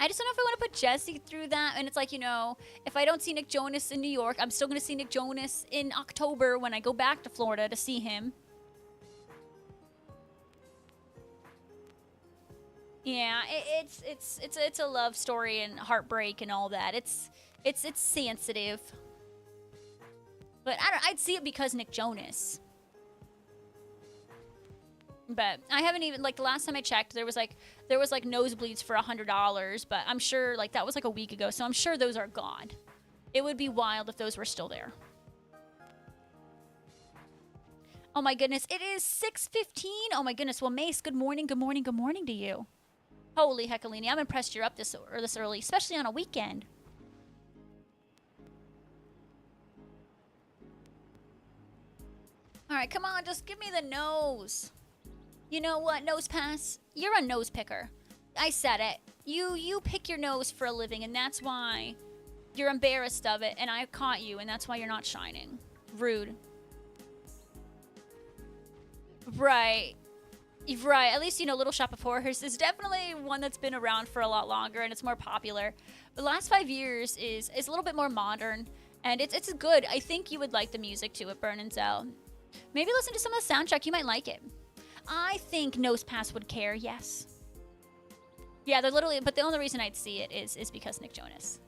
I just don't know if I want to put Jesse through that. And it's like, you know, if I don't see Nick Jonas in New York, I'm still going to see Nick Jonas in October when I go back to Florida to see him. Yeah, it's a love story and heartbreak and all that. It's sensitive. But I'd see it because Nick Jonas. But I haven't even, like, the last time I checked, there was like nosebleeds for $100, but I'm sure, like, that was like a week ago, so I'm sure those are gone. It would be wild if those were still there. Oh my goodness, it is 6:15. Oh my goodness. Well, Mace, good morning, good morning, good morning to you. Holy heckalini, I'm impressed you're up this early, especially on a weekend. All right, come on, just give me the nose. You know what, Nose Pass? You're a nose picker. I said it. You pick your nose for a living, and that's why you're embarrassed of it, and I caught you, and that's why you're not shining. Rude. Right. Right, at least, you know, Little Shop of Horrors is definitely one that's been around for a lot longer, and it's more popular. The last 5 years is a little bit more modern, and it's good. I think you would like the music to it, Burn and Zell. Maybe listen to some of the soundtrack. You might like it. I think Nose Pass would care, yes. Yeah, they're literally, but the only reason I'd see it is because Nick Jonas.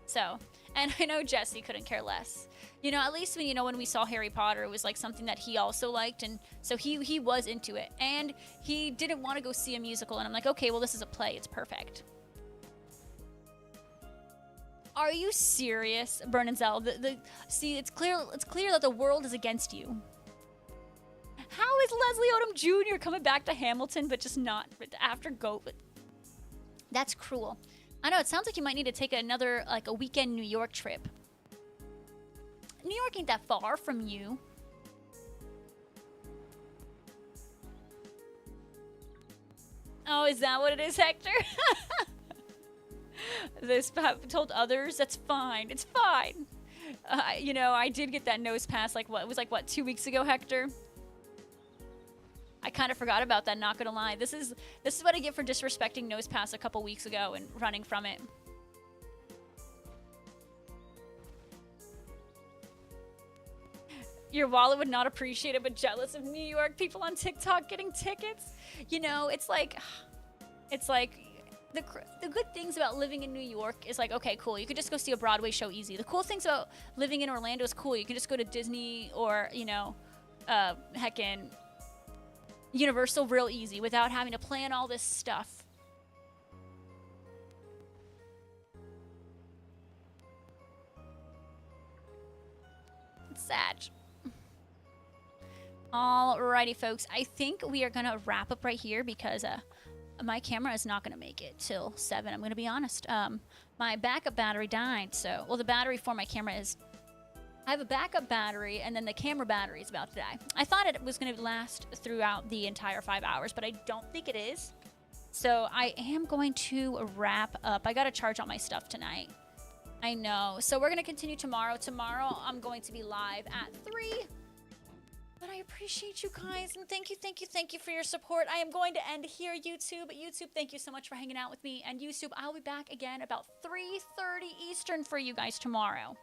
So, and I know Jesse couldn't care less. You know, at least when we saw Harry Potter, it was like something that he also liked, and so he was into it. And he didn't want to go see a musical, and I'm like, okay, well, this is a play. It's perfect. Are you serious, Burn and Zell? See, it's clear that the world is against you. How is Leslie Odom Jr. coming back to Hamilton, but just not after Goat? That's cruel. I know, it sounds like you might need to take another, like, a weekend New York trip. New York ain't that far from you. Oh, is that what it is, Hector? This told others, that's fine. It's fine. You know, I did get that Nose Pass, like, it was 2 weeks ago, Hector? I kind of forgot about that, not gonna lie. This is what I get for disrespecting Nose Pass a couple weeks ago and running from it. Your wallet would not appreciate it, but jealous of New York people on TikTok getting tickets. You know, it's like the good things about living in New York is like, okay, cool. You could just go see a Broadway show easy. The cool things about living in Orlando is cool. You can just go to Disney or, you know, heckin' Universal real easy without having to plan all this stuff. It's sad. Alrighty, folks. I think we are going to wrap up right here because my camera is not going to make it till 7. I'm going to be honest. My backup battery died. So, well, the battery for my camera is... I have a backup battery, and then the camera battery is about to die. I thought it was going to last throughout the entire 5 hours, but I don't think it is. So I am going to wrap up. I got to charge all my stuff tonight. I know. So we're going to continue tomorrow. Tomorrow, I'm going to be live at 3. But I appreciate you guys, and thank you for your support. I am going to end here, YouTube. YouTube, thank you so much for hanging out with me. And YouTube, I'll be back again about 3:30 Eastern for you guys tomorrow.